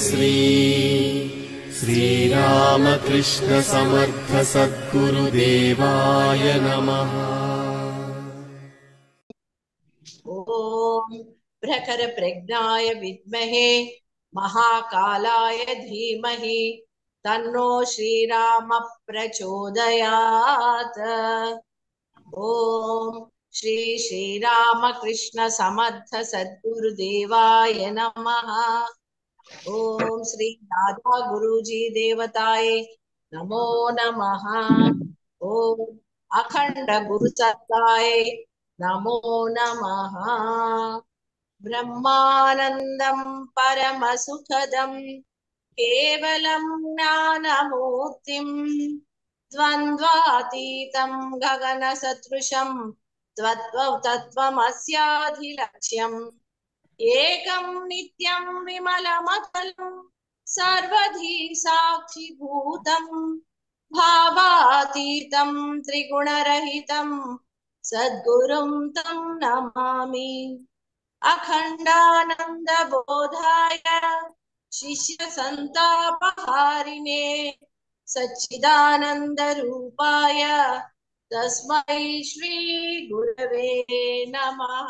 श्री श्रीरामकृष्ण समर्थ सद्गुरुदेवाय नमः। ओम प्रखर प्रज्ञाय विद्महे महाकालाय धीमहि तन्नो श्रीराम प्रचोदयात्। ओम श्री श्रीरामकृष्ण समर्थ सद्गुरुदेवाय नमः। ओम श्री दादा गुरुजी देवताय नमो नमः। ओम अखंड गुरु सत्ताय नमो नमः। ब्रह्मानंदं परम सुखदं केवलं ज्ञानमूर्तिं द्वन्द्वातीतं गगन सदृशं तत्त्वमस्याधिलक्ष्यम् एकं नित्यं विमलमतलं सर्वधी साक्षिभूतं भावातीतं त्रिगुणरहितं सद्गुरुं तं नमामि। अखंडानंद बोधाय शिष्य संतापहारिणे सच्चिदानंद रूपाय तस्मै श्री गुरवे नमः।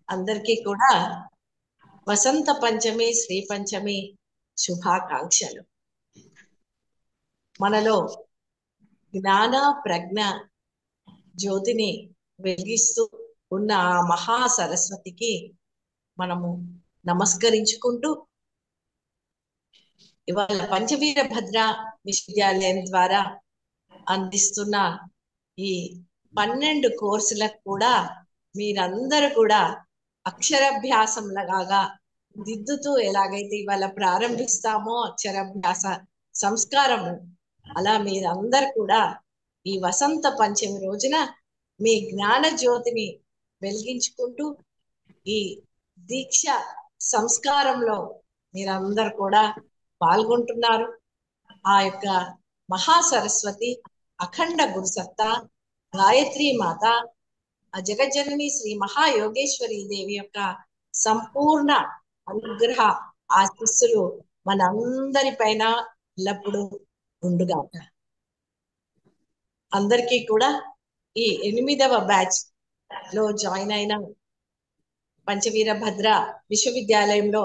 అందరికీ కూడా వసంత పంచమి శ్రీ పంచమి శుభాకాంక్షలు. మనలో జ్ఞాన ప్రజ్ఞ జ్యోతిని వెలిగిస్తూ ఉన్న ఆ మహా సరస్వతికి మనము నమస్కరించుకుంటూ ఇవాళ పంచవీర భద్ర విశ్వవిద్యాలయం ద్వారా అందిస్తున్న ఈ 12 కోర్సులకు కూడా మీరందరూ కూడా అక్షరాభ్యాసం లాగా దిద్దుతూ ఎలాగైతే ఇవాళ ప్రారంభిస్తామో అక్షరాభ్యాస సంస్కారము, అలా మీరందరూ కూడా ఈ వసంత పంచమి రోజున మీ జ్ఞాన జ్యోతిని వెలిగించుకుంటూ ఈ దీక్ష సంస్కారంలో మీరందరూ కూడా పాల్గొంటున్నారు. ఆ యొక్క మహా సరస్వతి అఖండ గురుసత్తా గాయత్రి మాత ఆ జగజ్జనని శ్రీ మహాయోగేశ్వరి దేవి యొక్క సంపూర్ణ అనుగ్రహ ఆశీస్సులు మనందరి పైన ఎల్లప్పుడూ ఉండుగాక. అందరికీ కూడా ఈ 8వ బ్యాచ్ లో జాయిన్ అయిన పంచవీర భద్ర విశ్వవిద్యాలయంలో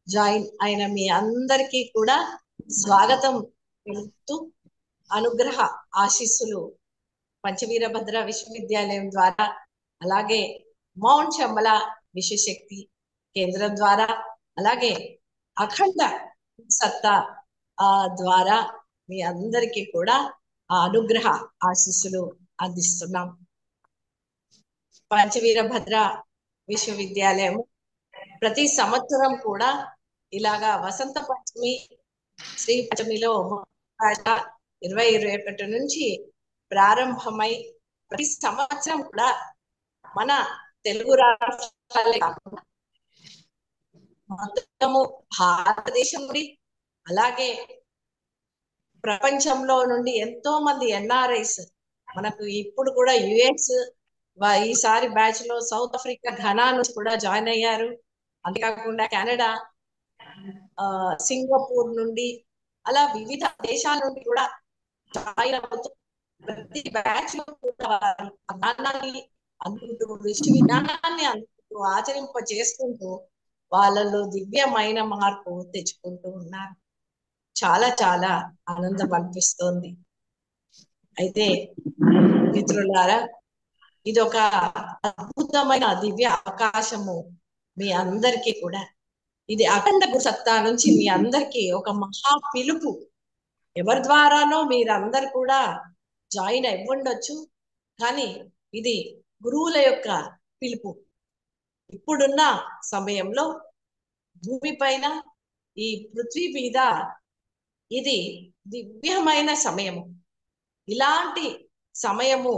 జాయిన్ అయిన మీ అందరికీ కూడా స్వాగతం తెలుపుతూ అనుగ్రహ ఆశీస్సులు పంచవీర భద్ర విశ్వవిద్యాలయం ద్వారా, అలాగే మౌంట్ శంబల విశ్వశక్తి కేంద్రం ద్వారా, అలాగే అఖండ సత్తా ద్వారా మీ అందరికీ కూడా ఆ అనుగ్రహ ఆశీస్సులు అందిస్తున్నాం. పంచవీర భద్ర విశ్వవిద్యాలయం ప్రతి సంవత్సరం కూడా ఇలాగా వసంత పంచమి శ్రీ పంచమిలో 2021 నుంచి ప్రారంభమై ప్రతి సంవత్సరం కూడా మన తెలుగు రాష్ట్రాలే కాకుండా మొత్తము భారతదేశం నుండి, అలాగే ప్రపంచంలో నుండి ఎంతో మంది ఎన్ఆర్ఐస్ మనకు ఇప్పుడు కూడా యుఎస్, ఈసారి బ్యాచ్ లో సౌత్ ఆఫ్రికా ఘనా నుంచి కూడా జాయిన్ అయ్యారు. అంతేకాకుండా కెనడా, సింగపూర్ నుండి, అలా వివిధ దేశాల నుండి కూడా జాయిన్ అవుతూ ప్రతి బ్యాచ్ లో కూడా జ్ఞానాన్ని అందుకుంటూ, విశ్వ విజ్ఞానాన్ని అందుకుంటూ, ఆచరింప చేసుకుంటూ వాళ్ళలో దివ్యమైన మార్పు తెచ్చుకుంటూ ఉన్నారు. చాలా చాలా ఆనందం అనిపిస్తోంది. అయితే మిత్రులారా, ఇది ఒక అద్భుతమైన దివ్య అవకాశము మీ అందరికీ కూడా. ఇది అఖండ గురు సత్తా నుంచి మీ అందరికీ ఒక మహా పిలుపు. ఎవరి ద్వారానో మీరందరు కూడా జాయిన్ అవ్వండొచ్చు, కానీ ఇది గురువుల యొక్క పిలుపు. ఇప్పుడున్న సమయంలో భూమి పైన, ఈ పృథ్వీ మీద ఇది దివ్యమైన సమయము. ఇలాంటి సమయము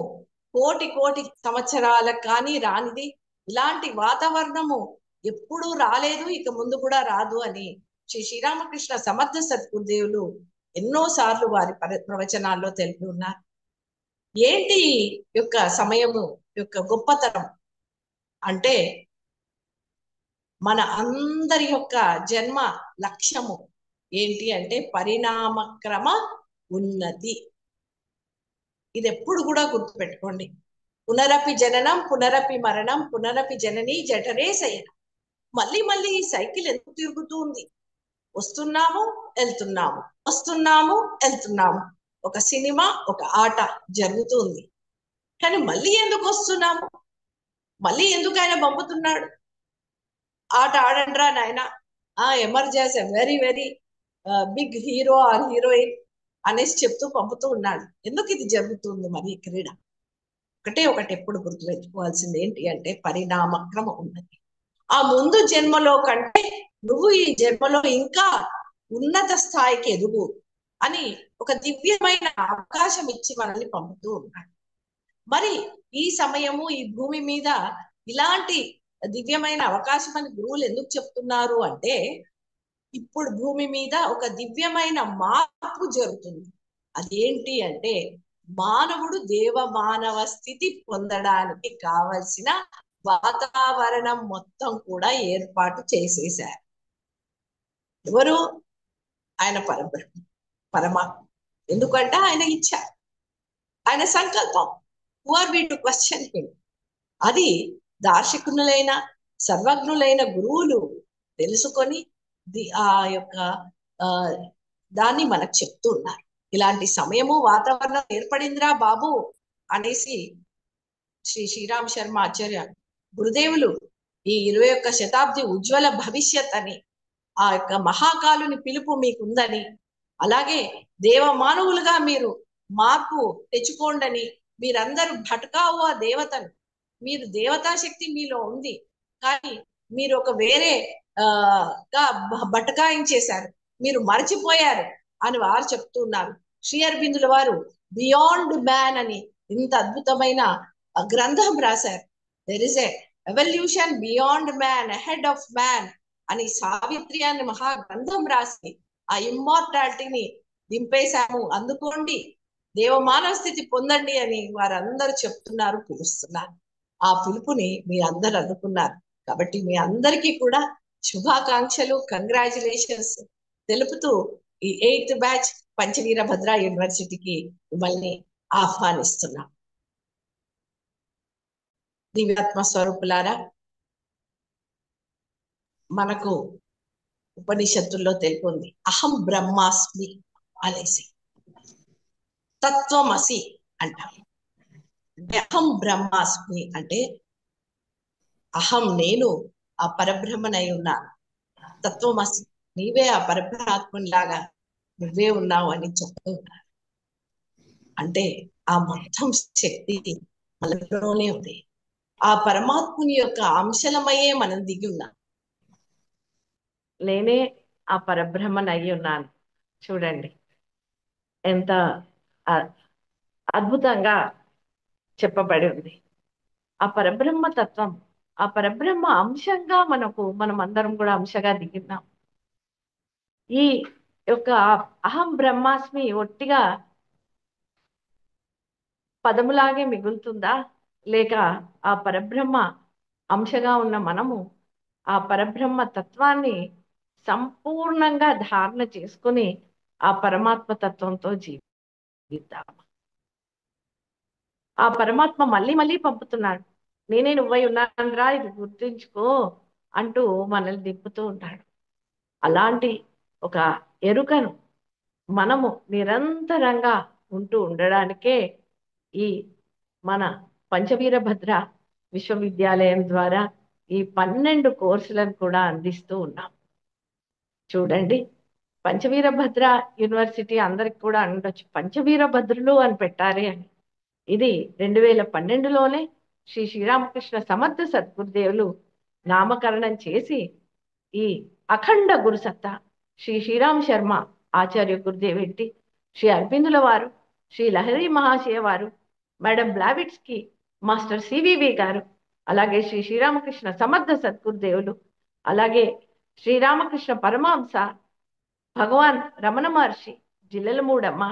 కోటి కోటి సంవత్సరాలకు కానీ రానిది. ఇలాంటి వాతావరణము ఎప్పుడూ రాలేదు, ఇక ముందు కూడా రాదు అని శ్రీ శ్రీరామకృష్ణ సమర్థ సద్గురుదేవులు ఎన్నోసార్లు వారి ప్రవచనాల్లో తెలిపి ఉన్నారు. ఏంటి యొక్క సమయము యొక్క గొప్పతనం అంటే, మన అందరి యొక్క జన్మ లక్ష్యము ఏంటి అంటే పరిణామక్రమ ఉన్నతి. ఇది ఎప్పుడు కూడా గుర్తుపెట్టుకోండి. పునరపి జననం పునరపి మరణం పునరపి జనని జఠరే శయనం. మళ్ళీ మళ్ళీ ఈ సైకిల్ ఎందుకు తిరుగుతూ ఉంది? వస్తున్నాము వెళ్తున్నాము, వస్తున్నాము వెళ్తున్నాము. ఒక సినిమా, ఒక ఆట జరుగుతుంది. కానీ మళ్ళీ ఎందుకు వస్తున్నాము? మళ్ళీ ఎందుకు ఆయన పంపుతున్నాడు? ఆట ఆడండ్రా నాయన, emergency very very big hero or heroine అనేసి చెప్తూ పంపుతూ ఉన్నాడు. ఎందుకు ఇది జరుగుతుంది మరి ఈ క్రీడ? ఒకటి ఎప్పుడు గుర్తుపెట్టుకోవాల్సింది ఏంటి అంటే పరిణామక్రమం ఉన్నది. ఆ ముందు జన్మలో కంటే నువ్వు ఈ జన్మలో ఇంకా ఉన్నత స్థాయికి ఎదుగు అని ఒక దివ్యమైన అవకాశం ఇచ్చి మనల్ని పంపుతూ ఉన్నాడు. మరి ఈ సమయము ఈ భూమి మీద ఇలాంటి దివ్యమైన అవకాశం అని గురువులు ఎందుకు చెప్తున్నారు అంటే ఇప్పుడు భూమి మీద ఒక దివ్యమైన మార్పు జరుగుతుంది. అదేంటి అంటే మానవుడు దేవ మానవ స్థితి పొందడానికి కావలసిన వాతావరణం మొత్తం కూడా ఏర్పాటు చేసేశారు. ఎవరు? ఆయన పరమాత్మ. ఎందుకంటే ఆయన ఇచ్చారు, ఆయన సంకల్పం. Who are we to question him? అది దార్శకునులైన సర్వజ్ఞులైన గురువులు తెలుసుకొని ఆ యొక్క దాన్ని మనకు చెప్తూ ఉన్నారు. ఇలాంటి సమయము వాతావరణం ఏర్పడిందిరా బాబు అనేసి శ్రీ శ్రీరామ్ శర్మ ఆచార్య గురుదేవులు ఈ 21వ శతాబ్ది ఉజ్వల భవిష్యత్ అని, ఆ యొక్క మహాకాలుని పిలుపు మీకుందని, అలాగే దేవమానవులుగా మీరు మార్పు తెచ్చుకోండని, మీరందరూ భటకావు ఆ దేవతను, మీరు దేవతా శక్తి మీలో ఉంది, కానీ మీరు ఒక వేరే బటకాయించేశారు, మీరు మరచిపోయారు అని వారు చెప్తున్నారు. శ్రీ అరబిందుల వారు బియాండ్ మ్యాన్ అని ఇంత అద్భుతమైన గ్రంథం రాశారు. There is a evolution beyond man, ahead of man అని సావిత్రి అని మహా గ్రంథం రాసి ఆ ఇమ్మార్టాలిటీని దింపేశాము, అందుకోండి, దేవమానవ స్థితి పొందండి అని వారందరూ చెప్తున్నారు, పిలుస్తున్నారు. ఆ పిలుపుని మీ అందరు అందుకున్నారు. కాబట్టి మీ అందరికీ కూడా శుభాకాంక్షలు, కంగ్రాచులేషన్స్ తెలుపుతూ ఈ 8th బ్యాచ్ పంచవీరభద్ర యూనివర్సిటీకి మిమ్మల్ని ఆహ్వానిస్తున్నాం. దివ్యాత్మ స్వరూపులారా, మనకు ఉపనిషత్తుల్లో తెలుపుంది అహం బ్రహ్మాస్మి అనేసి, తత్వమసి అంటాం. అంటే అహం బ్రహ్మాస్మి అంటే అహం నేను ఆ పరబ్రహ్మనై ఉన్నాను, తత్వమసి నీవే ఆ పరబ్రహ్మాత్మునిలాగా నువ్వే ఉన్నావు అని చెప్తూ ఉన్నాను. అంటే ఆ మొత్తం శక్తి మనలోనే ఉంది. ఆ పరమాత్ముని యొక్క అంశలమయ్యే మనం దిగి ఉన్నాం. నేనే ఆ పరబ్రహ్మనై ఉన్నాను. చూడండి ఎంత అద్భుతంగా చెప్పబడి ఉంది. ఆ పరబ్రహ్మ తత్వం, ఆ పరబ్రహ్మ అంశంగా మనం అందరం కూడా అంశగా దిగినాం. ఈ యొక్క అహం బ్రహ్మాస్మి ఒట్టిగా పదములాగే మిగులుతుందా, లేక ఆ పరబ్రహ్మ అంశగా ఉన్న మనము ఆ పరబ్రహ్మ తత్వాన్ని సంపూర్ణంగా ధారణ చేసుకుని ఆ పరమాత్మ తత్వంతో జీవిద్దాం. ఆ పరమాత్మ మళ్ళీ మళ్ళీ పంపుతున్నాడు. నేనే నువ్వై ఉన్నానురా, ఇది గుర్తుంచుకో అంటూ మనల్ని దింపుతూ ఉంటాడు. అలాంటి ఒక ఎరుకను మనము నిరంతరంగా ఉంటూ ఉండడానికే ఈ మన పంచవీరభద్ర విశ్వవిద్యాలయం ద్వారా ఈ 12 కోర్సులను కూడా అందిస్తూ ఉన్నాం. చూడండి, పంచవీరభద్ర యూనివర్సిటీ అందరికి కూడా ఉండొచ్చు, పంచవీరభద్రులు అని పెట్టారే అని. ఇది 2012లోనే శ్రీ శ్రీరామకృష్ణ సమర్థ సద్గురుదేవులు నామకరణం చేసి ఈ అఖండ గురుసత్తా శ్రీ శ్రీరామ్ శర్మ ఆచార్య గురుదేవేంటి, శ్రీ అరబిందుల వారు, శ్రీ లహరి మహాశయ వారు, మేడం బ్లావిట్స్కి, మాస్టర్ సివివి గారు, అలాగే శ్రీ శ్రీరామకృష్ణ సమర్థ సద్గురుదేవులు, అలాగే శ్రీరామకృష్ణ పరమహంస, భగవాన్ రమణ మహర్షి, జిల్లెల మూడమ్మ,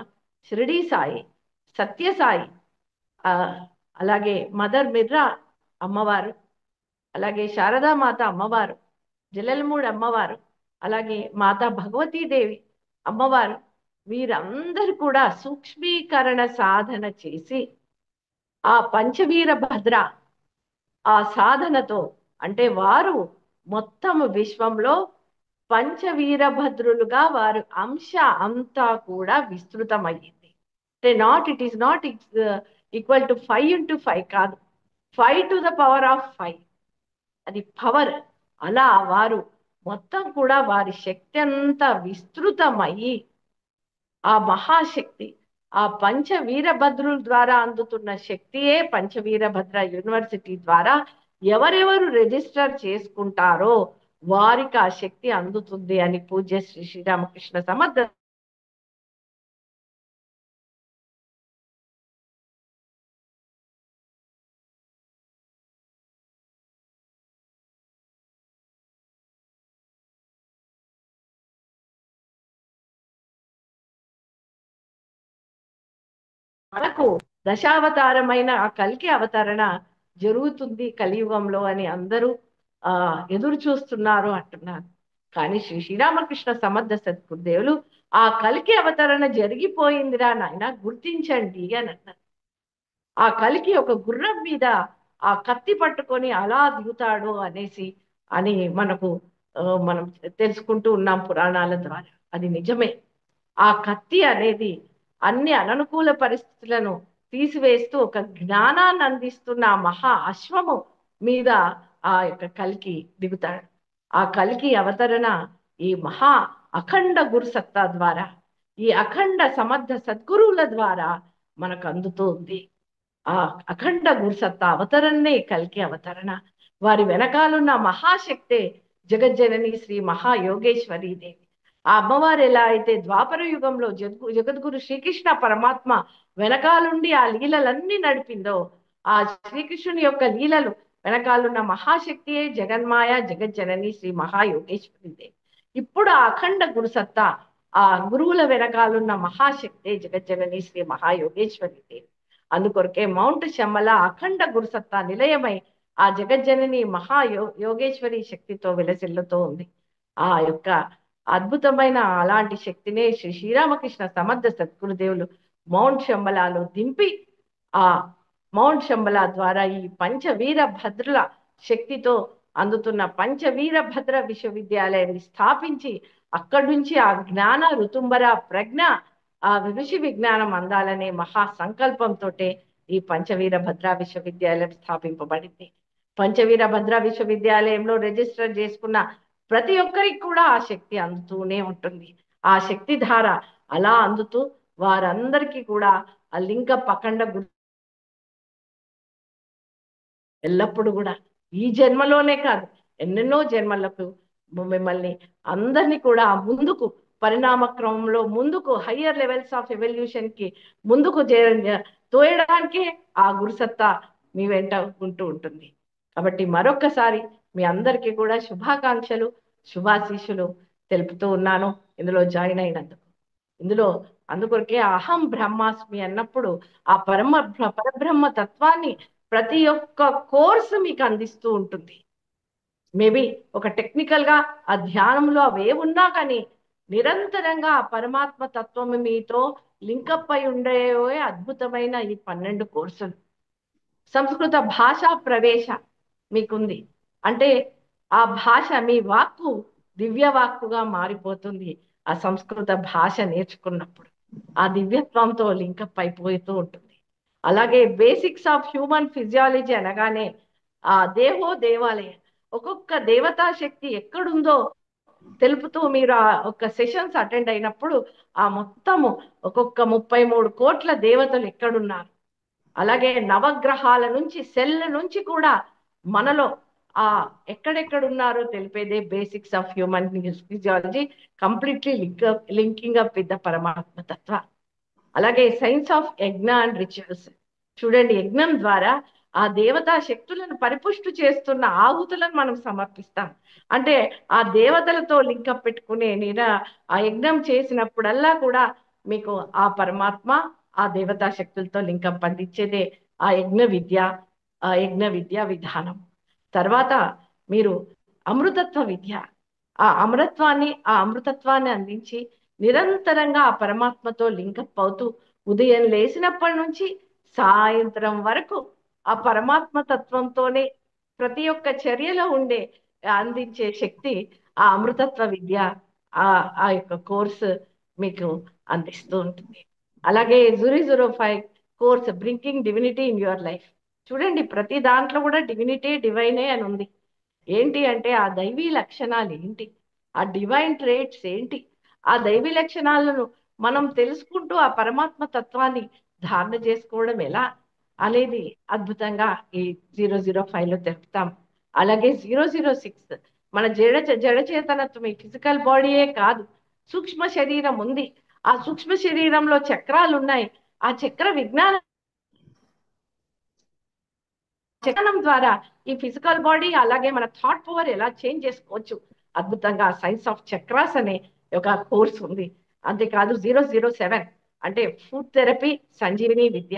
షిరిడి సాయి, సత్యసాయి, అలాగే మదర్ మిర్రా అమ్మవారు, అలాగే శారదామాత అమ్మవారు, జలలమూడి అమ్మవారు, అలాగే మాతా భగవతీదేవి అమ్మవారు, వీరందరూ కూడా సూక్ష్మీకరణ సాధన చేసి ఆ పంచవీర భద్ర ఆ సాధనతో, అంటే వారు మొత్తం విశ్వంలో పంచవీరభద్రులుగా వారు అంశ అంతా కూడా విస్తృతమయ్యింది. అంటే it is not equal to 5 × 5 కాదు, 5⁵ అది పవర్. అలా వారు మొత్తం కూడా వారి శక్తి అంతా విస్తృతమయ్యి ఆ మహాశక్తి, ఆ పంచవీరభద్రుల ద్వారా అందుతున్న శక్తియే పంచవీరభద్ర యూనివర్సిటీ ద్వారా ఎవరెవరు రిజిస్టర్ చేసుకుంటారో వారికి ఆ శక్తి అందుతుంది అని పూజ్య శ్రీ శ్రీరామకృష్ణ సమర్థ మనకు దశావతారమైన ఆ కల్కి అవతరణ జరుగుతుంది కలియుగంలో అని అందరూ ఎదురు చూస్తున్నారు అంటున్నారు. కానీ శ్రీ శ్రీరామకృష్ణ సమర్థ సద్గురుదేవులు ఆ కల్కి అవతరణ జరిగిపోయిందిరా నాయన, గుర్తించండి అని అన్నారు. ఆ కల్కి ఒక గుర్రం మీద ఆ కత్తి పట్టుకొని అలా దిగుతాడు అనేసి అని మనం తెలుసుకుంటూ ఉన్నాం పురాణాల ద్వారా. అది నిజమే. ఆ కత్తి అనేది అన్ని అననుకూల పరిస్థితులను తీసివేస్తూ ఒక జ్ఞానాన్ని అందిస్తున్న ఆ మహా అశ్వము మీద ఆ యొక్క కల్కి దిగుతాడు. ఆ కల్కి అవతరణ ఈ మహా అఖండ గురుసత్తా ద్వారా, ఈ అఖండ సమర్థ సద్గురువుల ద్వారా మనకు అందుతూ ఉంది. ఆ అఖండ గురుసత్తా అవతరణే కల్కి అవతరణ. వారి వెనకాలన్న మహాశక్తే జగజ్జనని శ్రీ మహాయోగేశ్వరీ దేవి. ఆ అమ్మవారు ఎలా అయితే ద్వాపర యుగంలో జగద్గురు శ్రీకృష్ణ పరమాత్మ వెనకాలుండి ఆ లీలలన్నీ నడిపిందో, ఆ శ్రీకృష్ణుని యొక్క లీలలు వెనకాలన్న మహాశక్తియే జగన్మాయ జగజ్జనని శ్రీ మహాయోగేశ్వరి దేవి. ఇప్పుడు ఆ అఖండ గురుసత్తా, ఆ గురువుల వెనకాలన్న మహాశక్తే జగజ్జనని శ్రీ మహాయోగేశ్వరి దేవి. అందుకొరకే మౌంట్ శమ్మల అఖండ గురుసత్తా నిలయమై ఆ జగజ్జనని యోగేశ్వరి శక్తితో విలసిల్లుతూ ఉంది. ఆ యొక్క అద్భుతమైన అలాంటి శక్తినే శ్రీ శ్రీరామకృష్ణ సమర్థ సద్గురుదేవులు మౌంట్ శంబలాలో దింపి ఆ మౌంట్ శంబల ద్వారా ఈ పంచవీర భద్రుల శక్తితో అందుతున్న పంచవీర భద్ర విశ్వవిద్యాలయాన్ని స్థాపించి అక్కడి నుంచి ఆ జ్ఞాన ఋతుంబర ప్రజ్ఞ ఆ ఋషి విజ్ఞానం అందాలనే మహా సంకల్పంతో ఈ పంచవీర భద్ర విశ్వవిద్యాలయం స్థాపింపబడింది. పంచవీర భద్ర విశ్వవిద్యాలయంలో రిజిస్టర్ చేసుకున్న ప్రతి ఒక్కరికి కూడా ఆ శక్తి అందుతూనే ఉంటుంది. ఆ శక్తి ధార అలా అందుతూ వారందరికీ కూడా ఆ లింగ పకండ ఎల్లప్పుడు కూడా ఈ జన్మలోనే కాదు ఎన్నెన్నో జన్మలకు మిమ్మల్ని అందరినీ కూడా ముందుకు పరిణామ క్రమంలో ముందుకు హయ్యర్ లెవెల్స్ ఆఫ్ ఎవల్యూషన్ కి ముందుకు తోయడానికే ఆ గురుసత్తా మీ వెంట ఉంటూ ఉంటుంది. కాబట్టి మరొక్కసారి మీ అందరికీ కూడా శుభాకాంక్షలు, శుభాశీస్సులు తెలుపుతూ ఉన్నాను ఇందులో జాయిన్ అయినందుకు. ఇందులో అందుకొరకే అహం బ్రహ్మాస్మి అన్నప్పుడు ఆ పరబ్రహ్మ తత్వాన్ని ప్రతి ఒక్క కోర్సు మీకు అందిస్తూ ఉంటుంది. మేబీ ఒక టెక్నికల్ గా ఆ ధ్యానంలో అవే ఉన్నా కానీ నిరంతరంగా ఆ పరమాత్మ తత్వం మీతో లింకప్ అయి ఉండే అద్భుతమైన ఈ 12 కోర్సులు. సంస్కృత భాషా ప్రవేశ మీకుంది అంటే ఆ భాష మీ వాక్కు దివ్య వాక్కుగా మారిపోతుంది. ఆ సంస్కృత భాష నేర్చుకున్నప్పుడు ఆ దివ్యత్వంతో లింకప్ అయిపోతూ ఉంటుంది. అలాగే బేసిక్స్ ఆఫ్ హ్యూమన్ ఫిజియాలజీ అనగానే ఆ దేహో దేవాలయం, ఒక్కొక్క దేవతా శక్తి ఎక్కడుందో తెలుపుతూ మీరు ఆ ఒక్క సెషన్స్ అటెండ్ అయినప్పుడు ఆ మొత్తము ఒక్కొక్క 33 కోట్ల దేవతలు ఎక్కడున్నారు, అలాగే నవగ్రహాల నుంచి సెల్ నుంచి కూడా మనలో ఆ ఎక్కడెక్కడున్నారో తెలిపేదే basics of human physiology, completely linking up with the పరమాత్మ తత్వ. అలాగే science of yajna and rituals చూడండి, యజ్ఞం ద్వారా ఆ దేవతా శక్తులను పరిపుష్టి చేస్తున్న ఆహుతులను మనం సమర్పిస్తాం. అంటే ఆ దేవతలతో లింకప్ పెట్టుకునే ఆ యజ్ఞం చేసినప్పుడల్లా కూడా మీకు ఆ పరమాత్మ ఆ దేవతా శక్తులతో లింకప్ అందించేదే ఆ యజ్ఞ విద్య విధానం. తర్వాత మీరు అమృతత్వ విద్య. ఆ అమృతత్వాన్ని అందించి నిరంతరంగా ఆ పరమాత్మతో లింకప్ అవుతూ ఉదయం లేచినప్పటి నుంచి సాయంత్రం వరకు ఆ పరమాత్మ తత్వంతోనే ప్రతి ఒక్క చర్యలో ఉండే అందించే శక్తి ఆ అమృతత్వ విద్య, ఆ ఆ యొక్క కోర్సు మీకు అందిస్తూ ఉంటుంది. అలాగే 005 course bringing divinity in your life. చూడండి, ప్రతి దాంట్లో కూడా డివినిటీ, డివైనే అని ఉంది. ఏంటి అంటే ఆ దైవీ లక్షణాలు ఏంటి, ఆ డివైన్ ట్రేట్స్ ఏంటి, ఆ దైవీ లక్షణాలను మనం తెలుసుకుంటూ ఆ పరమాత్మ తత్వాన్ని ధారణ చేసుకోవడం ఎలా అనేది అద్భుతంగా ఈ 005 లో తెలుపుతాం. అలాగే 006 మన జడ చేతనత్వం, ఈ ఫిజికల్ బాడీయే కాదు, సూక్ష్మ శరీరం ఉంది. ఆ సూక్ష్మ శరీరంలో చక్రాలు ఉన్నాయి. ఆ చక్ర విజ్ఞానం ద్వారా ఈ ఫిజికల్ బాడీ అలాగే మన థాట్ పవర్ ఎలా చేంజ్ చేసుకోవచ్చు అద్భుతంగా సైన్స్ ఆఫ్ చక్రాస్ అనే ఒక కోర్స్ ఉంది. అంతేకాదు 007 అంటే ఫుడ్ థెరపీ సంజీవిని విద్య.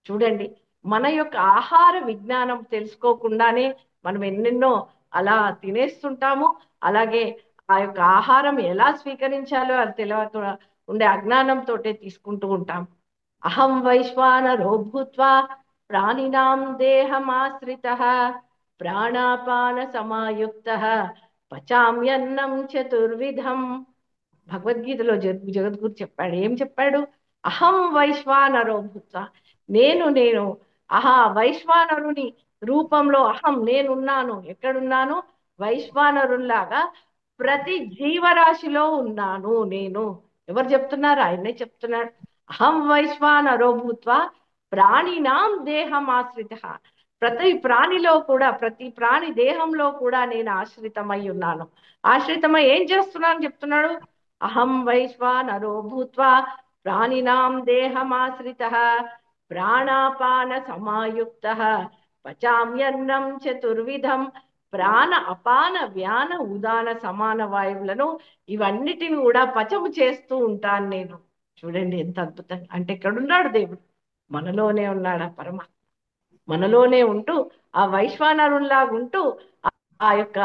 చూడండి, మన యొక్క ఆహార విజ్ఞానం తెలుసుకోకుండానే మనం ఎన్నెన్నో అలా తినేస్తుంటాము. అలాగే ఆ యొక్క ఆహారం ఎలా స్వీకరించాలో అది తెలియక ఉండే అజ్ఞానంతో తీసుకుంటూ ఉంటాం. అహం వైశ్వానరో భూత్వా ప్రాణినాం దేహమాశ్రితః ప్రాణాపాన సమాయుక్తః పచామ్యన్నం చతుర్విధం. భగవద్గీతలో జగద్గురు చెప్పాడు. ఏం చెప్పాడు? అహం వైశ్వానరో భూత్వా, నేను వైశ్వానరుని రూపంలో అహం నేనున్నాను. ఎక్కడున్నాను? వైశ్వానరులాగా ప్రతి జీవరాశిలో ఉన్నాను నేను. ఎవరు చెప్తున్నారు? ఆయనే చెప్తున్నాడు. అహం వైశ్వానరో భూత్వా ప్రాణినాం దేహం ఆశ్రిత. ప్రతి ప్రాణిలో కూడా, ప్రతి ప్రాణి దేహంలో కూడా నేను ఆశ్రితమై ఉన్నాను. ఆశ్రితమై ఏం చేస్తున్నాను చెప్తున్నాడు. అహం వైశ్వానరో భూత్వా ప్రాణినాం దేహమాశ్రితః ప్రాణాపాన సమాయుక్తః పచామ్యన్నం చతుర్విధం. ప్రాణ అపాన వ్యాన ఉదాన సమాన వాయువులను ఇవన్నిటిని కూడా పచము చేస్తూ ఉంటాను నేను. చూడండి ఎంత అద్భుతంగా. అంటే ఎక్కడున్నాడు దేవుడు? మనలోనే ఉన్నాడు ఆ పరమాత్మ. మనలోనే ఉంటూ ఆ వైశ్వానరుల్లాగా ఉంటూ ఆ యొక్క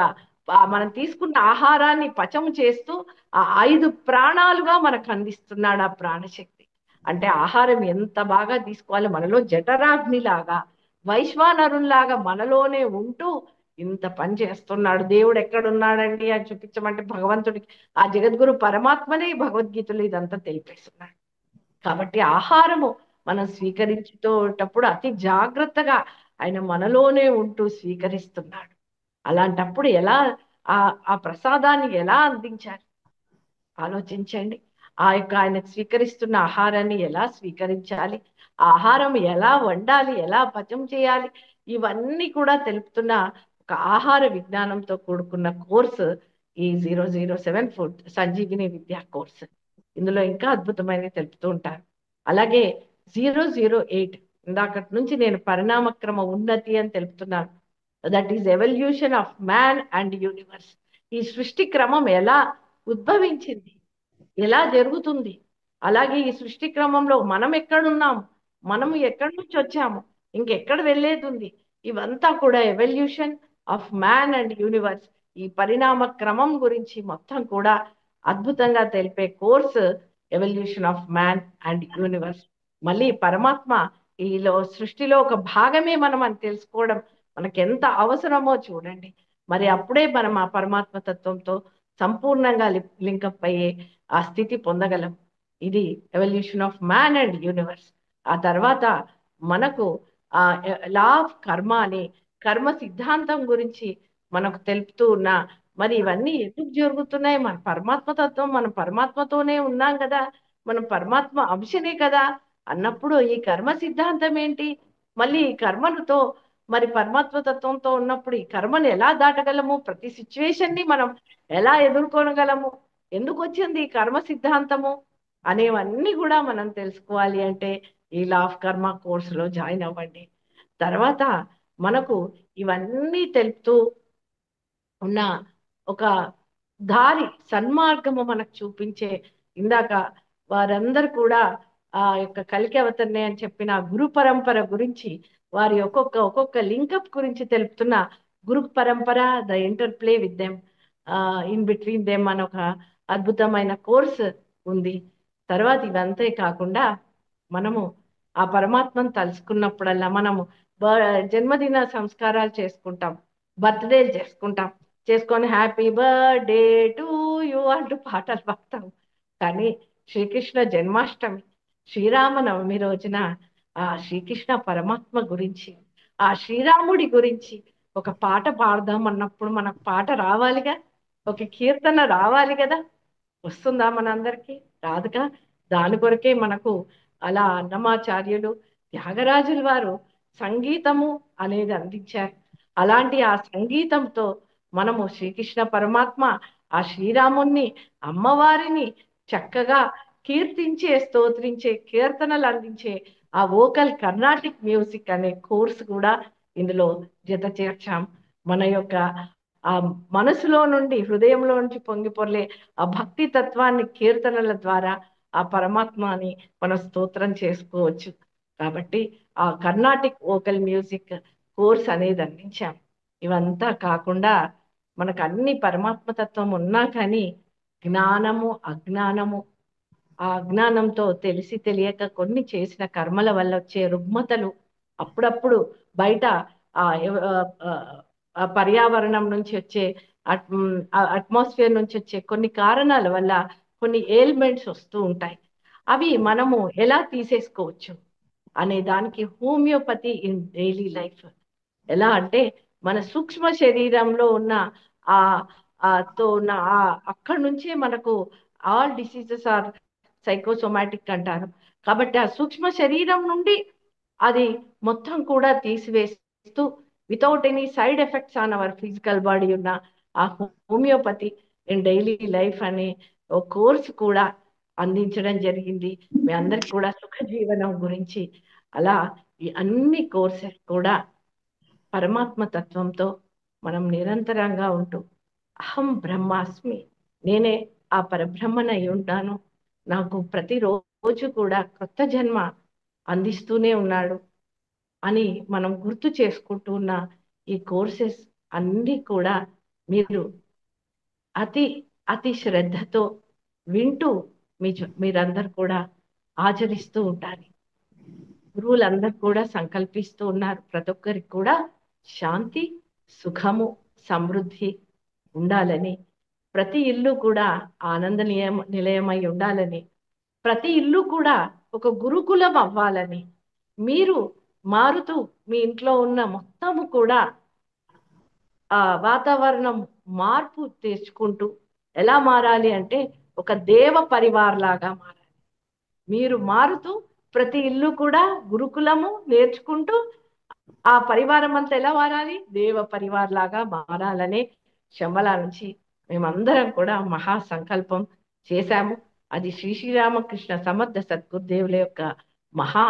మనం తీసుకున్న ఆహారాన్ని పచము చేస్తూ ఆ 5 ప్రాణాలుగా మనకు అందిస్తున్నాడు ఆ ప్రాణశక్తి. అంటే ఆహారం ఎంత బాగా తీసుకోవాలి, మనలో జఠరాగ్నిలాగా వైశ్వానరుల్లాగా మనలోనే ఉంటూ ఇంత పని చేస్తున్నాడు. దేవుడు ఎక్కడున్నాడండి అని చూపించమంటే భగవంతుడికి ఆ జగద్గురు పరమాత్మనే భగవద్గీతలో ఇదంతా తెలిపేస్తున్నాడు. కాబట్టి ఆహారము మనం స్వీకరించేటప్పుడు అతి జాగ్రత్తగా ఆయన మనలోనే ఉంటూ స్వీకరిస్తున్నాడు. అలాంటప్పుడు ఎలా ఆ ఆ ప్రసాదాన్ని ఎలా అందించాలి ఆలోచించండి. ఆ యొక్క ఆయన స్వీకరిస్తున్న ఆహారాన్ని ఎలా స్వీకరించాలి, ఆహారం ఎలా వండాలి, ఎలా పచం చేయాలి, ఇవన్నీ కూడా తెలుపుతున్న ఒక ఆహార విజ్ఞానంతో కూడుకున్న కోర్సు ఈ 007 ఫుడ్ సంజీవిని విద్యా కోర్సు. ఇందులో ఇంకా అద్భుతమైనవి తెలుపుతూ ఉంటారు. అలాగే 008 ఇందాకటి నుంచి నేను పరిణామక్రమ ఉన్నతి అని తెలుపుతున్నాను. That is evolution of man and universe. ఈ సృష్టి క్రమం ఎలా ఉద్భవించింది, ఎలా జరుగుతుంది, అలాగే ఈ సృష్టి క్రమంలో మనం ఎక్కడున్నాము, మనము ఎక్కడి నుంచి వచ్చాము, ఇంకెక్కడ వెళ్ళేది ఉంది, ఇవంతా కూడా evolution of man and universe, ఈ పరిణామ క్రమం గురించి మొత్తం కూడా అద్భుతంగా తెలిపే course evolution of man and universe. మళ్ళీ పరమాత్మ ఈలో సృష్టిలో ఒక భాగమే మనం అని తెలుసుకోవడం మనకి ఎంత అవసరమో చూడండి. మరి అప్పుడే మనం ఆ పరమాత్మ తత్వంతో సంపూర్ణంగా లింకప్ అయ్యే ఆ స్థితి పొందగలం. ఇది evolution of man and universe. ఆ తర్వాత మనకు ఆ లా ఆఫ్ కర్మ అనే కర్మ సిద్ధాంతం గురించి మనకు తెలుపుతూ ఉన్నా, మరి ఇవన్నీ ఎందుకు జరుగుతున్నాయి? మన పరమాత్మ తత్వం, మనం పరమాత్మతోనే ఉన్నాం కదా, మనం పరమాత్మ అంశనే కదా అన్నప్పుడు ఈ కర్మ సిద్ధాంతం ఏంటి? మళ్ళీ ఈ కర్మలతో మరి పరమాత్మ తత్వంతో ఉన్నప్పుడు ఈ కర్మను ఎలా దాటగలము, ప్రతి సిచ్యువేషన్ ని మనం ఎలా ఎదుర్కొనగలము, ఎందుకు వచ్చింది ఈ కర్మ సిద్ధాంతము అనేవన్నీ కూడా మనం తెలుసుకోవాలి అంటే ఈ లా ఆఫ్ కర్మ కోర్సులో జాయిన్ అవ్వండి. తర్వాత మనకు ఇవన్నీ తెలుపుతూ ఉన్న ఒక దారి, సన్మార్గము మనకు చూపించే, ఇందాక వారందరూ కూడా ఆ యొక్క కలికి అవతరణే అని చెప్పిన గురు పరంపర గురించి, వారి ఒక్కొక్క లింకప్ గురించి తెలుపుతున్న గురు పరంపర, the interplay with them, in between them అని ఒక అద్భుతమైన కోర్స్ ఉంది. తర్వాత ఇవంతే కాకుండా మనము ఆ పరమాత్మను తలుసుకున్నప్పుడల్లా మనము జన్మదిన సంస్కారాలు చేసుకుంటాం, బర్త్డేలు చేసుకొని హ్యాపీ బర్త్డే టు యూ అంటూ పాటలు పాడతాం. కానీ శ్రీకృష్ణ జన్మాష్టమి, శ్రీరామనవమి రోజున ఆ శ్రీకృష్ణ పరమాత్మ గురించి, ఆ శ్రీరాముడి గురించి ఒక పాట పాడదాం అన్నప్పుడు మనకు పాట రావాలిగా, ఒక కీర్తన రావాలి కదా. వస్తుందా మనందరికీ? రాదుగా. దాని కొరకే మనకు అలా అన్నమాచార్యులు త్యాగరాజుల వారు సంగీతము అనేది అందించారు. అలాంటి ఆ సంగీతంతో మనము శ్రీకృష్ణ పరమాత్మ, ఆ శ్రీరాముణ్ణి, అమ్మవారిని చక్కగా కీర్తించే, స్తోత్రించే, కీర్తనలు అందించే ఆ వోకల్ కర్ణాటిక్ మ్యూజిక్ అనే కోర్స్ కూడా ఇందులో జత చేర్చాం. మన యొక్క ఆ మనసులో నుండి, హృదయంలో నుంచి పొంగి పొర్లే ఆ భక్తి తత్వాన్ని కీర్తనల ద్వారా ఆ పరమాత్మని మనం స్తోత్రం చేసుకోవచ్చు. కాబట్టి ఆ కర్ణాటిక్ వోకల్ మ్యూజిక్ కోర్స్ అనేది అందించాం. ఇవంతా కాకుండా మనకు అన్ని పరమాత్మ తత్వం ఉన్నా కానీ జ్ఞానము, అజ్ఞానము, ఆ అజ్ఞానంతో తెలిసి తెలియక కొన్ని చేసిన కర్మల వల్ల వచ్చే రుగ్మతలు, అప్పుడప్పుడు బయట ఆ పర్యావరణం నుంచి వచ్చే అట్మాస్ఫియర్ నుంచి వచ్చే కొన్ని కారణాల వల్ల కొన్ని ఎయిల్మెంట్స్ వస్తూ ఉంటాయి. అవి మనము ఎలా తీసేసుకోవచ్చు అనే దానికి హోమియోపతి ఇన్ డైలీ లైఫ్. ఎలా అంటే మన సూక్ష్మ శరీరంలో ఉన్న ఆ తో ఉన్న అక్కడి నుంచే మనకు ఆల్ డిసీజెస్ ఆర్ సైకోసోమాటిక్ అంటారు. కాబట్టి ఆ సూక్ష్మ శరీరం నుండి అది మొత్తం కూడా తీసివేస్తూ without any side effects on our physical body ఉన్న ఆ హోమియోపతి ఇన్ డైలీ లైఫ్ అనే ఒక కోర్సు కూడా అందించడం జరిగింది. మీ అందరికి కూడా సుఖ జీవనం గురించి. అలా ఈ అన్ని కోర్సెస్ కూడా పరమాత్మ తత్వంతో మనం నిరంతరంగా ఉంటూ అహం బ్రహ్మాస్మి, నేనే ఆ పరబ్రహ్మనై ఉంటాను, నాకు ప్రతిరోజు కూడా కొత్త జన్మ అందిస్తూనే ఉన్నాడు అని మనం గుర్తు చేసుకుంటూ ఉన్న ఈ కోర్సెస్ అన్నీ కూడా మీరు అతి అతి శ్రద్ధతో వింటూ మీరందరూ కూడా ఆచరిస్తూ ఉండాలి. గురువులందరూ కూడా సంకల్పిస్తూ ఉన్నారు, ప్రతి ఒక్కరికి కూడా శాంతి, సుఖము, సమృద్ధి ఉండాలని, ప్రతి ఇల్లు కూడా ఆనంద నిలయమై ఉండాలని, ప్రతి ఇల్లు కూడా ఒక గురుకులం అవ్వాలని, మీరు మారుతూ మీ ఇంట్లో ఉన్న మొత్తము కూడా ఆ వాతావరణం మార్పు తెచ్చుకుంటూ ఎలా మారాలి అంటే ఒక దేవ పరివార్ లాగా మారాలి. మీరు మారుతూ ప్రతి ఇల్లు కూడా గురుకులము నేర్చుకుంటూ ఆ పరివారం అంతా ఎలా మారాలి? దేవ పరివార్ లాగా మారాలనే శంబల నుంచి మేమందరం కూడా మహా సంకల్పం చేశాము. అది శ్రీ శ్రీరామకృష్ణ సమర్థ సద్గురుదేవుల యొక్క మహా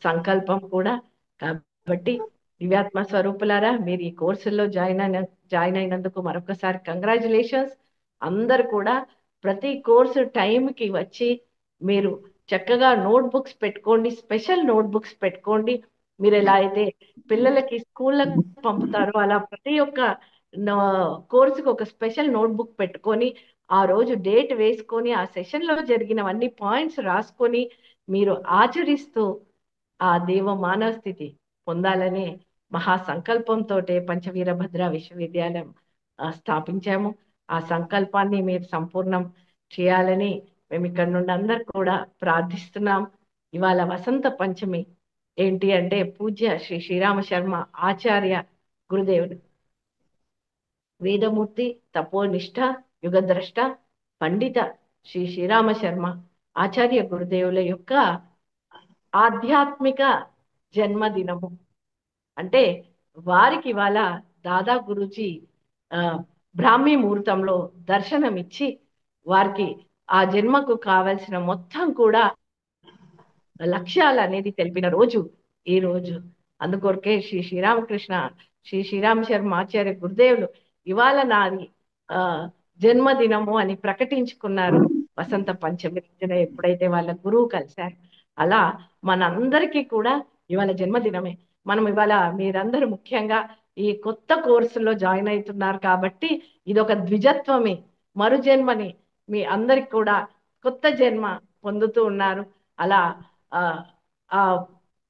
సంకల్పం కూడా. కాబట్టి దివ్యాత్మ స్వరూపులారా, మీరు ఈ కోర్సుల్లో జాయిన్ అయినందుకు మరొకసారి కంగ్రాచులేషన్స్. అందరు కూడా ప్రతి కోర్సు టైంకి వచ్చి మీరు చక్కగా నోట్బుక్స్ పెట్టుకోండి, స్పెషల్ నోట్బుక్స్ పెట్టుకోండి. మీరు ఎలా అయితే పిల్లలకి స్కూళ్ళకు పంపుతారో అలా ప్రతి ఒక్క కోర్సుకు ఒక స్పెషల్ నోట్బుక్ పెట్టుకొని ఆ రోజు డేట్ వేసుకొని ఆ సెషన్లో జరిగినవన్నీ పాయింట్స్ రాసుకొని మీరు ఆచరిస్తూ ఆ దేవ మానవ స్థితి పొందాలనే మహా సంకల్పంతో పంచవీరభద్ర విశ్వవిద్యాలయం స్థాపించాము. ఆ సంకల్పాన్ని మీరు సంపూర్ణం చేయాలని మేము ఇక్కడ నుండి అందరు కూడా ప్రార్థిస్తున్నాం. ఇవాళ వసంత పంచమి ఏంటి అంటే పూజ్య శ్రీ శ్రీరామ శర్మ ఆచార్య గురుదేవుడు, వేదమూర్తి, తపోనిష్ట, యుగద్రష్ట, పండిత శ్రీ శ్రీరామ శర్మ ఆచార్య గురుదేవుల యొక్క ఆధ్యాత్మిక జన్మదినము. అంటే వారికి ఇవాళ దాదా గురూజీ బ్రాహ్మీ ముహూర్తంలో దర్శనమిచ్చి వారికి ఆ జన్మకు కావలసిన మొత్తం కూడా లక్ష్యాలు అనేది తెలిపిన రోజు ఈ రోజు. అందుకొరకే శ్రీ శ్రీరామ శర్మ ఆచార్య గురుదేవులు ఇవాళ నాది జన్మదినము అని ప్రకటించుకున్నారు వసంత పంచమి రోజున ఎప్పుడైతే వాళ్ళ గురువు కలిశారు. అలా మనందరికీ కూడా ఇవాళ జన్మదినమే. మనం ఇవాళ మీరందరూ ముఖ్యంగా ఈ కొత్త కోర్సులో జాయిన్ అవుతున్నారు కాబట్టి ఇది ఒక ద్విజత్వమే, మరు జన్మని మీ అందరికి కూడా కొత్త జన్మ పొందుతూ ఉన్నారు. అలా ఆ ఆ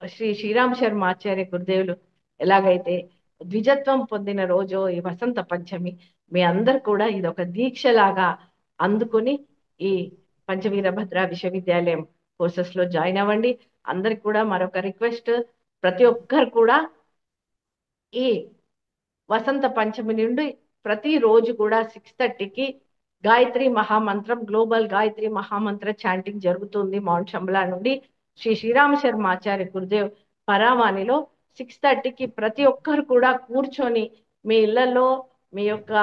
శ్రీ శ్రీరామ్ శర్మ ఆచార్య గురుదేవులు ఎలాగైతే ద్విజత్వం పొందిన రోజు ఈ వసంత పంచమి, మీ అందరు కూడా ఇది ఒక దీక్షలాగా అందుకుని ఈ పంచవీరభద్ర విశ్వవిద్యాలయం కోర్సెస్ లో జాయిన్ అవ్వండి. అందరికి కూడా మరొక రిక్వెస్ట్, ప్రతి ఒక్కరు కూడా ఈ వసంత పంచమి నుండి ప్రతిరోజు కూడా 6:30కి గాయత్రి మహామంత్రం, గ్లోబల్ గాయత్రి మహామంత్ర చాంటింగ్ జరుగుతుంది మౌంట్ శంబలా నుండి. శ్రీ శ్రీరామ శర్మ ఆచార్య గురుదేవ్ పరావాణిలో 6:30కి ప్రతి ఒక్కరు కూడా కూర్చొని మీ ఇళ్లలో మీ యొక్క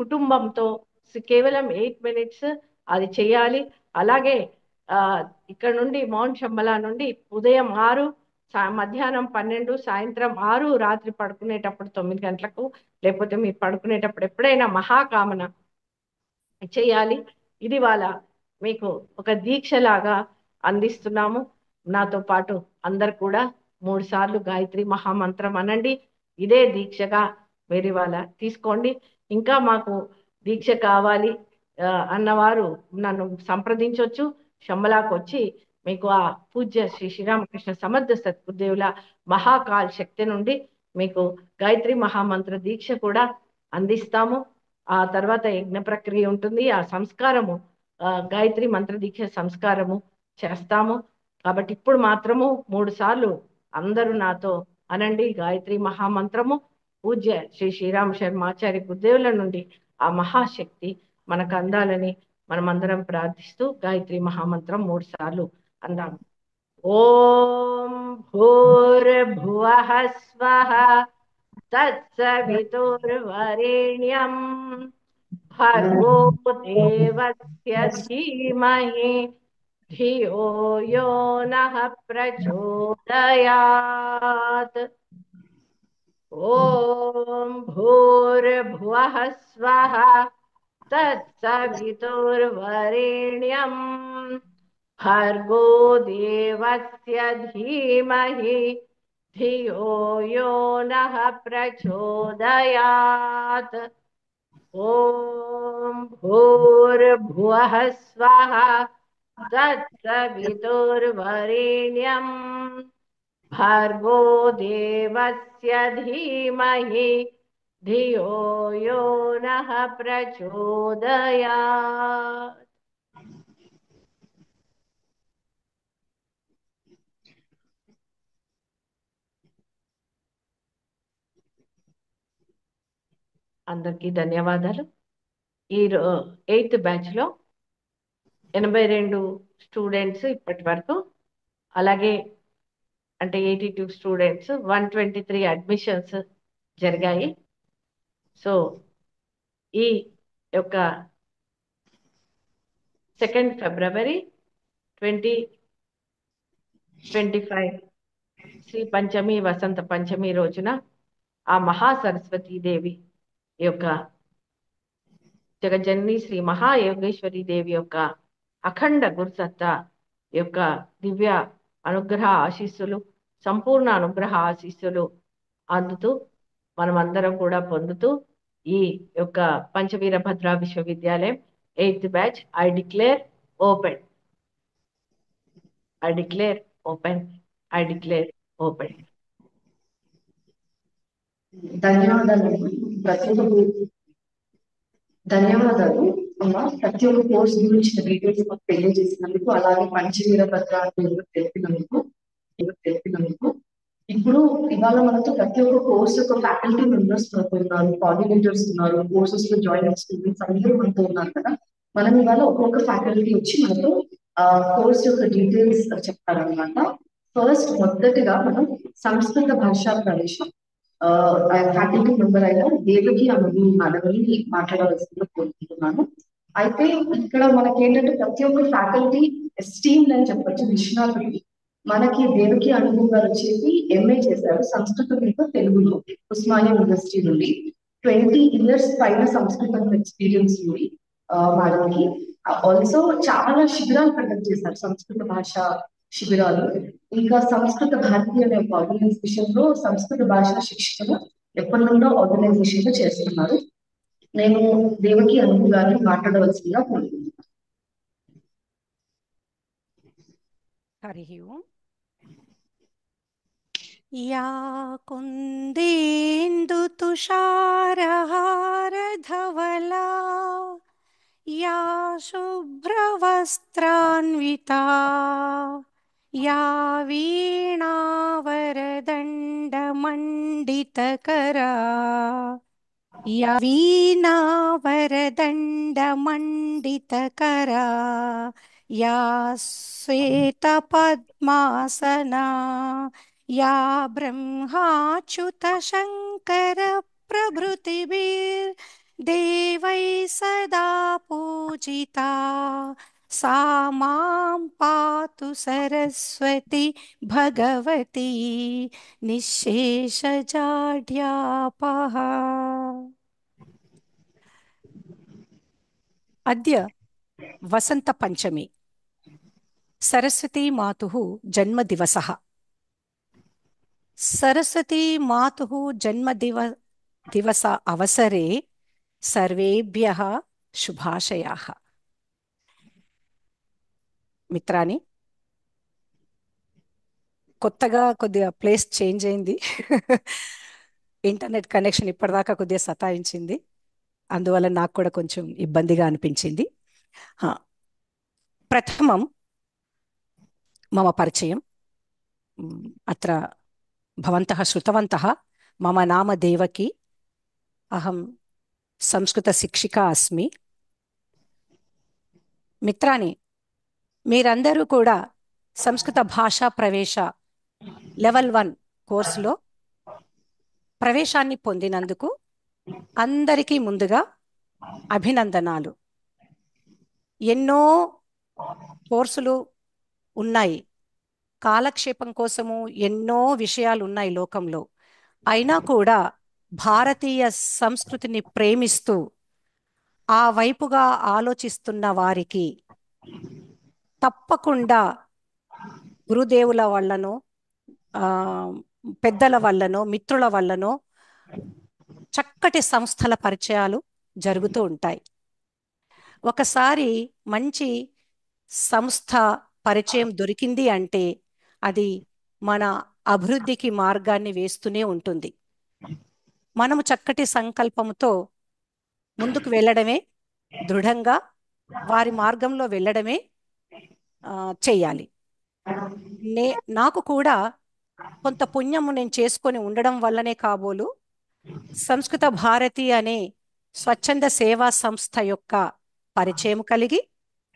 కుటుంబంతో కేవలం 8 minutes అది చేయాలి. అలాగే ఇక్కడ నుండి మౌంట్ శంబలా నుండి ఉదయం 6, మధ్యాహ్నం 12, సాయంత్రం 6, రాత్రి పడుకునేటప్పుడు 9 గంటలకు, లేకపోతే మీరు పడుకునేటప్పుడు ఎప్పుడైనా మహాకామన చేయాలి. ఇది వాళ్ళ మీకు ఒక దీక్షలాగా అందిస్తున్నాము. నాతో పాటు అందరు కూడా 3 సార్లు గాయత్రి మహామంత్రం అనండి. ఇదే దీక్షగా మీరు ఇవాళ తీసుకోండి. ఇంకా మాకు దీక్ష కావాలి అన్నవారు నన్ను సంప్రదించవచ్చు. శంబలాకు వచ్చి మీకు ఆ పూజ్య శ్రీ శ్రీరామకృష్ణ సమర్థ సద్గురుదేవుల మహాకాల్ శక్తి నుండి మీకు గాయత్రి మహామంత్ర దీక్ష కూడా అందిస్తాము. ఆ తర్వాత యజ్ఞ ప్రక్రియ ఉంటుంది, ఆ సంస్కారము గాయత్రి మంత్ర దీక్ష సంస్కారము చేస్తాము. కాబట్టి ఇప్పుడు మాత్రము 3 సార్లు అందరూ నాతో అనండి గాయత్రి మహామంత్రము. పూజ్య శ్రీ శ్రీరామ శర్మాచార్య గురుదేవుల నుండి ఆ మహాశక్తి మనకు అందాలని మనమందరం ప్రార్థిస్తూ గాయత్రి మహామంత్రం 3 సార్లు అందాము. ఓం భూర్భువః స్వః తత్సవితుర్వరేణ్యం భర్గో దేవస్య ధీమహి ధియో యో నః ప్రచోదయాత్. ఓం భూర్భువః స్వః తత్సవితుర్వరేణ్యం భర్గో దేవస్య ధీమహి ధియో యో నః ప్రచోదయాత్. ఓం భూర్భువః స్వః తత్సవితుర్వరేణ్యం భర్గో దేవస్య ధీమహి ధియో యో నః ప్రచోదయాత్. అందరికీ ధన్యవాదాలు. ఈ 8th బ్యాచ్ లో 82 స్టూడెంట్స్ ఇప్పటి వరకు, అలాగే అంటే 82 స్టూడెంట్స్, 123 అడ్మిషన్స్ జరిగాయి. సో ఈ యొక్క 2nd February 2025 శ్రీ పంచమి వసంత పంచమి రోజున ఆ మహాసరస్వతీ దేవి యొక్క జగజ్జనని శ్రీ మహాయోగేశ్వరి దేవి యొక్క అఖండ గురుసత్తా యొక్క దివ్య అనుగ్రహ ఆశీస్సులు, సంపూర్ణ అనుగ్రహ ఆశీస్సులు అందుతూ మనమందరం కూడా పొందుతూ ఈ యొక్క పంచవీరభద్ర విశ్వవిద్యాలయం 8th batch I declare open. I declare open. I declare open. ధన్యవాదాలు అమ్మ. ప్రతి ఒక్క కోర్స్ గురించి డీటెయిల్స్ మాకు తెలియజేసినందుకు, అలాగే పంచవీరభద్ర తెలిపినందుకు. ఇప్పుడు ఇవాళ మనతో ప్రతి ఒక్క కోర్స్ యొక్క ఫ్యాకల్టీ మెంబర్స్ మనతో ఉన్నారు, కోఆర్డినేటర్స్ ఉన్నారు, కోర్సెస్ లో జాయిన్ అయిన స్టూడెంట్స్ అందరూ మనతో ఉన్నారు కదా. మనం ఇవాళ ఒక్కొక్క ఫ్యాకల్టీ వచ్చి మనతో కోర్స్ యొక్క డీటెయిల్స్ చెప్తారనమాట. ఫస్ట్ మొదటిగా మనం సంస్కృత భాషా ప్రవేశం ఫ్యాకల్టీ మెంబర్ అయిన దేవకి మనవిని మాట్లాడవలసిందిగా కోరుకుంటున్నాను. అయితే ఇక్కడ మనకి ఏంటంటే ప్రతి ఒక్క ఫ్యాకల్టీ ఎస్టీమ్డ్ అని చెప్పొచ్చు. విశ్వనాథుడి మనకి దేవకి అనుభవం గారు వచ్చేసి MA చేశారు సంస్కృతం మీద తెలుగులో ఉస్మానియా యూనివర్సిటీ నుండి. 20 years పైన సంస్కృతం ఎక్స్పీరియన్స్ ఉంది వాళ్ళకి. ఆల్సో చాలా శిబిరాలు కండక్ట్ చేశారు, సంస్కృత భాష శిబిరాలు. ఇంకా సంస్కృత భారతి అనే ఒక ఆర్గనైజేషన్ లో సంస్కృత భాష శిక్షణ ఎప్పటి నుండో ఆర్గనైజేషన్ లో చేస్తున్నారు. నేను దేవకి అనుపు గారిని మాట్లాడవలసిందిగా కోరుకుంటున్నాను. हरिः ओम्। या कुन्देन्दुतुषारहारधवला या शुभ्रवस्त्रान्विता या वीणावरदण्डमण्डितकरा या वीणावरदण्डमण्डितकरा या श्वेतपद्मासना या ब्रह्माच्युतशङ्करप्रभृतिभिर्देवैः सदा पूजिता सा मां पातु सरस्वती भगवती निःशेषजाड्यापः। अद्य वसन्तपञ्चमी, सरस्वती मातुः जन्मदिवसः। सरस्वती मातुः जन्मदिवस अवसरे सर्वेभ्यः शुभाशयाः। మిత్రాని, కొత్తగా కొద్దిగా ప్లేస్ చేంజ్ అయింది. ఇంటర్నెట్ కనెక్షన్ ఇప్పటిదాకా కొద్దిగా సతాయించింది. అందువల్ల నాకు కూడా కొంచెం ఇబ్బందిగా అనిపించింది. ప్రథమం మమ పరిచయం. అత్ర భవంతః శృతవంతः మమ నామ దేవకి, అహం సంస్కృత శిక్షికా అస్మి. మిత్రాని, మీరందరూ కూడా సంస్కృత భాషా ప్రవేశ లెవెల్ 1 కోర్సులో ప్రవేశాన్ని పొందినందుకు అందరికీ ముందుగా అభినందనాలు. ఎన్నో కోర్సులు ఉన్నాయి, కాలక్షేపం కోసము ఎన్నో విషయాలు ఉన్నాయి లోకంలో. అయినా కూడా భారతీయ సంస్కృతిని ప్రేమిస్తూ ఆ వైపుగా ఆలోచిస్తున్న వారికి తప్పకుండా గురుదేవుల వల్లనో, పెద్దల వల్లనో, మిత్రుల వల్లనో చక్కటి సంస్థల పరిచయాలు జరుగుతూ ఉంటాయి. ఒకసారి మంచి సంస్థ పరిచయం దొరికింది అంటే అది మన అభివృద్ధికి మార్గాన్ని వేస్తూనే ఉంటుంది. మనము చక్కటి సంకల్పంతో ముందుకు వెళ్ళడమే, దృఢంగా వారి మార్గంలో వెళ్ళడమే చెయ్యాలి. నాకు కూడా కొంత పుణ్యము నేను చేసుకొని ఉండడం వల్లనే కాబోలు సంస్కృత భారతి అనే స్వచ్ఛంద సేవా సంస్థ యొక్క పరిచయం కలిగి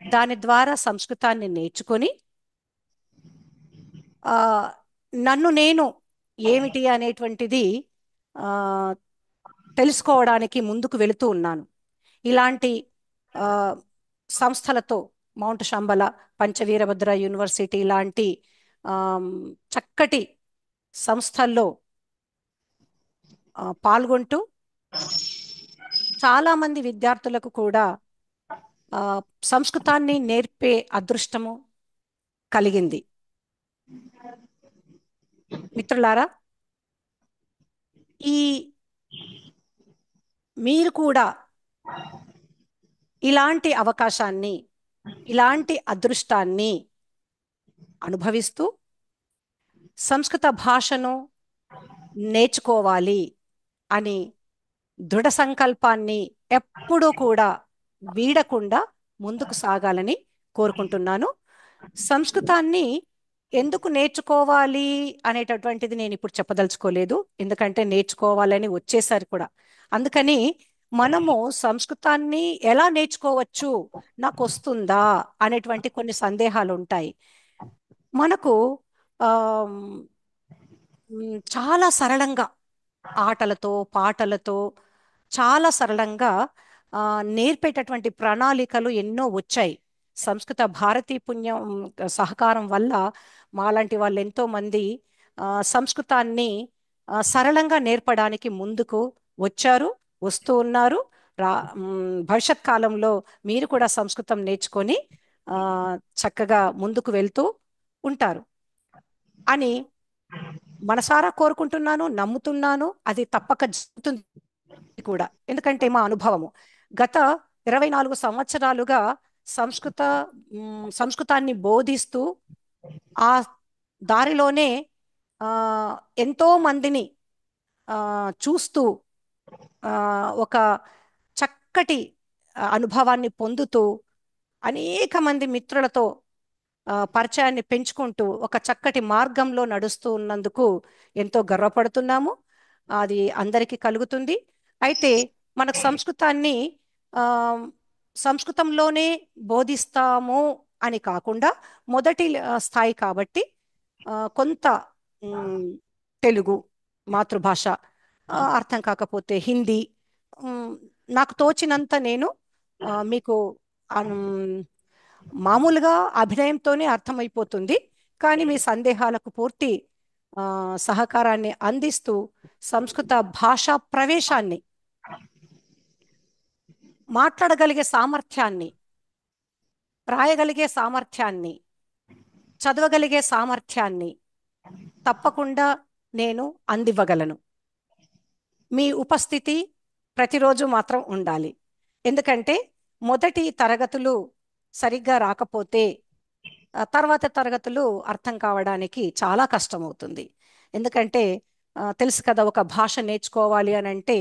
దాని ద్వారా సంస్కృతాన్ని నేర్చుకొని నన్ను నేను ఏమిటి అనేటువంటిది తెలుసుకోవడానికి ముందుకు వెళుతూ ఉన్నాను. ఇలాంటి సంస్థలతో మౌంట్ శంబల, పంచవీరభద్ర యూనివర్సిటీ లాంటి చక్కటి సంస్థల్లో పాల్గొంటూ చాలామంది విద్యార్థులకు కూడా సంస్కృతాన్ని నేర్పే అదృష్టము కలిగింది. మిత్రులారా, మీరు కూడా ఇలాంటి అవకాశాన్ని, ఇలాంటి అదృష్టాన్ని అనుభవిస్తూ సంస్కృత భాషను నేర్చుకోవాలి అని దృఢ సంకల్పాన్ని ఎప్పుడూ కూడా వీడకుండా ముందుకు సాగాలని కోరుకుంటున్నాను. సంస్కృతాన్ని ఎందుకు నేర్చుకోవాలి అనేటటువంటిది నేను ఇప్పుడు చెప్పదలుచుకోలేదు, ఎందుకంటే నేర్చుకోవాలని వచ్చేసారి కూడా. అందుకని మనము సంస్కృతాన్ని ఎలా నేర్చుకోవచ్చు, నాకు వస్తుందా అనేటువంటి కొన్ని సందేహాలు ఉంటాయి. మనకు చాలా సరళంగా ఆటలతో, పాటలతో చాలా సరళంగా నేర్పేటటువంటి ప్రణాళికలు ఎన్నో వచ్చాయి. సంస్కృత భారతీ పుణ్యం సహకారం వల్ల మాలాంటి వాళ్ళు ఎంతో మంది సంస్కృతాన్ని సరళంగా నేర్పడానికి ముందుకు వచ్చారు, వస్తూ ఉన్నారు. భవిష్యత్ కాలంలో మీరు కూడా సంస్కృతం నేర్చుకొని చక్కగా ముందుకు వెళ్తూ ఉంటారు అని మనసారా కోరుకుంటున్నాను, నమ్ముతున్నాను, అది తప్పక జరుగుతుంది కూడా. ఎందుకంటే మా అనుభవము గత 24 సంవత్సరాలుగా సంస్కృత సంస్కృతాన్ని బోధిస్తూ ఆ దారిలోనే ఆ, ఎంతో మందిని ఆ, చూస్తూ ఒక చక్కటి అనుభవాన్ని పొందుతూ అనేక మంది మిత్రులతో పరిచయాన్ని పెంచుకుంటూ ఒక చక్కటి మార్గంలో నడుస్తూ ఉన్నందుకు ఎంతో గర్వపడుతున్నాము. అది అందరికీ కలుగుతుంది. అయితే మనకు సంస్కృతాన్ని ఆ, సంస్కృతంలోనే బోధిస్తాము అని కాకుండా మొదటి స్థాయి కాబట్టి కొంత మ్, తెలుగు మాతృభాష అర్థం కాకపోతే హిందీ, మ్, నాకు తోచినంత నేను మీకు మామూలుగా అభినయంతోనే అర్థమైపోతుంది. కానీ మీ సందేహాలకు పూర్తి సహకారాన్ని అందిస్తూ సంస్కృత భాషా ప్రవేశాన్ని, మాట్లాడగలిగే సామర్థ్యాన్ని, రాయగలిగే సామర్థ్యాన్ని, చదవగలిగే సామర్థ్యాన్ని తప్పకుండా నేను అందివ్వగలను. మీ ఉపస్థితి ప్రతిరోజు మాత్రం ఉండాలి. ఎందుకంటే మొదటి తరగతులు సరిగ్గా రాకపోతే తర్వాత తరగతులు అర్థం కావడానికి చాలా కష్టమవుతుంది. ఎందుకంటే తెలుసు కదా, ఒక భాష నేర్చుకోవాలి అని అంటే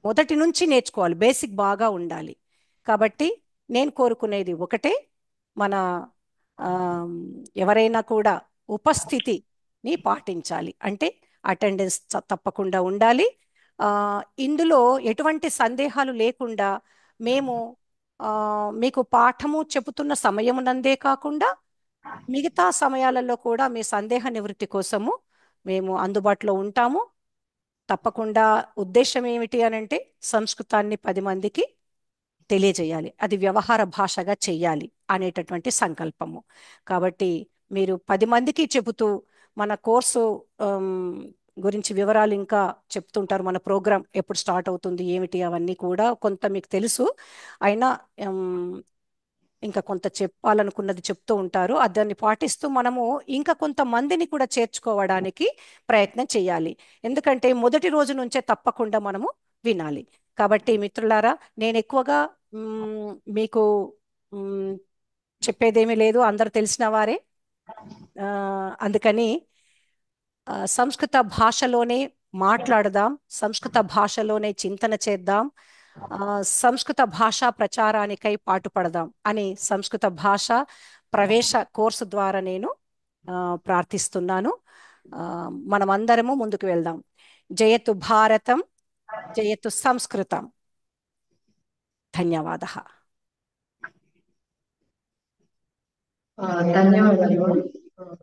మొదటి నుంచి నేర్చుకోవాలి, బేసిక్ బాగా ఉండాలి. కాబట్టి నేను కోరుకునేది ఒకటే, మన ఎవరైనా కూడా ఉపస్థితిని పాటించాలి. అంటే అటెండెన్స్ తప్పకుండా ఉండాలి. ఇందులో ఎటువంటి సందేహాలు లేకుండా మేము మీకు పాఠము చెబుతున్న సమయమునందే కాకుండా మిగతా సమయాలలో కూడా మీ సందేహ నివృత్తి కోసము మేము అందుబాటులో ఉంటాము. తప్పకుండా ఉద్దేశం ఏమిటి అనంటే సంస్కృతాన్ని 10 మందికి తెలియజేయాలి, అది వ్యవహార భాషగా చెయ్యాలి అనేటటువంటి సంకల్పము. కాబట్టి మీరు 10 మందికి చెబుతూ మన కోర్సు గురించి వివరాలు ఇంకా చెప్తుంటారు. మన ప్రోగ్రాం ఎప్పుడు స్టార్ట్ అవుతుంది ఏమిటి అవన్నీ కూడా కొంత మీకు తెలుసు. అయినా ఇంకా కొంత చెప్పాలనుకున్నది చెప్తూ ఉంటారు. దాన్ని పాటిస్తూ మనము ఇంకా కొంతమందిని కూడా చేర్చుకోవడానికి ప్రయత్నం చేయాలి. ఎందుకంటే మొదటి రోజు నుంచే తప్పకుండా మనము వినాలి. కాబట్టి మిత్రులారా, నేను ఎక్కువగా మీకు చెప్పేదేమీ లేదు, అందరు తెలిసిన వారే. అందుకని సంస్కృత భాషలోనే మాట్లాడదాం, సంస్కృత భాషలోనే చింతన చేద్దాం, సంస్కృత భాషా ప్రచారానికై పాటుపడదాం అని సంస్కృత భాష ప్రవేశ కోర్సు ద్వారా నేను ప్రార్థిస్తున్నాను. మనమందరము ముందుకు వెళ్దాం. జయతు భారతం, జయతు సంస్కృతం. ధన్యవాదः. ధన్యవాదాలు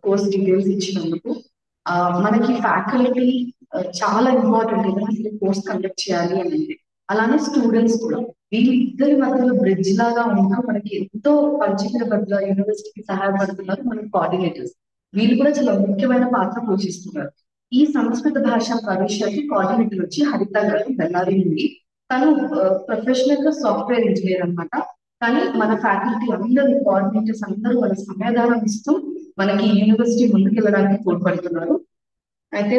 కోర్స్ డీటెయిల్స్ ఇచ్చినందుకు. మనకి ఫ్యాకల్టీ చాలా ఇంపార్టెంట్ ఏదైనా అసలు కోర్స్ కండక్ట్ చేయాలి అని అంటే. అలానే స్టూడెంట్స్ కూడా వీళ్ళిద్దరి మధ్యలో బ్రిడ్జ్ లాగా ఉంటూ మనకి ఎంతో పరిచయ బదులు యూనివర్సిటీకి సహాయపడుతున్నారు మన కోఆర్డినేటర్స్. వీళ్ళు కూడా చాలా ముఖ్యమైన పాత్ర పోషిస్తున్నారు. ఈ సంస్కృత భాష ప్రవేశానికి కోఆర్డినేటర్ వచ్చి హరిత గారు, బెల్లారి నుండి. తను ప్రొఫెషనల్ గా సాఫ్ట్వేర్ ఇంజనీర్ అనమాట. కానీ మన ఫ్యాకల్టీ అందరూ, కోఆర్డినేటర్స్ అందరూ వాళ్ళ సమయదానం ఇస్తూ మనకి యూనివర్సిటీ ముందుకెళ్ళడానికి తోడ్పడుతున్నారు. అయితే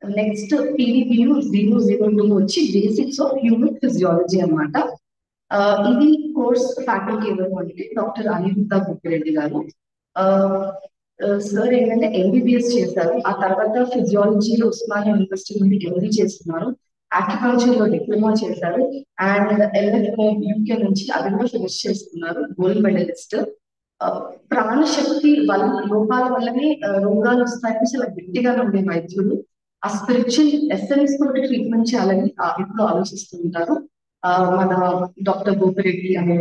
నెక్స్ట్ PVPU 002 వచ్చి బేసిక్స్ ఆఫ్ హ్యూమన్ ఫిజియాలజీ అనమాట. ఇది కోర్స్ ఫ్యాకల్టీ ఎవరు అంటే డాక్టర్ అనిరుద్ధ బుక్కిరెడ్డి గారు. సార్ ఏంటంటే MBBS చేశారు, ఆ తర్వాత ఫిజియాలజీలో ఉస్మానియా యూనివర్సిటీ నుండి MD చేస్తున్నారు, ఆక్యుపంక్చర్ లో డిప్లొమా చేశారు, అండ్ LFO UK నుంచి అది కూడా ఫినిష్ చేస్తున్నారు, గోల్డ్ మెడలిస్ట్. ప్రాణశక్తి లోపాల వల్లనే రోగాలు వస్తాయని చాలా గట్టిగా ఉండే వైద్యులు ఆ స్పిరిచువల్ ఎస్ఎన్ఎస్ తోటి ట్రీట్మెంట్ చేయాలని ఇప్పుడు ఆలోచిస్తుంటారు. మన డాక్టర్ గోపిరెడ్డి అనే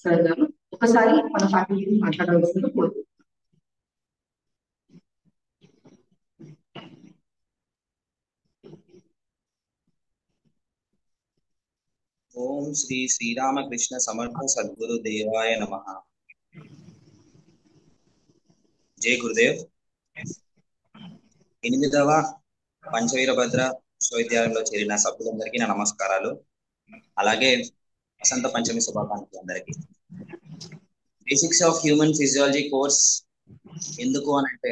సార్ గారు ఒకసారి మన ఫ్యాకల్టీని మాట్లాడవలసింది కోరుకుంటున్నాను. ఓం శ్రీ శ్రీరామకృష్ణ సమర్థ సద్గురు దేవాయ నమః. జై గురుదేవ్. 8వ పంచవీరభద్ర విశ్వవిద్యాలయంలో చేరిన సభ్యులందరికీ నా నమస్కారాలు. అలాగే వసంత పంచమి శుభాకాంక్షలు అందరికీ. Basics of human physiology course ఎందుకు అని అంటే,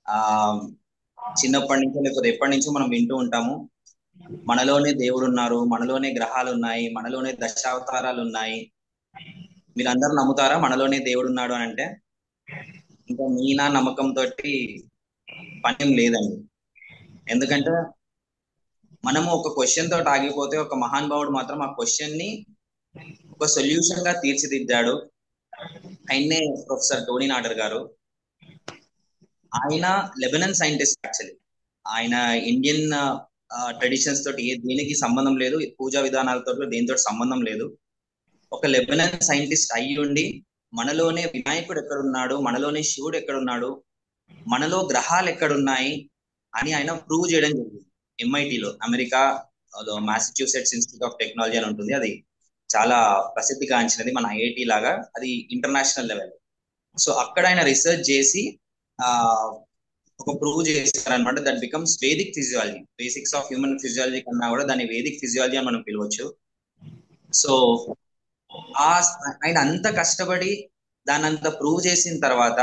ఆ చిన్నప్పటి నుంచో లేకపోతే ఎప్పటి నుంచో మనం వింటూ ఉంటాము, మనలోనే దేవుడు ఉన్నారు, మనలోనే గ్రహాలు ఉన్నాయి, మనలోనే దశావతారాలు ఉన్నాయి. మీరందరూ నమ్ముతారా మనలోనే దేవుడు ఉన్నాడు అని అంటే? ఇంకా మీ నా నమ్మకంతో పని లేదండి. ఎందుకంటే మనము ఒక క్వశ్చన్ తోటి ఆగిపోతే ఒక మహానుభావుడు మాత్రం ఆ క్వశ్చన్ ని ఒక సొల్యూషన్ గా తీర్చిదిద్దాడు. ఆయన్నే ప్రొఫెసర్ టోనీ నాడర్ గారు. ఆయన లెబనన్ సైంటిస్ట్. యాక్చువల్లీ ఆయన ఇండియన్ ట్రెడిషన్స్ తోటి దేనికి సంబంధం లేదు, పూజా విధానాలతో దేనితో సంబంధం లేదు. ఒక లెబనన్ సైంటిస్ట్ అయ్యి ఉండి మనలోనే వినాయకుడు ఎక్కడున్నాడు, మనలోనే శివుడు ఎక్కడున్నాడు, మనలో గ్రహాలు ఎక్కడున్నాయి అని ఆయన ప్రూవ్ చేయడం జరిగింది. MIT-లో, America Massachusetts institute of technology అని ఉంటుంది. అది చాలా ప్రసిద్ధిగాంచినది, మన IIT లాగా. అది ఇంటర్నేషనల్ లెవెల్. సో అక్కడ ఆయన రీసెర్చ్ చేసి ఒక ప్రూవ్ చేస్తారనమాట. That becomes Vedic physiology. Basics of human physiology కన్నా కూడా దాన్ని వేదిక్ ఫిజియాలజీ అని మనం పిలవచ్చు. సో ఆయన అంత కష్టపడి దాన్ని అంత ప్రూవ్ చేసిన తర్వాత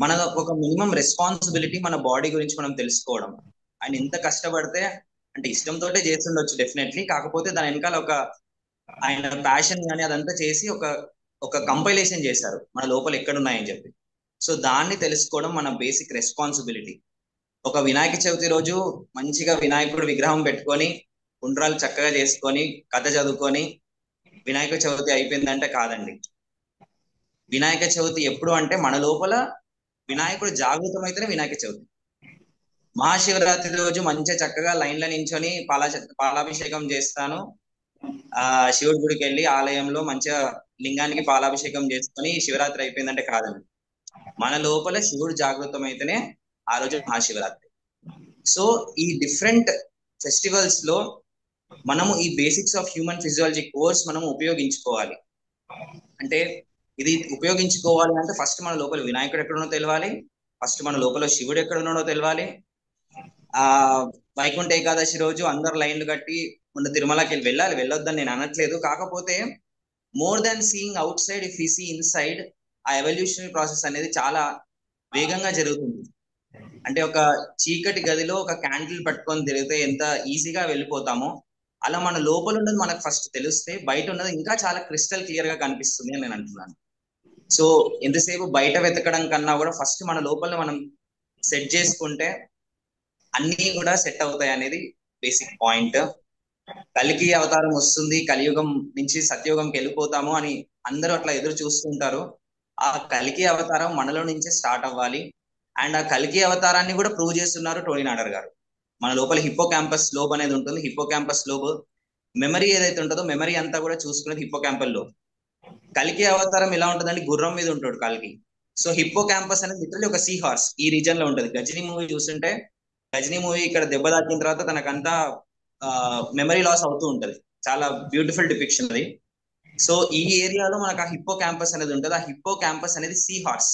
మన ఒక మినిమం రెస్పాన్సిబిలిటీ మన బాడీ గురించి మనం తెలుసుకోవడం. ఆయన ఎంత కష్టపడితే, అంటే ఇష్టంతో చేస్తుండొచ్చు డెఫినెట్లీ, కాకపోతే దాని వెనకాల ఒక ఆయన ప్యాషన్ కానీ అదంతా చేసి ఒక కంపైలేషన్ చేశారు మన లోపల ఎక్కడున్నాయని చెప్పి. సో దాన్ని తెలుసుకోవడం మన బేసిక్ రెస్పాన్సిబిలిటీ. ఒక వినాయక చవితి రోజు మంచిగా వినాయకుడు విగ్రహం పెట్టుకొని ఉండ్రాలు చక్కగా చేసుకొని కథ చదువుకొని వినాయక చవితి అయిపోయిందంటే కాదండి. వినాయక చవితి ఎప్పుడు అంటే మన లోపల వినాయకుడు జాగృతం అయితేనే వినాయక చవితి. మహాశివరాత్రి రోజు మంచిగా చక్కగా లైన్లో నించొని పాలాభిషేకం చేస్తాను, శివుడి గుడికి వెళ్ళి ఆలయంలో మంచిగా లింగానికి పాలాభిషేకం చేసుకొని శివరాత్రి అయిపోయిందంటే కాదండి. మన లోపల శివుడు జాగృతం అయితేనే ఆ రోజు మహాశివరాత్రి. సో ఈ డిఫరెంట్ ఫెస్టివల్స్ లో మనము ఈ basics of human physiology course మనము ఉపయోగించుకోవాలి. అంటే ఇది ఉపయోగించుకోవాలి అంటే ఫస్ట్ మన లోపల వినాయకుడు ఎక్కడున్నో తెలియాలి, ఫస్ట్ మన లోపల శివుడు ఎక్కడున్నాడో తెలియాలి. వైకుంఠ ఏకాదశి రోజు అందరు లైన్లు కట్టి ఉన్న తిరుమలకి వెళ్ళొద్దని నేను అనట్లేదు. కాకపోతే more than seeing outside, if you see inside, ఆ ఎవల్యూషనరీ ప్రాసెస్ అనేది చాలా వేగంగా జరుగుతుంది. అంటే ఒక చీకటి గదిలో ఒక క్యాండిల్ పట్టుకొని తిరిగితే ఎంత ఈజీగా వెళ్ళిపోతామో, అలా మన లోపల ఉన్నది మనకు ఫస్ట్ తెలిస్తే బయట ఉన్నది ఇంకా చాలా క్రిస్టల్ క్లియర్ గా కనిపిస్తుంది అని నేను అంటున్నాను. సో ఎంతసేపు బయట వెతకడం కన్నా కూడా ఫస్ట్ మన లోపల మనం సెట్ చేసుకుంటే అన్నీ కూడా సెట్ అవుతాయి అనేది బేసిక్ పాయింట్. కలికి అవతారం వస్తుంది, కలియుగం నుంచి సత్యయుగంకి వెళ్ళిపోతాము అని అందరూ అట్లా ఎదురు చూస్తుంటారు. ఆ కలికి అవతారం మనలో నుంచే స్టార్ట్ అవ్వాలి. అండ్ ఆ కలికి అవతారాన్ని కూడా ప్రూవ్ చేస్తున్నారు టోనీ నాడర్ గారు. మన లోపల హిప్పో క్యాంపస్ లోబ్ అనేది ఉంటుంది. హిప్పో క్యాంపస్ లోబ్ మెమరీ ఏదైతే ఉంటుందో మెమరీ అంతా కూడా చూసుకునేది హిప్పో క్యాంపస్ లోబ్. కలికి అవతారం ఎలా ఉంటుందంటే గుర్రం మీద ఉంటాడు కలికి. సో హిప్పో క్యాంపస్ అనేది లిటరల్లీ ఒక సీ హార్స్ ఈ రీజన్ లో ఉంటుంది. గజనీ మూవీ చూస్తుంటే, గజనీ మూవీ ఇక్కడ దెబ్బ తాకిన తర్వాత తనకంతా మెమరీ లాస్ అవుతూ ఉంటది. చాలా బ్యూటిఫుల్ డిపిక్షన్ అది. సో ఈ ఏరియాలో మనకు ఆ హిప్పో క్యాంపస్ అనేది ఉంటుంది. ఆ హిప్పో క్యాంపస్ అనేది సీ హార్స్.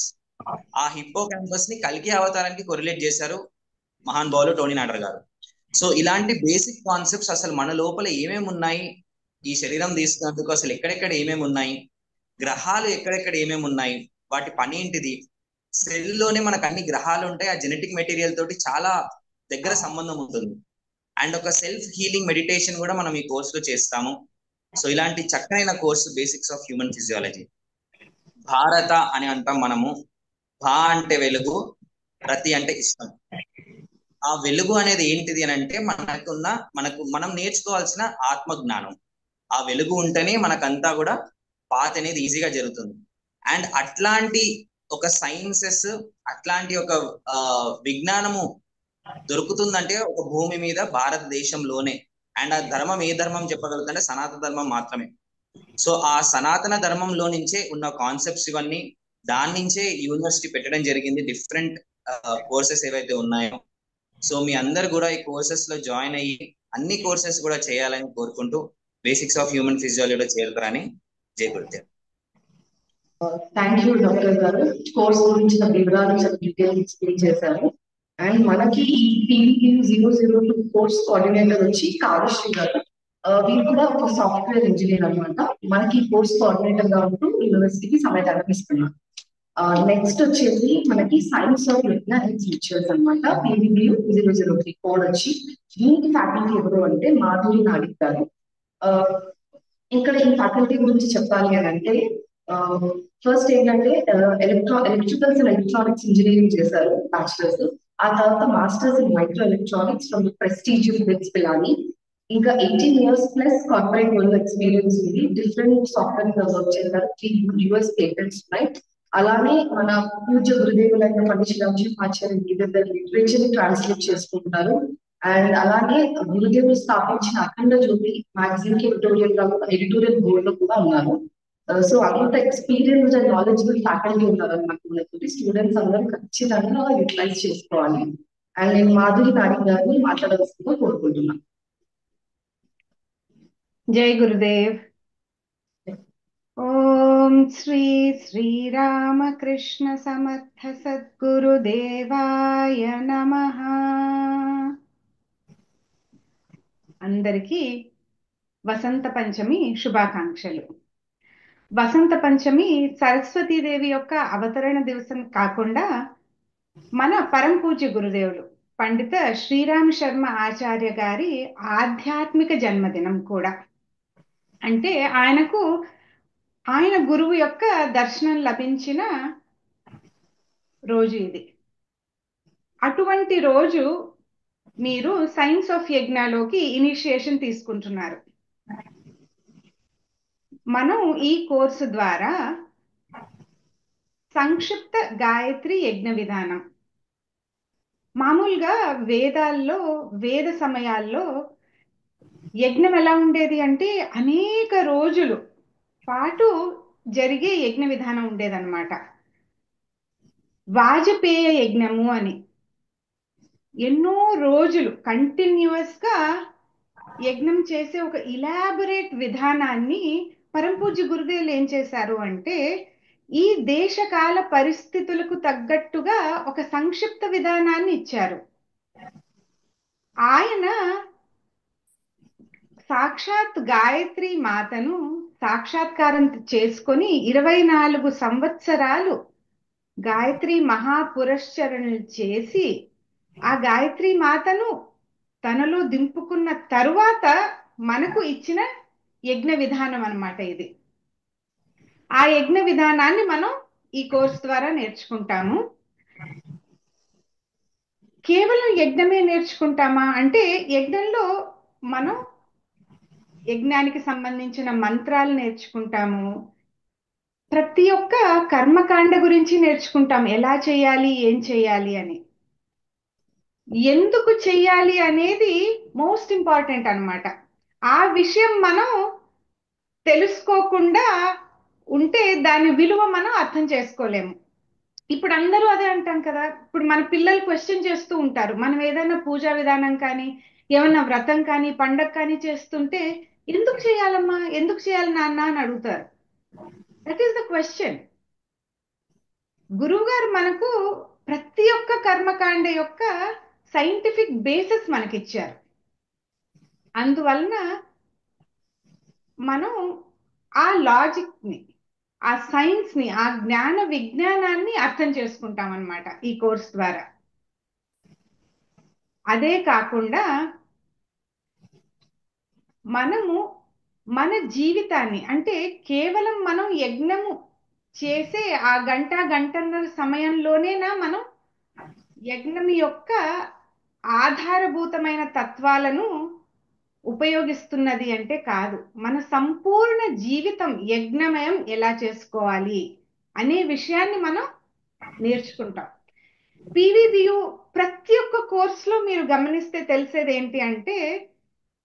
ఆ హిప్పో క్యాంపస్ ని కలికి అవతారానికి కొరిలేట్ చేశారు మహానుభావులు టోనీ నాడర్ గారు. సో ఇలాంటి బేసిక్ కాన్సెప్ట్స్ అసలు మన లోపల ఏమేమి ఉన్నాయి, ఈ శరీరం తీసుకున్నందుకు అసలు ఎక్కడెక్కడ ఏమేమి ఉన్నాయి, గ్రహాలు ఎక్కడెక్కడ ఏమేమి ఉన్నాయి, వాటి పని ఏంటిది, సెల్లోనే మనకు అన్ని గ్రహాలు ఉంటాయి. ఆ జెనెటిక్ మెటీరియల్ తోటి చాలా దగ్గర సంబంధం ఉంటుంది. అండ్ ఒక సెల్ఫ్ హీలింగ్ మెడిటేషన్ కూడా మనం ఈ కోర్సులో చేస్తాము. సో ఇలాంటి చక్కనైన course basics of human physiology. భారత అని అంటాం మనము. భా అంటే వెలుగు, రతి అంటే ఇష్టం. ఆ వెలుగు అనేది ఏంటిది అని అంటే మనం నేర్చుకోవాల్సిన ఆత్మజ్ఞానం. ఆ వెలుగు ఉంటేనే మనకంతా కూడా పాత్ అనేది ఈజీగా జరుగుతుంది. అండ్ అట్లాంటి ఒక సైన్సెస్, అట్లాంటి ఒక విజ్ఞానము దొరుకుతుందంటే ఒక భూమి మీద భారతదేశంలోనే. అండ్ ఆ ధర్మం ఏ ధర్మం చెప్పగలుగుతుందంటే సనాతన ధర్మం మాత్రమే. సో ఆ సనాతన ధర్మంలో నుంచే ఉన్న కాన్సెప్ట్స్ ఇవన్నీ, దాని నుంచే యూనివర్సిటీ పెట్టడం జరిగింది. డిఫరెంట్ కోర్సెస్ ఏవైతే ఉన్నాయో, సో మీ అందరు కూడా ఈ కోర్సెస్ లో జాయిన్ అయ్యి అన్ని కోర్సెస్ కూడా చేయాలని కోరుకుంటూ బేసిక్స్ ఆఫ్ హ్యూమన్ ఫిజియాలజీలో చేరుతారని జై గురుదేవ్. థ్యాంక్ యూ డాక్టర్ గారు. కోర్స్ గురించిన వివరాలు డీటెయిల్స్ ఎక్స్ప్లెయిన్ చేశారు. అండ్ మనకి ఈ PVQ002 కోర్స్ కోఆర్డినేటర్ వచ్చి కావ్యశ్రీ గారు. వీరు కూడా ఒక సాఫ్ట్వేర్ ఇంజనీర్ అనమాట. మనకి కోర్స్ కోఆర్డినేటర్ గా ఉంటూ యూనివర్సిటీకి సమయం ఇస్తున్నారు. నెక్స్ట్ వచ్చేసి మనకి science of yajna and teachers అనమాట. PVBU 003 కోడ్ వచ్చి దీనికి ఫ్యాకల్టీ ఎవరు అంటే మాధురి నాడిక్ గారు. ఇక్కడ ఈ ఫ్యాకల్టీ గురించి చెప్పాలి అని అంటే ఫస్ట్ ఏంటంటే ఎలక్ట్రికల్స్ అండ్ ఎలక్ట్రానిక్స్ ఇంజనీరింగ్ చేశారు బ్యాచిలర్స్. ఆ తర్వాత masters in micro electronics from prestigious bits Pilani. ఇంకా 18 years plus corporate world experience ఉంది. డిఫరెంట్ సాఫ్ట్వేర్ వర్క్ చేశారు. 3 US పేటెంట్స్ ఉన్నాయి. అలానే మన పూజ్య గురుదేవులైన పండిత రామజీ ఆచార్య లిటరేచర్ ట్రాన్స్లేట్ చేసుకుంటారు. అండ్ అలాగే గురుదేవులు స్థాపించిన అఖండ జ్యోతి మ్యాగజైన్ కి ఎడిటోరియల్ బోర్డ్ లో కూడా ఉన్నారు. సో అంత ఎక్స్పీరియన్స్ అండ్ నాలెడ్జబుల్ ఫ్యాకల్టీ ఉన్నారు అన్నమాట. స్టూడెంట్స్ అందరూ ఖచ్చితంగా యూటిలైజ్ చేసుకోవాలి. అండ్ నేను మాధురి నాడి గారిని మాట్లాడాల్సిందిగా కోరుకుంటున్నాను. జై గురుదేవ్. ఓం శ్రీ శ్రీరామకృష్ణ సమర్థ సద్గురుదేవాయ నమః. అందరికీ వసంత పంచమి శుభాకాంక్షలు. వసంత పంచమి సరస్వతీదేవి యొక్క అవతరణ దివసం కాకుండా మన పరం పూజ్య గురుదేవులు పండిత శ్రీరామ్ శర్మ ఆచార్య గారి ఆధ్యాత్మిక జన్మదినం కూడా. అంటే ఆయన గురువు యొక్క దర్శనం లభించిన రోజు ఇది. అటువంటి రోజు మీరు సైన్స్ ఆఫ్ యజ్ఞలోకి ఇనిషియేషన్ తీసుకుంటున్నారు. మనం ఈ కోర్సు ద్వారా సంక్షిప్త గాయత్రి యజ్ఞ విధానం, మామూలుగా వేదాల్లో వేద సమయాల్లో యజ్ఞం ఎలా ఉండేది అంటే అనేక రోజులు పాటు జరిగే యజ్ఞ విధానం ఉండేదన్నమాట. వాజపేయ యజ్ఞము అని ఎన్నో రోజులు కంటిన్యూస్ గా యజ్ఞం చేసే ఒక ఇలాబరేట్ విధానాన్ని పరంపూజ్య గురుదేవులు ఏం చేశారు అంటే ఈ దేశకాల పరిస్థితులకు తగ్గట్టుగా ఒక సంక్షిప్త విధానాన్ని ఇచ్చారు. ఆయన సాక్షాత్ గాయత్రి మాతను సాక్షాత్కారం చేసుకొని 24 సంవత్సరాలు గాయత్రి మహాపురశ్చరణలు చేసి ఆ గాయత్రి మాతను తనలో దింపుకున్న తరువాత మనకు ఇచ్చిన యజ్ఞ విధానం అన్నమాట ఇది. ఆ యజ్ఞ విధానాన్ని మనం ఈ కోర్స్ ద్వారా నేర్చుకుంటాము. కేవలం యజ్ఞమే నేర్చుకుంటామా అంటే యజ్ఞంలో మనం యజ్ఞానికి సంబంధించిన మంత్రాలు నేర్చుకుంటాము. ప్రతి ఒక్క కర్మకాండ గురించి నేర్చుకుంటాం, ఎలా చేయాలి ఏం చేయాలి అని. ఎందుకు చెయ్యాలి అనేది మోస్ట్ ఇంపార్టెంట్ అన్నమాట. ఆ విషయం మనం తెలుసుకోకుండా ఉంటే దాని విలువ మనం అర్థం చేసుకోలేము. ఇప్పుడు అందరూ అదే అంటాం కదా. ఇప్పుడు మన పిల్లలు క్వశ్చన్ చేస్తూ ఉంటారు. మనం ఏదైనా పూజా విధానం కానీ ఏమన్నా వ్రతం కానీ పండగ కానీ చేస్తుంటే ఎందుకు చేయాలమ్మా, ఎందుకు చేయాలి నాన్న అని అడుగుతారు. That is the question. గురువు గారు మనకు ప్రతి ఒక్క కర్మకాండ యొక్క సైంటిఫిక్ బేసిస్ మనకిచ్చారు. అందువలన మనం ఆ లాజిక్ ని, ఆ సైన్స్ ని, ఆ జ్ఞాన విజ్ఞానాన్ని అర్థం చేసుకుంటాం అన్నమాట ఈ కోర్స్ ద్వారా. అదే కాకుండా మనము మన జీవితాన్ని అంటే కేవలం మనం యజ్ఞము చేసే ఆ గంటన్నర సమయంలోనేనా మనం యజ్ఞం యొక్క ఆధారభూతమైన తత్వాలను ఉపయోగిస్తున్నది అంటే కాదు. మన సంపూర్ణ జీవితం యజ్ఞమయం ఎలా చేసుకోవాలి అనే విషయాన్ని మనం నేర్చుకుంటాం. PVBU ప్రతి ఒక్క కోర్సులో మీరు గమనిస్తే తెలిసేది ఏంటి అంటే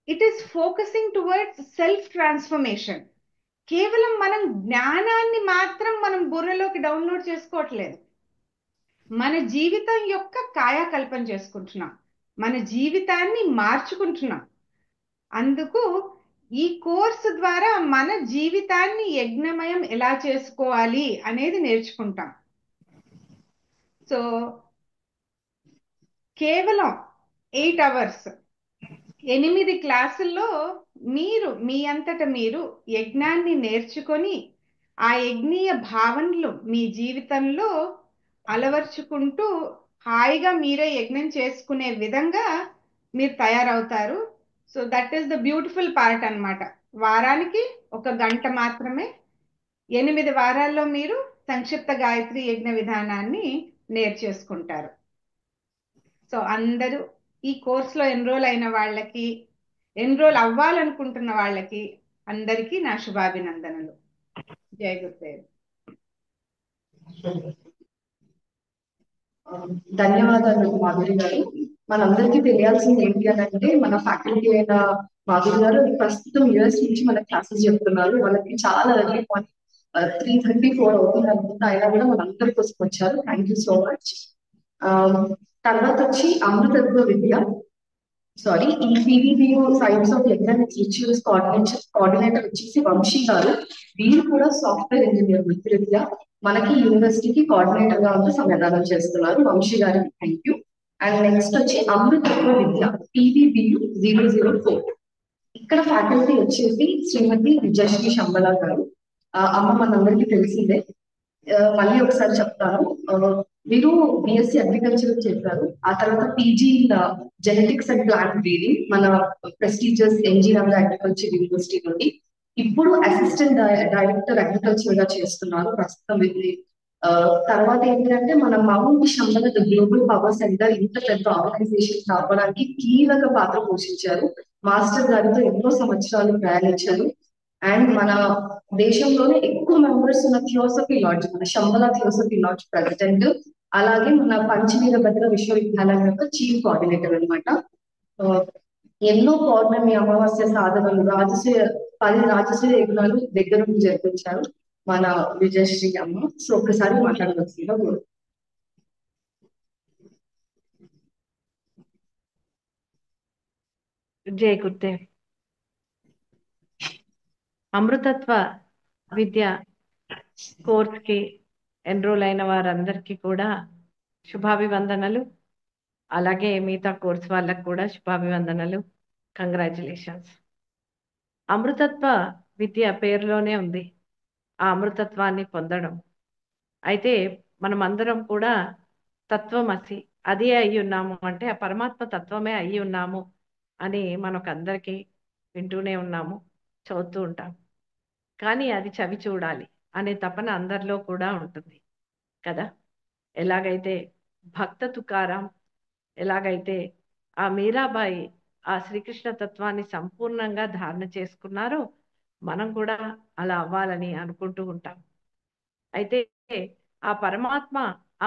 it is focusing towards self transformation. కేవలం మనం జ్ఞానాన్ని మాత్రం మనం బుర్రలోకి డౌన్లోడ్ చేసుకోవట్లేదు, మన జీవితం యొక్క కాయాకల్పన చేసుకుంటున్నాం, మన జీవితాన్ని మార్చుకుంటున్నాం. అందుకు ఈ కోర్సు ద్వారా మన జీవితాన్ని యజ్ఞమయం ఎలా చేసుకోవాలి అనేది నేర్చుకుంటాం. సో కేవలం 8 hours 8 క్లాసుల్లో మీరు మీ అంతట మీరు యజ్ఞాన్ని నేర్చుకొని ఆ యజ్ఞీయ భావనలు మీ జీవితంలో అలవర్చుకుంటూ హాయిగా మీరే యజ్ఞం చేసుకునే విధంగా మీరు తయారవుతారు. So that is the beautiful part అన్నమాట. వారానికి 1 గంట మాత్రమే 8 వారాల్లో మీరు సంక్షిప్త గాయత్రి యజ్ఞ విధానాన్ని నేర్చేసుకుంటారు. సో అందరూ ఈ కోర్సులో ఎన్రోల్ అయిన వాళ్ళకి, ఎన్రోల్ అవ్వాలనుకుంటున్న వాళ్ళకి అందరికీ నా శుభాభినందనలు. జై గురుదేవ్. ధన్యవాదాలు మాధురి గారు. మనందరికీ తెలియాల్సింది ఏంటి అని అంటే, మన ఫ్యాకల్టీ అయిన మాధురి గారు ప్రస్తుతం యూఎస్ నుంచి మన క్లాసెస్ చెప్తున్నారు. వాళ్ళకి చాలా ఎర్లీ మార్నింగ్ 3:34 అవుతుంది అనుకుంటా, అయినా కూడా మనందరి కోసం వచ్చారు. Thank you so much. తర్వాత వచ్చి అమృతత్వ విద్య, సారీ, ఈ PVBU science of economics rituals coordinator వచ్చేసి వంశీ గారు. వీరు కూడా సాఫ్ట్వేర్ ఇంజనీర్ వృత్తిరీత్యా మనకి యూనివర్సిటీకి కోఆర్డినేటర్ గా ఉంటూ సమాధానం చేస్తున్నారు. వంశీ గారికి థ్యాంక్ యూ. అండ్ నెక్స్ట్ వచ్చి అమృతత్వ విద్య పీవీబీయూ 004. ఇక్కడ ఫ్యాకల్టీ వచ్చేసి శ్రీమతి విజయశ్రీ శంబల గారు. అమ్మ మనందరికీ తెలిసిందే, మళ్ళీ ఒకసారి చెప్తాను. వీరు బిఎస్సి అగ్రికల్చర్ చేశారు. ఆ తర్వాత PG genetics and plant breeding మన ప్రెస్టీజియస్ ఎన్జీఆర్ అగ్రికల్చర్ యూనివర్సిటీ నుండి. ఇప్పుడు అసిస్టెంట్ డైరెక్టర్ అగ్రికల్చర్ గా చేస్తున్నారు ప్రస్తుతం. తర్వాత ఏంటంటే మన mount Shambhala the global power centre ఇంత పెద్ద ఆర్గనైజేషన్ స్థాపడానికి కీలక పాత్ర పోషించారు. మాస్టర్ గారితో ఎన్నో సంవత్సరాలు ప్రయాణించారు. అండ్ మన దేశంలోనే ఎక్కువ మెంబర్స్ ఉన్న థియోసఫీ లాడ్జ్, మన శంబల థియోసఫీ లాడ్జ్ ప్రెసిడెంట్, అలాగే మన పంచవీరభద్ర విశ్వవిద్యాలయం యొక్క చీఫ్ కోఆర్డినేటర్ అనమాట. ఎన్నో పౌర్ణమి అమావాస్య సాధనలు 10 రాజశ్రీ యజ్ఞాలు దగ్గర నుండి జరిపించారు మన విజయశ్రీ అమ్మ. సో ఒకసారి మాట్లాడవలసిందిగా కోరుతున్నాను. జై గురుదేవ్. అమృతత్వ విద్య కోర్స్కి ఎన్రోల్ అయిన వారందరికీ కూడా శుభాభివందనలు. అలాగే మిగతా కోర్స్ వాళ్ళకు కూడా శుభాభివందనలు. కంగ్రాచులేషన్స్. అమృతత్వ విద్య పేరులోనే ఉంది ఆ అమృతత్వాన్ని పొందడం. అయితే మనం అందరం కూడా తత్వమసి అదే అయి ఉన్నాము అంటే ఆ పరమాత్మ తత్వమే అయి ఉన్నాము అని మనకందరికీ వింటూనే ఉన్నాము, చదువుతూ ఉంటాం. కానీ అది చవి చూడాలి అనే తపన అందరిలో కూడా ఉంటుంది కదా. ఎలాగైతే భక్త తుకారాం, ఎలాగైతే ఆ మీరాబాయి ఆ శ్రీకృష్ణ తత్వాన్ని సంపూర్ణంగా ధారణ చేసుకున్నారో మనం కూడా అలా అవ్వాలని అనుకుంటూ ఉంటాం. అయితే ఆ పరమాత్మ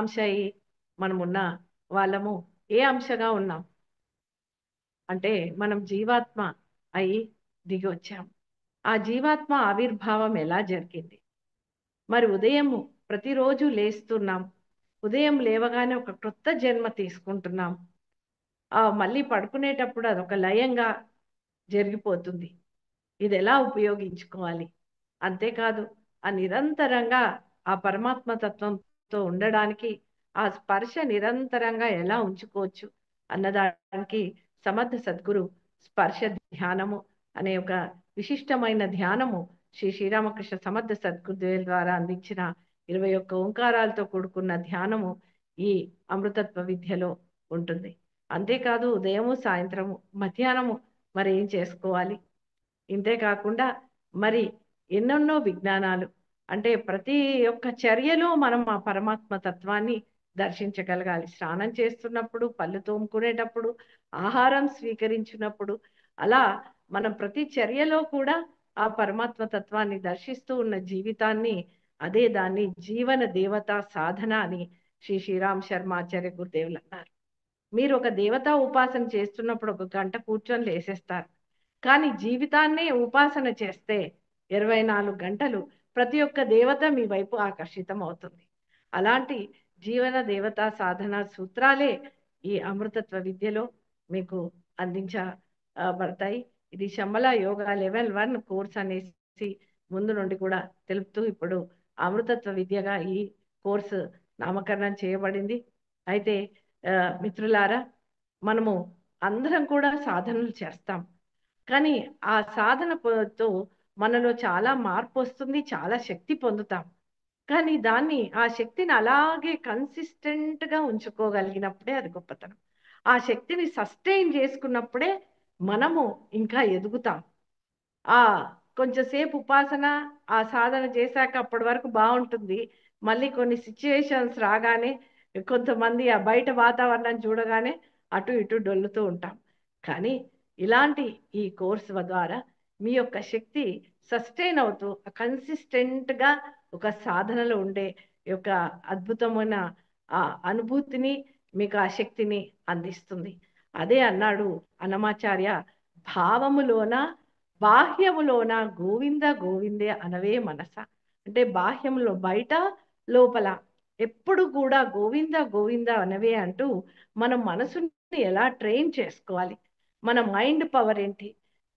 అంశ అయి మనమున్న వాళ్ళము ఏ అంశగా ఉన్నాం అంటే మనం జీవాత్మ అయి దిగి వచ్చాం. ఆ జీవాత్మ ఆవిర్భావం ఎలా జరిగింది? మరి ఉదయము ప్రతిరోజు లేస్తున్నాం, ఉదయం లేవగానే ఒక క్రొత్త జన్మ తీసుకుంటున్నాం. మళ్ళీ పడుకునేటప్పుడు అదొక లయంగా జరిగిపోతుంది. ఇది ఎలా ఉపయోగించుకోవాలి? అంతేకాదు ఆ నిరంతరంగా ఆ పరమాత్మ తత్వంతో ఉండడానికి ఆ స్పర్శ నిరంతరంగా ఎలా ఉంచుకోవచ్చు అన్నదానికి సమర్థ సద్గురు స్పర్శ ధ్యానము అనే ఒక విశిష్టమైన ధ్యానము శ్రీ శ్రీరామకృష్ణ సమర్థ సద్గురుదేవుల ద్వారా అందించిన 21 ఓంకారాలతో కూడుకున్న ధ్యానము ఈ అమృతత్వ విద్యలో ఉంటుంది. అంతేకాదు ఉదయము సాయంత్రము మధ్యాహ్నము మరి ఏం చేసుకోవాలి? ఇంతేకాకుండా మరి ఎన్నెన్నో విజ్ఞానాలు అంటే ప్రతి ఒక్క చర్యలో మనం ఆ పరమాత్మ తత్వాన్ని దర్శించగలగాలి. స్నానం చేస్తున్నప్పుడు, పళ్ళు తోముకునేటప్పుడు, ఆహారం స్వీకరించినప్పుడు, అలా మనం ప్రతి చర్యలో కూడా ఆ పరమాత్మ తత్వాన్ని దర్శిస్తూ ఉన్న జీవితాన్ని, అదే దాన్ని జీవన దేవతా సాధన అని శ్రీ శ్రీరామ్ శర్మాచార్య గురుదేవులు అన్నారు. మీరు ఒక దేవతా ఉపాసన చేస్తున్నప్పుడు 1 గంట కూర్చొని లేసేస్తారు. కానీ జీవితాన్నే ఉపాసన చేస్తే 24 గంటలు ప్రతి ఒక్క దేవత మీ వైపు ఆకర్షితం అవుతుంది. అలాంటి జీవన దేవతా సాధన సూత్రాలే ఈ అమృతత్వ విద్యలో మీకు అందించబడతాయి. ఇది శంబల యోగా లెవెల్ 1 కోర్స్ అనేసి ముందు నుండి కూడా తెలుపుతూ ఇప్పుడు అమృతత్వ విద్యగా ఈ కోర్సు నామకరణం చేయబడింది. అయితే మిత్రులారా, మనము అందరం కూడా సాధనలు చేస్తాం. కానీ ఆ సాధనతో మనలో చాలా మార్పు వస్తుంది, చాలా శక్తి పొందుతాం. కానీ దాన్ని ఆ శక్తిని అలాగే కన్సిస్టెంట్ గా ఉంచుకోగలిగినప్పుడే అది గొప్పతనం. ఆ శక్తిని సస్టైన్ చేసుకున్నప్పుడే మనము ఇంకా ఎదుగుతాం. ఆ కొంచెంసేపు ఉపాసన ఆ సాధన చేశాక అప్పటి వరకు బాగుంటుంది. మళ్ళీ కొన్ని సిచ్యుయేషన్స్ రాగానే కొంతమంది ఆ బయట వాతావరణం చూడగానే అటు ఇటు డొల్లుతూ ఉంటాం. కానీ ఇలాంటి ఈ కోర్సు ద్వారా మీ యొక్క శక్తి సస్టైన్ అవుతూ కన్సిస్టెంట్ గా ఒక సాధనలో ఉండే యొక్క అద్భుతమైన ఆ అనుభూతిని మీకు ఆ శక్తిని అందిస్తుంది. అదే అన్నాడు అన్నమాచార్య, భావములోన బాహ్యములోన గోవింద గోవిందే అనవే మనస. అంటే బాహ్యంలో బయట, లోపల ఎప్పుడు కూడా గోవింద గోవింద అనవే అంటూ మన మనసుని ఎలా ట్రైన్ చేసుకోవాలి, మన మైండ్ పవర్ ఏంటి,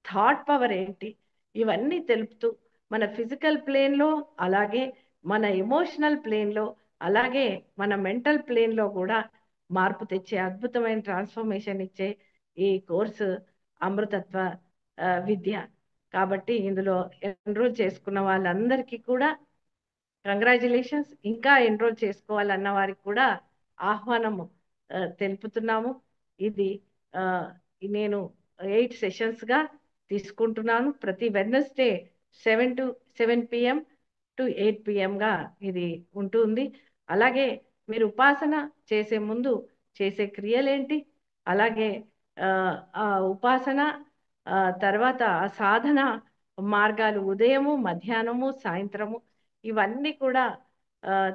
థాట్ పవర్ ఏంటి, ఇవన్నీ తెలుపుతూ మన ఫిజికల్ ప్లేన్లో, అలాగే మన ఎమోషనల్ ప్లేన్లో, అలాగే మన మెంటల్ ప్లేన్లో కూడా మార్పు తెచ్చే అద్భుతమైన ట్రాన్స్ఫర్మేషన్ ఇచ్చే ఈ కోర్సు అమృతత్వ విద్య. కాబట్టి ఇందులో ఎన్రోల్ చేసుకున్న వాళ్ళందరికీ కూడా కంగ్రాచులేషన్స్. ఇంకా ఎన్రోల్ చేసుకోవాలన్న వారికి కూడా ఆహ్వానము తెలుపుతున్నాము. ఇది నేను 8 సెషన్స్ గా తీసుకుంటున్నాను. ప్రతి వెడ్నెస్డే 7 PM to 8 PM గా ఇది ఉంటుంది. అలాగే మీరు ఉపాసన చేసే ముందు చేసే క్రియలేంటి, అలాగే ఆ ఉపాసన తర్వాత ఆ సాధన మార్గాలు ఉదయము, మధ్యాహ్నము, సాయంత్రము ఇవన్నీ కూడా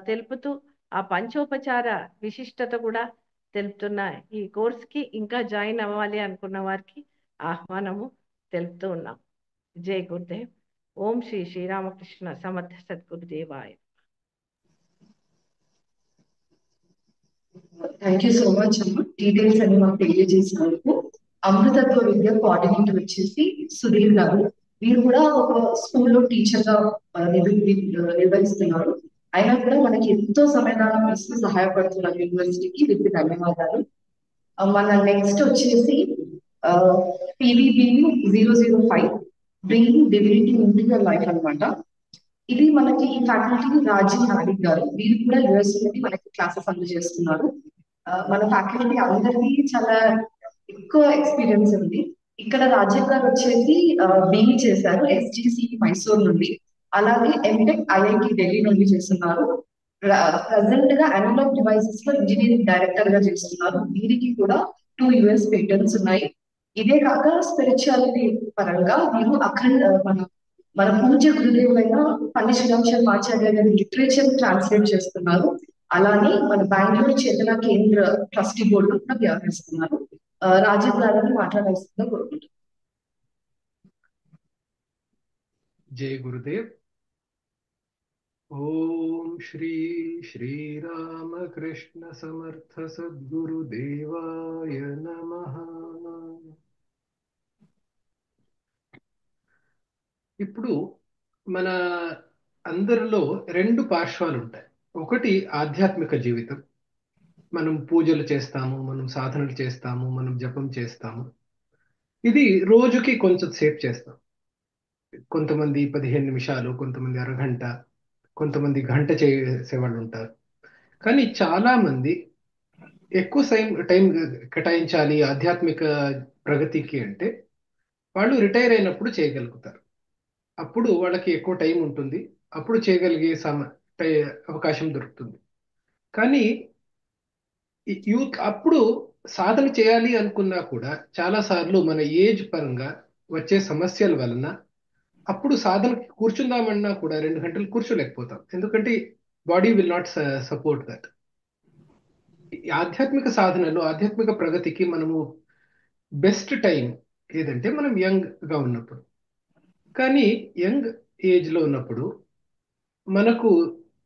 తెలుపుతూ ఆ పంచోపచార విశిష్టత కూడా తెలుపుతున్న ఈ కోర్సుకి ఇంకా జాయిన్ అవ్వాలి అనుకున్న వారికి ఆహ్వానము తెలుపుతూ ఉన్నాం. జై గురుదేవ్. ఓం శ్రీ శ్రీరామకృష్ణ సమర్థ సద్గురుదేవాయ. థ్యాంక్ యూ సో మచ్ అమ్మ, డీటెయిల్స్ అన్ని మాకు తెలియజేసినందుకు. అమృతత్వ విద్య కోఆర్డినేటర్ వచ్చేసి సుధీర్ గారు. వీరు కూడా ఒక స్కూల్లో టీచర్ గా నిర్వహిస్తున్నారు. అయినా కూడా మనకి ఎంతో సమయదానం ఇస్తూ సహాయపడుతున్నారు యూనివర్సిటీకి. వీరికి ధన్యవాదాలు. మన నెక్స్ట్ వచ్చేసి PVB 005 bringing divinity into your life అన్నమాట. ఇది మనకి ఈ ఫ్యాకల్టీ రాజీవ్ నాడిక్ గారు. వీరు కూడా యుఎస్ నుండి మనకి క్లాసెస్ అందజేస్తున్నారు. మన ఫ్యాకల్టీ అందరికీ చాలా ఎక్కువ ఎక్స్పీరియన్స్ ఉంది. ఇక్కడ రాజీవ్ గారు వచ్చేసి BE చేశారు SGC మైసూర్ నుండి, అలాగే MTech IIT ఢిల్లీ నుండి చేస్తున్నారు. ప్రజెంట్ గా అనలాగ్ డివైసెస్ లో ఇంజనీరింగ్ డైరెక్టర్ గా చేస్తున్నారు. వీరికి కూడా 2 US పేటెంట్స్ ఉన్నాయి. ఇదే కాక స్పిరిచువాలిటీ పరంగా వీరు మన పూజ్య గురుదేవులైన పండిత్ శ్రీరామ్ శర్మ ఆచార్య గారి లిటరేచర్ ట్రాన్స్లేట్ చేస్తున్నారు. అలానే మన బెంగళూరు చేతన కేంద్ర ట్రస్టీ బోర్డు కూడా వ్యవహరిస్తున్నారు. రాజీవ్ గారిని మాట్లాడాల్సిందిగా కోరుకుంటున్నాను. జై గురుదేవ్. ఓం శ్రీ శ్రీరామకృష్ణ సమర్థ సద్గురుదేవాయ నమః. ఇప్పుడు మన అందరిలో 2 పార్శ్వాలు ఉంటాయి. ఒకటి ఆధ్యాత్మిక జీవితం, మనం పూజలు చేస్తాము, మనం సాధనలు చేస్తాము, మనం జపం చేస్తాము. ఇది రోజుకి కొంచెం సేపు చేస్తాం. కొంతమంది 15 నిమిషాలు, కొంతమంది అరగంట, కొంతమంది గంట చేసేవాళ్ళు ఉంటారు. కానీ చాలా మంది ఎక్కువ టైం కేటాయించాలి ఆధ్యాత్మిక ప్రగతికి అంటే వాళ్ళు రిటైర్ అయినప్పుడు చేయగలుగుతారు. అప్పుడు వాళ్ళకి ఎక్కువ టైం ఉంటుంది, అప్పుడు చేయగలిగే అవకాశం దొరుకుతుంది. కానీ యూత్ అప్పుడు సాధన చేయాలి అనుకున్నా కూడా చాలా సార్లు మన ఏజ్ పరంగా వచ్చే సమస్యల వలన అప్పుడు సాధనకి కూర్చుందామన్నా కూడా 2 గంటలు కూర్చోలేకపోతాం. ఎందుకంటే body will not support that. ఆధ్యాత్మిక సాధనలో ఆధ్యాత్మిక ప్రగతికి మనము బెస్ట్ టైం ఏదంటే మనం యంగ్ గా ఉన్నప్పుడు. కానీ యంగ్ ఏజ్ లో ఉన్నప్పుడు మనకు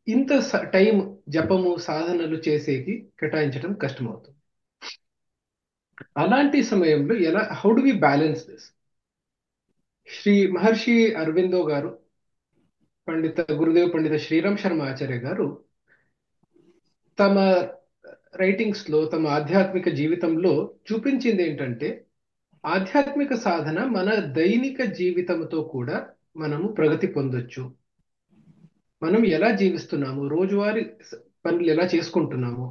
ఇంత టైం జపము సాధనలు చేసేకి కేటాయించడం కష్టమవుతుంది. అలాంటి సమయంలో how do we balance this? Shri Maharshi Aurobindo గారు, గురుదేవ్ పండిత శ్రీరామ్ శర్మ ఆచార్య గారు తమ రైటింగ్స్ లో, తమ ఆధ్యాత్మిక జీవితంలో చూపించింది ఏంటంటే ఆధ్యాత్మిక సాధన మన దైనిక జీవితంతో కూడా మనము ప్రగతి పొందొచ్చు. మనం ఎలా జీవిస్తున్నాము, రోజువారీ పనులు ఎలా చేసుకుంటున్నాము,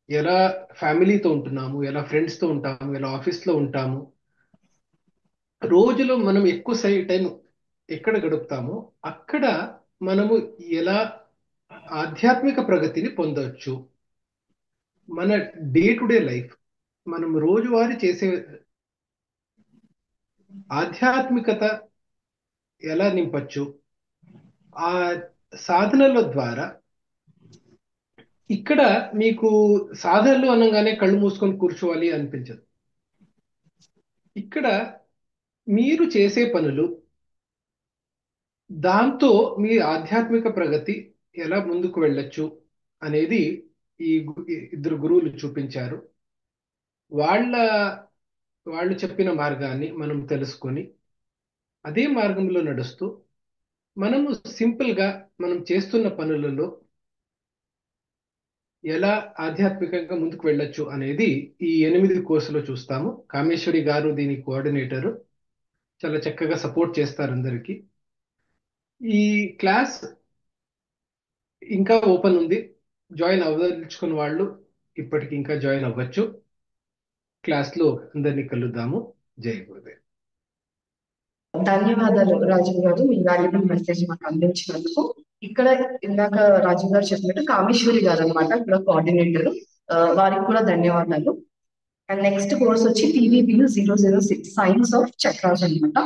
ఎలా ఫ్యామిలీతో ఉంటున్నాము, ఎలా ఫ్రెండ్స్తో ఉంటాము, ఎలా ఆఫీస్లో ఉంటాము, రోజులో మనం ఎక్కువ టైం ఎక్కడ గడుపుతామో అక్కడ మనము ఎలా ఆధ్యాత్మిక ప్రగతిని పొందవచ్చు. మన డే టు డే లైఫ్, మనం రోజువారీ చేసే ఆధ్యాత్మికత ఎలా నింపచ్చు, ఆ సాధనల ద్వారా. ఇక్కడ మీకు సాధనలు అనగానే కళ్ళు మూసుకొని కూర్చోవాలి అనిపించదు. ఇక్కడ మీరు చేసే పనులు, దాంతో మీ ఆధ్యాత్మిక ప్రగతి ఎలా ముందుకు వెళ్ళొచ్చు అనేది ఈ ఇద్దరు గురువులు చూపించారు. వాళ్ళు చెప్పిన మార్గాన్ని మనం తెలుసుకొని అదే మార్గంలో నడుస్తూ మనము సింపుల్గా మనం చేస్తున్న పనులలో ఎలా ఆధ్యాత్మికంగా ముందుకు వెళ్ళొచ్చు అనేది ఈ 8 కోర్సులో చూస్తాము. కామేశ్వరి గారు దీని కోఆర్డినేటరు, చాలా చక్కగా సపోర్ట్ చేస్తారు అందరికీ. ఈ క్లాస్ ఇంకా ఓపెన్ ఉంది. జాయిన్ అవ్వదలుచుకున్న వాళ్ళు ఇప్పటికి ఇంకా జాయిన్ అవ్వచ్చు. క్లాస్లో అందరినీ కలుద్దాము. జై గురుదేవ్. ధన్యవాదాలు రాజీవ్ గారు, మీ వాల్యుబుల్ మెసేజ్ మాకు అందించినందుకు. ఇక్కడ ఇందాక రాజీవ్ గారు చెప్పినట్టు కామేశ్వరి గారు అనమాట ఇక్కడ కోఆర్డినేటర్, వారికి కూడా ధన్యవాదాలు. అండ్ నెక్స్ట్ కోర్స్ వచ్చి TVBU 006 సైన్స్ ఆఫ్ చక్రాస్ అనమాట.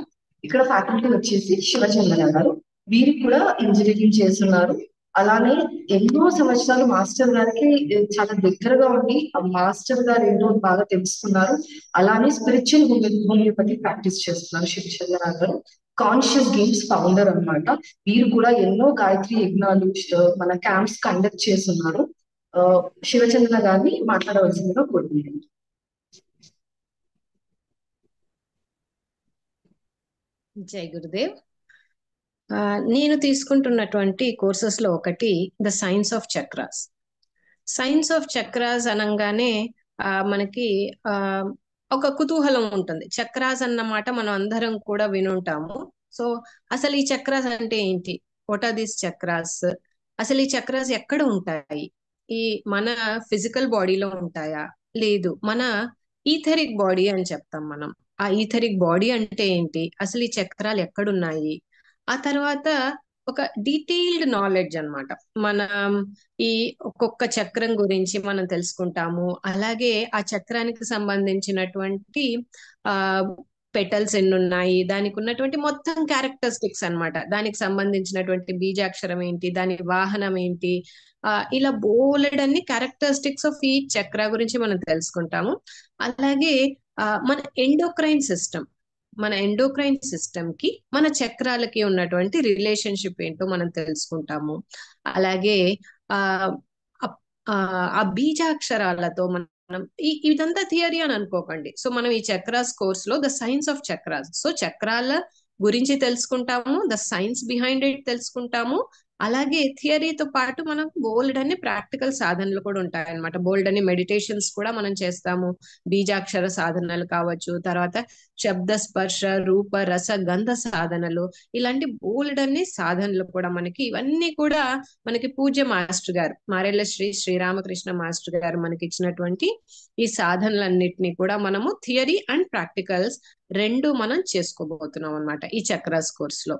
ఇక్కడ ఫ్యాకల్టీ వచ్చేసి శివచంద్ర గారు, వీరికి కూడా ఇంజనీరింగ్ చేస్తున్నారు. అలానే ఎన్నో సంవత్సరాలు మాస్టర్ గారికి చాలా దగ్గరగా ఉండి ఆ మాస్టర్ గారు ఏంటో బాగా తెలుసుకున్నారు. అలానే స్పిరిచువల్ హోమియోపతి ప్రాక్టీస్ చేస్తున్నారు శివచంద్ర గారు. కాన్షియస్ గేమ్స్ ఫౌండర్ అన్నమాట. వీరు కూడా ఎన్నో గాయత్రి యజ్ఞాలు మన క్యాంప్స్ కండక్ట్ చేస్తున్నారు. శివచంద్ర గారిని మాట్లాడవలసిందిగా కోరుకుంటున్నాను. జై గురుదేవ్. నేను తీసుకుంటున్నటువంటి కోర్సెస్ లో ఒకటి the science of chakras. Science of chakras అనగానే మనకి ఒక కుతూహలం ఉంటుంది. చక్రాస్ అన్నమాట మనం అందరం కూడా వినుంటాము. సో అసలు ఈ చక్రాస్ అంటే ఏంటి, వాట్ ఆర్ దీస్ చక్రాస్, అసలు ఈ చక్రాస్ ఎక్కడ ఉంటాయి, ఈ మన ఫిజికల్ బాడీలో ఉంటాయా, లేదు మన ఈథరిక్ బాడీ అని చెప్తాం మనం. ఆ ఈథరిక్ బాడీ అంటే ఏంటి, అసలు ఈ చక్రాలు ఎక్కడున్నాయి, ఆ తర్వాత ఒక డీటెయిల్డ్ నాలెడ్జ్ అన్నమాట. మనం ఈ ఒక్కొక్క చక్రం గురించి మనం తెలుసుకుంటాము. అలాగే ఆ చక్రానికి సంబంధించినటువంటి పెటల్స్ ఎన్ని ఉన్నాయి, దానికి ఉన్నటువంటి మొత్తం క్యారెక్టరిస్టిక్స్ అన్నమాట. దానికి సంబంధించినటువంటి బీజాక్షరం ఏంటి, దాని వాహనం ఏంటి, ఇలా బోలెడన్ని క్యారెక్టరిస్టిక్స్ ఆఫ్ ఈ చక్ర గురించి మనం తెలుసుకుంటాము. అలాగే మన ఎండోక్రైన్ సిస్టమ్ కి మన చక్రాలకి ఉన్నటువంటి రిలేషన్షిప్ ఏంటో మనం తెలుసుకుంటాము. అలాగే ఆ బీజాక్షరాలతో మనం ఇదంతా థియరీ అని అనుకోకండి. సో మనం ఈ చక్రాస్ కోర్స్ లో the science of chakras, so చక్రాల గురించి తెలుసుకుంటాము, ద సైన్స్ బిహైండ్ ఇట్ తెలుసుకుంటాము. అలాగే థియరీతో పాటు మనకు బోల్డ్ అన్ని ప్రాక్టికల్ సాధనలు కూడా ఉంటాయి అనమాట. బోల్డ్ అన్ని మెడిటేషన్స్ కూడా మనం చేస్తాము. బీజాక్షర సాధనలు కావచ్చు, తర్వాత శబ్ద స్పర్శ రూప రస గంధ సాధనలు, ఇలాంటి బోల్డ్ అన్ని సాధనలు కూడా మనకి, ఇవన్నీ కూడా మనకి పూజ్య మాస్టర్ గారు మారెళ్ళ శ్రీరామకృష్ణ మాస్టర్ గారు మనకి ఇచ్చినటువంటి ఈ సాధనలన్నిటినీ కూడా మనము థియరీ అండ్ ప్రాక్టికల్స్ రెండు మనం చేసుకోబోతున్నాం అనమాట ఈ చక్రాస్ కోర్స్ లో.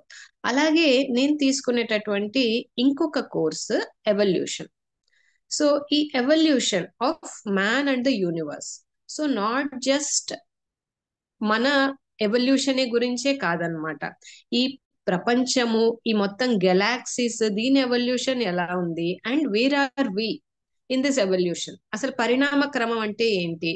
అలాగే నేను తీసుకునేటటువంటి ఇంకొక కోర్సు ఎవల్యూషన్. సో ఈ evolution of man and the universe, so not just మన ఎవల్యూషన్ గురించే కాదనమాట, ఈ ప్రపంచము, ఈ మొత్తం గెలాక్సీస్, దీని ఎవల్యూషన్ ఎలా ఉంది, and where are we in this evolution. అసలు పరిణామ క్రమం అంటే ఏంటి,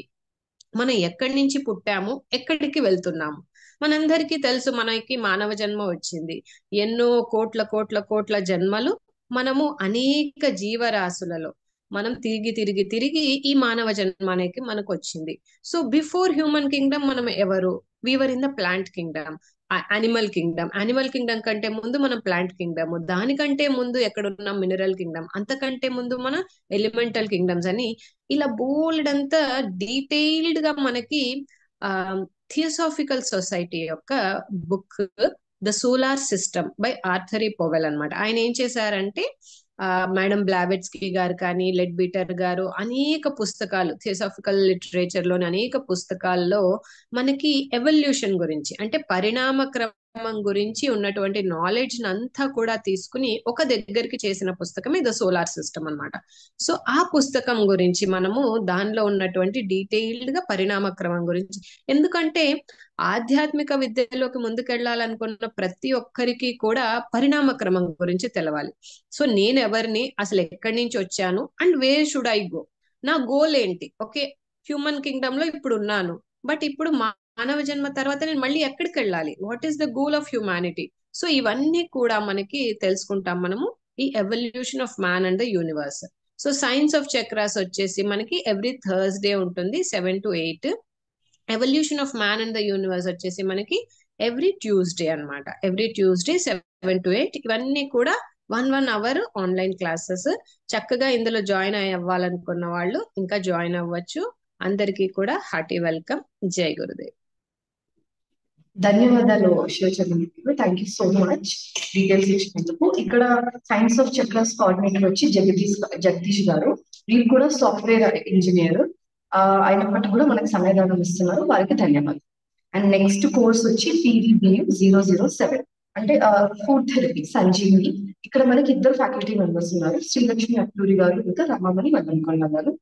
మనం ఎక్కడి నుంచి పుట్టాము, ఎక్కడికి వెళ్తున్నాము. మనందరికీ తెలుసు, మనకి మానవ జన్మ వచ్చింది. ఎన్నో కోట్ల కోట్ల కోట్ల జన్మలు మనము అనేక జీవరాశులలో మనం తిరిగి ఈ మానవ జన్మ అనేది మనకు వచ్చింది. సో బిఫోర్ హ్యూమన్ కింగ్డమ్ మనం ఎవరు, we are in the plant kingdom, animal kingdom కంటే ముందు మనం ప్లాంట్ కింగ్డమ్, దానికంటే ముందు ఎక్కడున్నాం మినరల్ కింగ్డమ్, అంతకంటే ముందు మన ఎలిమెంటల్ కింగ్డమ్స్ అని, ఇలా బోల్డ్ అంతా డీటెయిల్డ్ గా మనకి థియోసాఫికల్ సొసైటీ యొక్క book the solar system by Arthur ఈ పవెల్ అనమాట. ఆయన ఏం చేశారంటే మేడం బ్లావెట్స్కీ గారు కానీ, లెడ్ బీటర్ గారు అనేక పుస్తకాలు, థియోసాఫికల్ లిటరేచర్ లోని అనేక పుస్తకాల్లో మనకి ఎవల్యూషన్ గురించి అంటే పరిణామ క్రమం గురించి ఉన్నటువంటి నాలెడ్జ్ అంతా కూడా తీసుకుని ఒక దగ్గరికి చేసిన పుస్తకమే ద సోలార్ సిస్టమ్ అన్నమాట. సో ఆ పుస్తకం గురించి మనము దానిలో ఉన్నటువంటి డీటెయిల్డ్ గా పరిణామ క్రమం గురించి, ఎందుకంటే ఆధ్యాత్మిక విద్యలోకి ముందుకెళ్లాలనుకున్న ప్రతి ఒక్కరికి కూడా పరిణామ క్రమం గురించి తెలవాలి. సో నేను ఎవరిని, అసలు ఎక్కడి నుంచి వచ్చాను, and wear should I go, నా గోల్ ఏంటి, ఓకే హ్యూమన్ కింగ్డమ్ లో ఇప్పుడు ఉన్నాను, బట్ ఇప్పుడు మానవ జన్మ తర్వాత నేను మళ్ళీ ఎక్కడికి వెళ్ళాలి, what is the goal of humanity. So ఇవన్నీ కూడా మనకి తెలుసుకుంటాం మనము ఈ evolution of man and the universe. So science of chakras వచ్చేసి మనకి ఎవ్రీ థర్స్డే ఉంటుంది 7 to 8. Evolution of man and the universe వచ్చేసి మనకి ఎవ్రీ ట్యూస్డే అన్నమాట. Every Tuesday 7 to 8. ఇవన్నీ కూడా 1 hour ఆన్లైన్ క్లాసెస్. చక్కగా ఇందులో జాయిన్ అవ్వాలనుకున్న వాళ్ళు ఇంకా జాయిన్ అవ్వచ్చు. అందరికీ కూడా హార్టీ వెల్కమ్. జై గురుదేవ్. ధన్యవాదాలు Shivachandra, thank you so much details ఇచ్చినందుకు. ఇక్కడ సైన్స్ ఆఫ్ చక్రాస్ కోఆర్డినేటర్ వచ్చి జగదీష్ గారు, వీరు కూడా సాఫ్ట్వేర్ ఇంజనీర్ అయినప్పటికీ కూడా మనకు సమయదానం ఇస్తున్నారు, వారికి ధన్యవాదాలు. అండ్ నెక్స్ట్ కోర్స్ వచ్చి PDBM 007 అంటే ఫుడ్ థెరపీ సంజీవిని. ఇక్కడ మనకి ఇద్దరు ఫ్యాకల్టీ మెంబర్స్ ఉన్నారు, శ్రీలక్ష్మి అట్లూరి గారు ఇంకా రమామణి వల్లంకొండ గారు.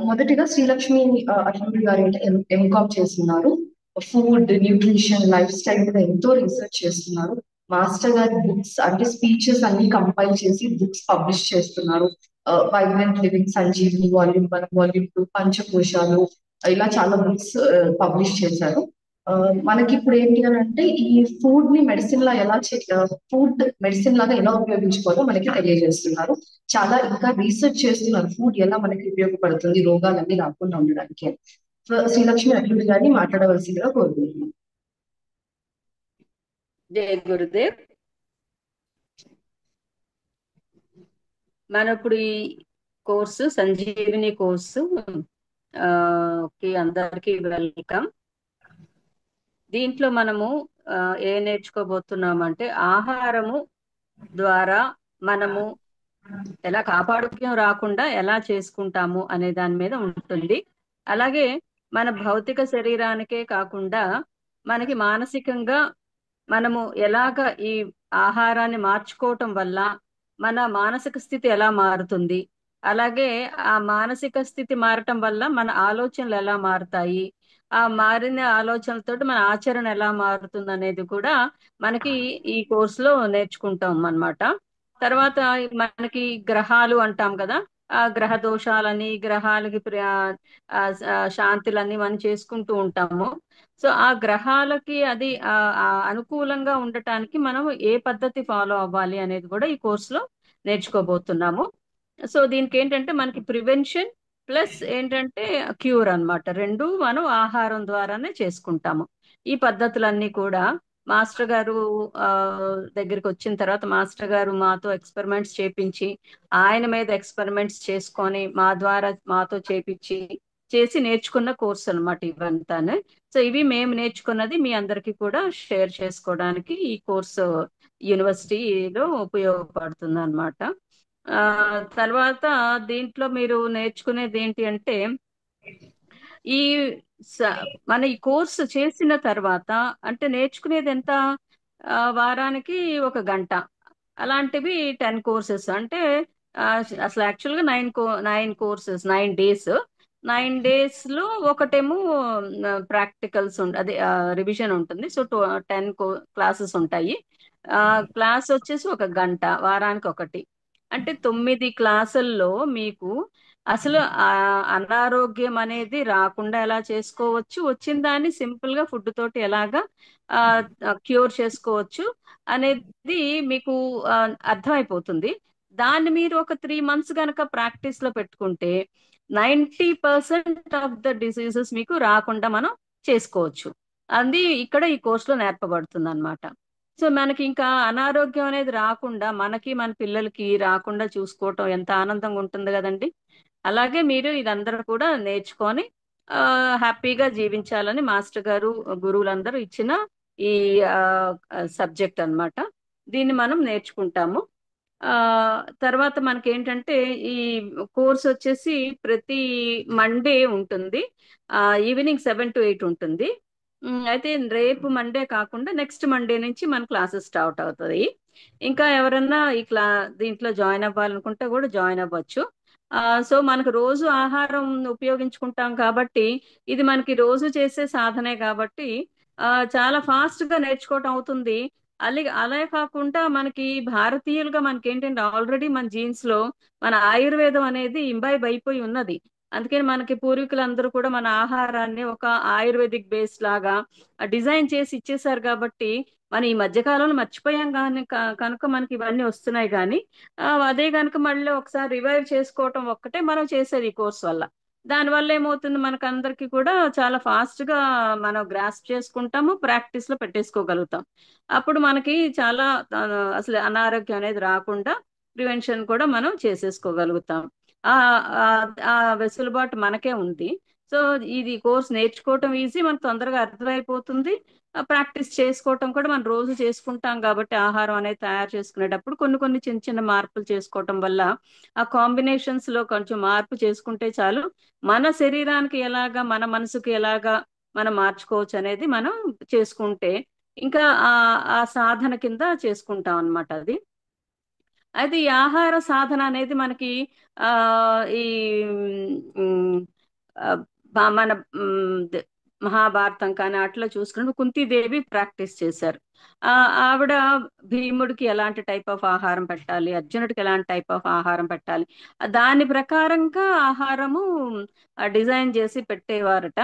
మొదటిగా శ్రీలక్ష్మి అట్లూరి గారు అంటే MCOM చేస్తున్నారు, ఫుడ్ న్యూట్రిషన్ లైఫ్ స్టైల్ మీద ఎంతో రీసెర్చ్ చేస్తున్నారు. మాస్టర్ గారి బుక్స్ అంటే స్పీచెస్ అన్ని కంపైల్ చేసి బుక్స్ పబ్లిష్ చేస్తున్నారు. Vibrant living Sanjeevini volume 1, volume 2, పంచకోశాలు, ఇలా చాలా బుక్స్ పబ్లిష్ చేశారు. మనకి ఇప్పుడు ఏంటి అని అంటే ఈ ఫుడ్ ని మెడిసిన్ లా ఎలా ఫుడ్ మెడిసిన్ లాగా ఎలా ఉపయోగించుకోవాలో మనకి తెలియజేస్తున్నారు. చాలా ఇంకా రీసెర్చ్ చేస్తున్నారు ఫుడ్ ఎలా మనకి ఉపయోగపడుతుంది రోగాలన్నీ రాకుండా ఉండడానికి. శ్రీలక్ష్మి అట్లూరి గారిని మాట్లాడవలసిందిగా కోరుకుంటున్నాను. జై గురుదేవ్. మన ఇప్పుడు ఈ కోర్సు సంజీవిని కోర్సు అందరికీ వెల్కమ్. దీంట్లో మనము ఏం నేర్చుకోబోతున్నామంటే ఆహారము ద్వారా మనము ఎలా ఆరోగ్యం రాకుండా ఎలా చేసుకుంటాము అనే దాని మీద ఉంటుంది. అలాగే మన భౌతిక శరీరానికే కాకుండా మనకి మానసికంగా మనము ఎలాగ ఈ ఆహారాన్ని మార్చుకోవటం వల్ల మన మానసిక స్థితి ఎలా మారుతుంది, అలాగే ఆ మానసిక స్థితి మారటం వల్ల మన ఆలోచనలు ఎలా మారుతాయి, ఆ మారిన ఆలోచనలతో మన ఆచరణ ఎలా మారుతుంది అనేది కూడా మనకి ఈ కోర్సులో నేర్చుకుంటాం అన్నమాట. తర్వాత మనకి గ్రహాలు అంటాం కదా, ఆ గ్రహ దోషాలని గ్రహాలకి శాంతులన్నీ మనం చేసుకుంటూ ఉంటాము. సో ఆ గ్రహాలకి అది అనుకూలంగా ఉండటానికి మనం ఏ పద్ధతి ఫాలో అవ్వాలి అనేది కూడా ఈ కోర్సులో నేర్చుకోబోతున్నాము. సో దీనికి ఏంటంటే మనకి ప్రివెన్షన్ ప్లస్ ఏంటంటే క్యూర్ అన్నమాట, రెండు మనం ఆహారం ద్వారానే చేసుకుంటాము. ఈ పద్ధతులన్నీ కూడా మాస్టర్ గారు దగ్గరికి వచ్చిన తర్వాత మాస్టర్ గారు మాతో ఎక్స్పెరిమెంట్స్ చేపించి ఆయన మీద ఎక్స్పెరిమెంట్స్ చేసుకొని మా ద్వారా మాతో చేసి నేర్చుకున్న కోర్స్ అన్నమాట ఇవంతానే. సో ఇవి మేము నేర్చుకున్నది మీ అందరికీ కూడా షేర్ చేసుకోవడానికి ఈ కోర్సు యూనివర్సిటీలో ఉపయోగపడుతుంది అన్నమాట. తర్వాత దీంట్లో మీరు నేర్చుకునేది ఏంటి అంటే ఈ మన ఈ కోర్సు చేసిన తర్వాత అంటే నేర్చుకునేది ఎంత, వారానికి 1 గంట, అలాంటివి 10 కోర్సెస్ అంటే అసలు యాక్చువల్గా 9 కోర్సెస్ 9 days. 9 days లో ఒకటేమో ప్రాక్టికల్స్ అదే రివిజన్ ఉంటుంది. సో 10 క్లాసెస్ ఉంటాయి. క్లాస్ వచ్చేసి 1 గంట, వారానికి ఒకటి, అంటే 9 క్లాసుల్లో మీకు అసలు అనారోగ్యం అనేది రాకుండా ఎలా చేసుకోవచ్చు, వచ్చిన దాన్ని సింపుల్ గా ఫుడ్ తోటి ఎలాగా క్యూర్ చేసుకోవచ్చు అనేది మీకు అర్థమైపోతుంది. దాన్ని మీరు ఒక 3 months గనక ప్రాక్టీస్ లో పెట్టుకుంటే 90% ఆఫ్ ద డిసీజెస్ మీకు రాకుండా మనం చేసుకోవచ్చు. అది ఇక్కడ ఈ కోర్సులో నేర్పబడుతుంది అన్నమాట. సో మనకి ఇంకా అనారోగ్యం అనేది రాకుండా మనకి మన పిల్లలకి రాకుండా చూసుకోవటం ఎంత ఆనందంగా ఉంటుంది కదండి. అలాగే మీరు ఇదందరూ కూడా నేర్చుకొని హ్యాపీగా జీవించాలని మాస్టర్ గారు గురువులందరూ ఇచ్చిన ఈ సబ్జెక్ట్ అన్నమాట. దీన్ని మనం నేర్చుకుంటాము. తర్వాత మనకి ఏంటంటే ఈ కోర్స్ వచ్చేసి ప్రతి మండే ఉంటుంది. ఈవినింగ్ 7 to 8 ఉంటుంది. అయితే రేపు మండే కాకుండా నెక్స్ట్ మండే నుంచి మన క్లాసెస్ స్టార్ట్ అవుతాయి. ఇంకా ఎవరన్నా దీంట్లో జాయిన్ అవ్వాలనుకుంటే కూడా జాయిన్ అవ్వచ్చు. సో మనకు రోజు ఆహారం ఉపయోగించుకుంటాం కాబట్టి ఇది మనకి రోజు చేసే సాధనే కాబట్టి చాలా ఫాస్ట్ గా నేర్చుకోవటం అవుతుంది. అలా కాకుండా మనకి భారతీయులుగా మనకి ఏంటంటే ఆల్రెడీ మన జీన్స్ లో మన ఆయుర్వేదం అనేది ఇంబైబ్ అయిపోయి ఉన్నది. అందుకని మనకి పూర్వీకులందరూ కూడా మన ఆహారాన్ని ఒక ఆయుర్వేదిక్ బేస్ లాగా డిజైన్ చేసి ఇచ్చేసారు కాబట్టి మనం ఈ మధ్య కాలంలో మర్చిపోయాం కానీ కనుక మనకి ఇవన్నీ వస్తున్నాయి. కానీ అదే కనుక మళ్ళీ ఒకసారి రివైవ్ చేసుకోవటం ఒక్కటే మనం చేసేది ఈ కోర్స్ వల్ల. దానివల్ల ఏమవుతుంది, మనకు అందరికి కూడా చాలా ఫాస్ట్ గా మనం గ్రాస్ప్ చేసుకుంటాము, ప్రాక్టీస్ లో పెట్టేసుకోగలుగుతాం. అప్పుడు మనకి చాలా అసలు అనారోగ్యం అనేది రాకుండా ప్రివెన్షన్ కూడా మనం చేసేసుకోగలుగుతాం. ఆ ఆ వెసులుబాటు మనకే ఉంది. సో ఇది కోర్స్ నేర్చుకోవటం ఈజీ, మనకు తొందరగా అర్థమైపోతుంది. ప్రాక్టీస్ చేసుకోవటం కూడా మనం రోజు చేసుకుంటాం కాబట్టి ఆహారం అనేది తయారు చేసుకునేటప్పుడు కొన్ని చిన్న చిన్న మార్పులు చేసుకోవటం వల్ల ఆ కాంబినేషన్స్ లో కొంచెం మార్పు చేసుకుంటే చాలు, మన శరీరానికి ఎలాగా మన మనసుకి ఎలాగా మనం మార్చుకోవచ్చు అనేది మనం చేసుకుంటే ఇంకా ఆ సాధన కింద చేసుకుంటాం అన్నమాట అది. అయితే ఈ ఆహార సాధన అనేది మనకి ఈ మన మహాభారతం కానీ అట్లా చూసుకుని కుంతీదేవి ప్రాక్టీస్ చేశారు. ఆవిడ భీముడికి ఎలాంటి టైప్ ఆఫ్ ఆహారం పెట్టాలి, అర్జునుడికి ఎలాంటి టైప్ ఆఫ్ ఆహారం పెట్టాలి, దాని ప్రకారంగా ఆహారము డిజైన్ చేసి పెట్టేవారట.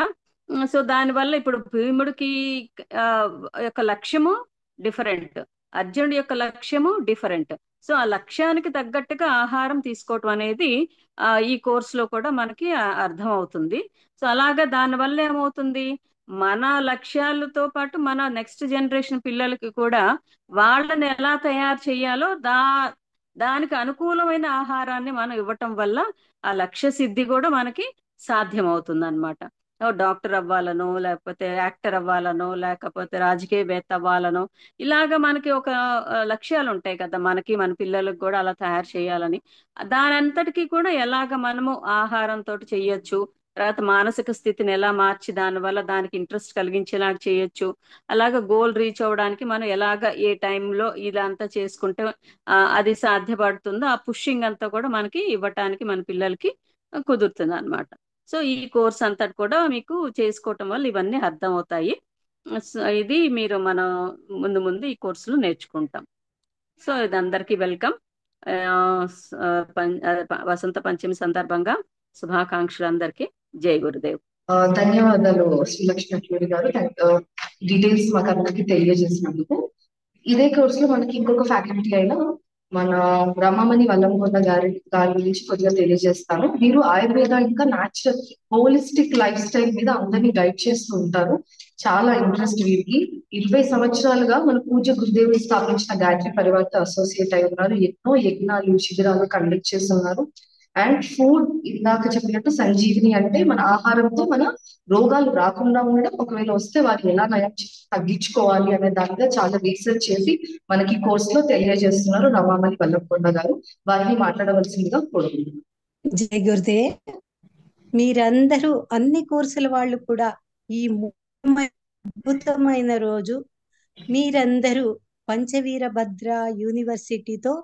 సో దానివల్ల ఇప్పుడు భీముడికి యొక్క లక్ష్యము డిఫరెంట్, అర్జునుడి యొక్క లక్ష్యము డిఫరెంట్. సో ఆ లక్ష్యానికి తగ్గట్టుగా ఆహారం తీసుకోవటం అనేది ఈ కోర్సులో కూడా మనకి అర్థం అవుతుంది. సో అలాగా దానివల్ల ఏమవుతుంది, మన లక్ష్యాలతో పాటు మన నెక్స్ట్ జనరేషన్ పిల్లలకి కూడా వాళ్ళని ఎలా తయారు చేయాలో దానికి అనుకూలమైన ఆహారాన్ని మనం ఇవ్వటం వల్ల ఆ లక్ష్య సిద్ధి కూడా మనకి సాధ్యమవుతుంది అన్నమాట. డాక్టర్ అవ్వాలనో, లేకపోతే యాక్టర్ అవ్వాలనో, లేకపోతే రాజకీయవేత్త అవ్వాలనో, ఇలాగా మనకి ఒక లక్ష్యాలు ఉంటాయి కదా మనకి, మన పిల్లలకు కూడా అలా తయారు చేయాలని. దానంతటికీ కూడా ఎలాగ మనము ఆహారంతో చేయొచ్చు, తర్వాత మానసిక స్థితిని ఎలా మార్చి దానివల్ల దానికి ఇంట్రెస్ట్ కలిగించేలాగా చేయొచ్చు, అలాగ గోల్ రీచ్ అవ్వడానికి మనం ఎలాగ ఏ టైంలో ఇదంతా చేసుకుంటే అది సాధ్యపడుతుందో ఆ పుషింగ్ అంతా కూడా మనకి ఇవ్వటానికి మన పిల్లలకి కుదురుతుంది అనమాట. సో ఈ కోర్స్ అంతటి కూడా మీకు చేసుకోవటం వల్ల ఇవన్నీ అర్థం అవుతాయి. ఇది మీరు మనం ముందు ఈ కోర్సులు నేర్చుకుంటాం. సో ఇది అందరికీ వెల్కమ్. వసంత పంచమి సందర్భంగా శుభాకాంక్షలు అందరికీ. జై గురుదేవ్. ధన్యవాదాలు శ్రీలక్ష్మి గారు, డీటెయిల్స్ మాకు అందరికి తెలియజేసినందుకు. ఇదే కోర్స్ లో మనకి ఇంకొక ఫ్యాకల్టీ అయిన మన రమామణి వల్లంకొండ గారి గురించి కొద్దిగా తెలియజేస్తాను. వీరు ఆయుర్వేద ఇంకా న్యాచురల్ హోలిస్టిక్ లైఫ్ స్టైల్ మీద అందరినీ గైడ్ చేస్తూ ఉంటారు. చాలా ఇంట్రెస్ట్ వీరికి. 20 సంవత్సరాలుగా మన పూజ్య గురుదేవులు స్థాపించిన గాయత్రి పరివార్తో అసోసియేట్ అయి ఉన్నారు. ఎన్నో యజ్ఞాలు శిబిరాలు కండక్ట్ చేస్తున్నారు. అండ్ ఫుడ్ ఇందాక చెప్పినట్టు సంజీవిని అంటే మన ఆహారంతో మన రోగాలు రాకుండా ఉండడం, ఒకవేళ వస్తే వాటిని ఎలా తగ్గించుకోవాలి అనే దాని మీద చాలా రీసెర్చ్ చేసి మనకి కోర్స్ లో తెలియజేస్తున్నారు రమామణి వల్లంకొండ గారు. వారిని మాట్లాడవలసిందిగా కోరుకుంటున్నాను. జై గురుదేవ్. మీరందరూ అన్ని కోర్సుల వాళ్ళు కూడా ఈ అద్భుతమైన రోజు మీరందరూ పంచవీరభద్ర యూనివర్సిటీతో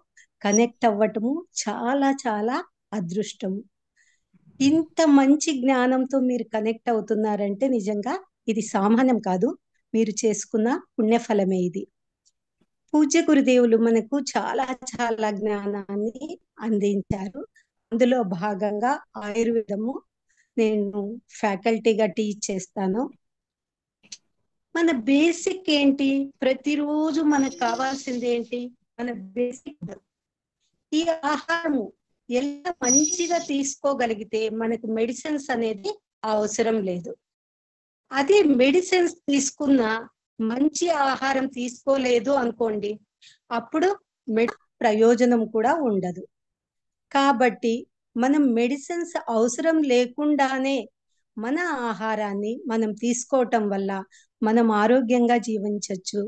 కనెక్ట్ అవ్వటము చాలా చాలా అదృష్టము. ఇంత మంచి జ్ఞానంతో మీరు కనెక్ట్ అవుతున్నారంటే నిజంగా ఇది సామాన్యం కాదు, మీరు చేసుకున్న పుణ్యఫలమే ఇది. పూజ్య గురుదేవులు మనకు చాలా చాలా జ్ఞానాన్ని అందించారు. అందులో భాగంగా ఆయుర్వేదము నేను ఫ్యాకల్టీగా టీచ్ చేస్తాను. మన బేసిక్ ఏంటి, ప్రతిరోజు మనకు కావాల్సింది ఏంటి, మన బేసిక్ ఈ ఆహారము ఎలా మంచిగా తీసుకోగలిగితే మనకు మెడిసిన్స్ అనేది అవసరం లేదు. అదే మెడిసిన్స్ తీసుకున్న మంచి ఆహారం తీసుకోలేదు అనుకోండి, అప్పుడు ప్రయోజనం కూడా ఉండదు. కాబట్టి మనం మెడిసిన్స్ అవసరం లేకుండానే మన ఆహారాన్ని మనం తీసుకోవటం వల్ల మనం ఆరోగ్యంగా జీవించవచ్చు.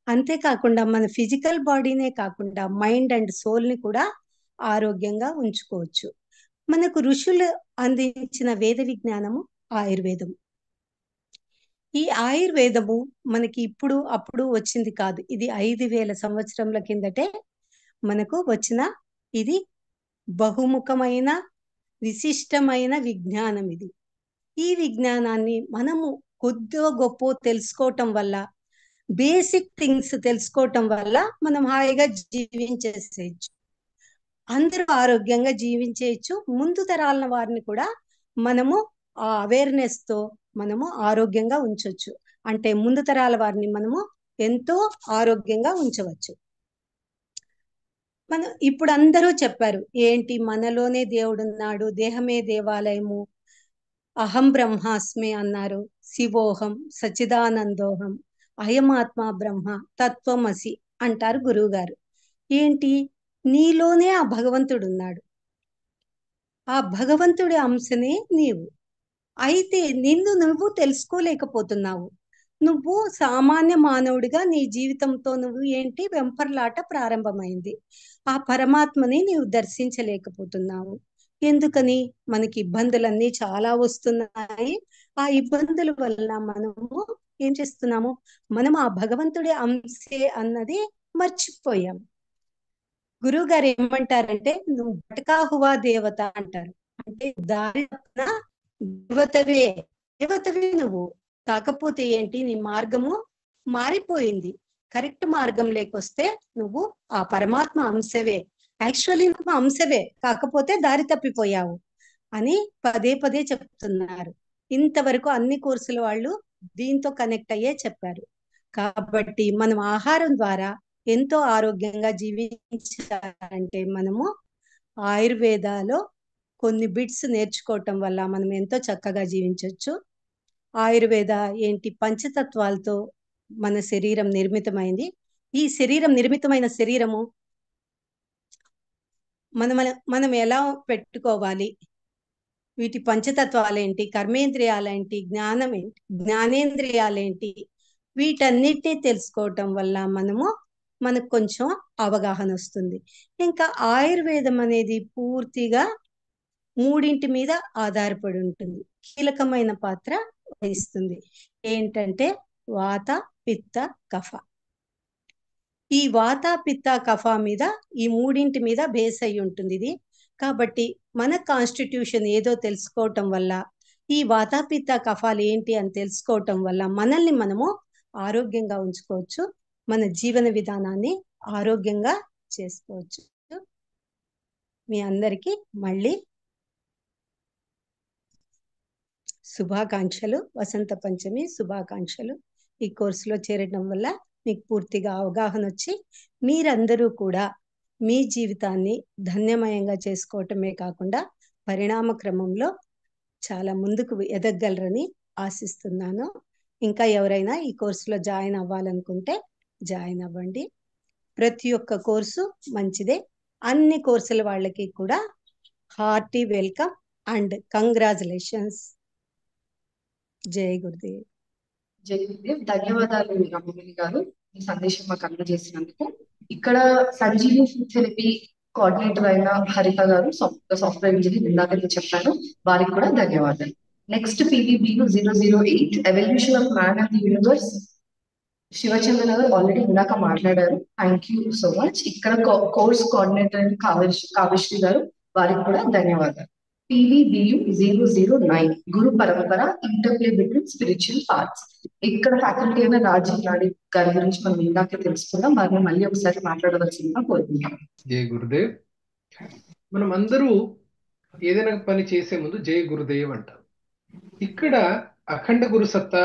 అంతేకాకుండా మన ఫిజికల్ బాడీనే కాకుండా మైండ్ అండ్ సోల్ని కూడా ఆరోగ్యంగా ఉంచుకోవచ్చు. మనకు ఋషులు అందించిన వేద విజ్ఞానము ఆయుర్వేదం. ఈ ఆయుర్వేదము మనకి ఇప్పుడు అప్పుడు వచ్చింది కాదు. ఇది 5,000 సంవత్సరముల కిందటే మనకు వచ్చిన ఇది బహుముఖమైన విశిష్టమైన విజ్ఞానం ఇది. ఈ విజ్ఞానాన్ని మనము కొద్దో గొప్ప తెలుసుకోవటం వల్ల, బేసిక్ థింగ్స్ తెలుసుకోవటం వల్ల మనం హాయిగా జీవించేసేయచ్చు. అందరూ ఆరోగ్యంగా జీవించేయచ్చు. ముందు తరాల వారిని కూడా మనము ఆ అవేర్నెస్ తో మనము ఆరోగ్యంగా ఉంచవచ్చు. అంటే ముందు తరాల వారిని మనము ఎంతో ఆరోగ్యంగా ఉంచవచ్చు. మనం ఇప్పుడు అందరూ చెప్పారు ఏంటి, మనలోనే దేవుడున్నాడు, దేహమే దేవాలయము, అహం బ్రహ్మాస్మి అన్నారు, శివోహం సచిదానందోహం, అయమాత్మ బ్రహ్మ తత్వమసి అంటారు గురువు గారు. ఏంటి, నీలోనే ఆ భగవంతుడు ఉన్నాడు, ఆ భగవంతుడి అంశనే నీవు. అయితే నిన్ను నువ్వు తెలుసుకోలేకపోతున్నావు. నువ్వు సామాన్య మానవుడిగా నీ జీవితంతో నువ్వు ఏంటి వెంపర్లాట ప్రారంభమైంది. ఆ పరమాత్మని నీవు దర్శించలేకపోతున్నావు. ఎందుకని? మనకి ఇబ్బందులన్నీ చాలా వస్తున్నాయి. ఆ ఇబ్బందుల వల్ల మనము ఏం చేస్తున్నాము, మనం ఆ భగవంతుడి అంశే అన్నది మర్చిపోయాం. గురువు గారు ఏమంటారంటే, నువ్వు భటకా హువా దేవత అంటారు. అంటే దారి తప్పిన దేవతవే, దేవతవే నువ్వు. కాకపోతే ఏంటి, నీ మార్గము మారిపోయింది. కరెక్ట్ మార్గం లేకొస్తే నువ్వు ఆ పరమాత్మ అంశవే, యాక్చువల్లీ నువ్వు అంశవే, కాకపోతే దారి తప్పిపోయావు అని పదే పదే చెప్తున్నారు. ఇంతవరకు అన్ని కోర్సుల వాళ్ళు దీంతో కనెక్ట్ అయ్యే చెప్పారు. కాబట్టి మనం ఆహారం ద్వారా ఎంతో ఆరోగ్యంగా జీవించాలంటే మనము ఆయుర్వేదాలో కొన్ని బిట్స్ నేర్చుకోవటం వల్ల మనం ఎంతో చక్కగా జీవించవచ్చు. ఆయుర్వేద ఏంటి, పంచతత్వాలతో మన శరీరం నిర్మితమైంది. ఈ శరీరం నిర్మితమైన శరీరము మనం ఎలా పెట్టుకోవాలి, వీటి పంచతత్వాలేంటి, కర్మేంద్రియాలేంటి, జ్ఞానం ఏంటి, జ్ఞానేంద్రియాలేంటి, వీటన్నిటినీ తెలుసుకోవటం వల్ల మనకు కొంచెం అవగాహన వస్తుంది. ఇంకా ఆయుర్వేదం అనేది పూర్తిగా మూడింటి మీద ఆధారపడి ఉంటుంది, కీలకమైన పాత్ర వహిస్తుంది. ఏంటంటే వాత, పిత్త, కఫ. ఈ వాత, పిత్త, కఫ మీద, ఈ మూడింటి మీద బేస్ అయి ఉంటుంది ఇది. కాబట్టి మన కాన్స్టిట్యూషన్ ఏదో తెలుసుకోవటం వల్ల, ఈ వాత, పిత్త, కఫాలు ఏంటి అని తెలుసుకోవటం వల్ల మనల్ని మనము ఆరోగ్యంగా ఉంచుకోవచ్చు, మన జీవన విధానాన్ని ఆరోగ్యంగా చేసుకోవచ్చు. మీ అందరికీ మళ్ళీ శుభాకాంక్షలు, వసంత పంచమి శుభాకాంక్షలు. ఈ కోర్సులో చేరడం వల్ల మీకు పూర్తిగా అవగాహన వచ్చి మీరందరూ కూడా మీ జీవితాన్ని ధన్యమయంగా చేసుకోవటమే కాకుండా పరిణామ క్రమంలో చాలా ముందుకు ఎదగలరని ఆశిస్తున్నాను. ఇంకా ఎవరైనా ఈ కోర్సులో జాయిన్ అవ్వాలనుకుంటే జాయిన్ అవ్వండి. ప్రతి ఒక్క కోర్సు మంచిదే. అన్ని కోర్సుల వాళ్ళకి కూడా హార్టీ వెల్కమ్ అండ్ కంగ్రాచులేషన్స్. జై గురుదేవ్. జై గురుదేవ్. ధన్యవాదాలు రమణి గారు, ఈ సందేశం మాకు అందజేసినందుకు. ఇక్కడ సంజీవి ఫుడ్ థెరపీ కోఆర్డినేటర్ అయిన హరిత గారు, సాఫ్ట్వేర్ ఇంజనీర్, ఇందాక నేను చెప్పాను, వారికి కూడా ధన్యవాదాలు. Next PVBU 008 evolution of man and the universe, Shivachandra గారు ఆల్రెడీ ఇందాక మాట్లాడారు. Thank you so much. ఇక్కడ కోర్స్ కోఆర్డినేటర్ అయిన కావ్యశ్రీ గారు, వారికి కూడా ధన్యవాదాలు. PVBU 009 గురు పరంపర ఇంటర్ప్లే బిట్వీన్ స్పిరిచువల్ పార్ట్స్. ఇక్కడ ఫ్యాకల్టీ అయిన రాజీవ్ నాడి గారి గురించి మనం ఇందాకే తెలుసుకుందాం. వారిని మళ్ళీ ఒకసారి మాట్లాడవలసిందిగా కోరుకుంటాం. జై గురుదేవ్. మనం అందరూ ఏదైనా పని చేసే ముందు జై గురుదేవ్ అంటాం. ఇక్కడ అఖండ గురు సత్తా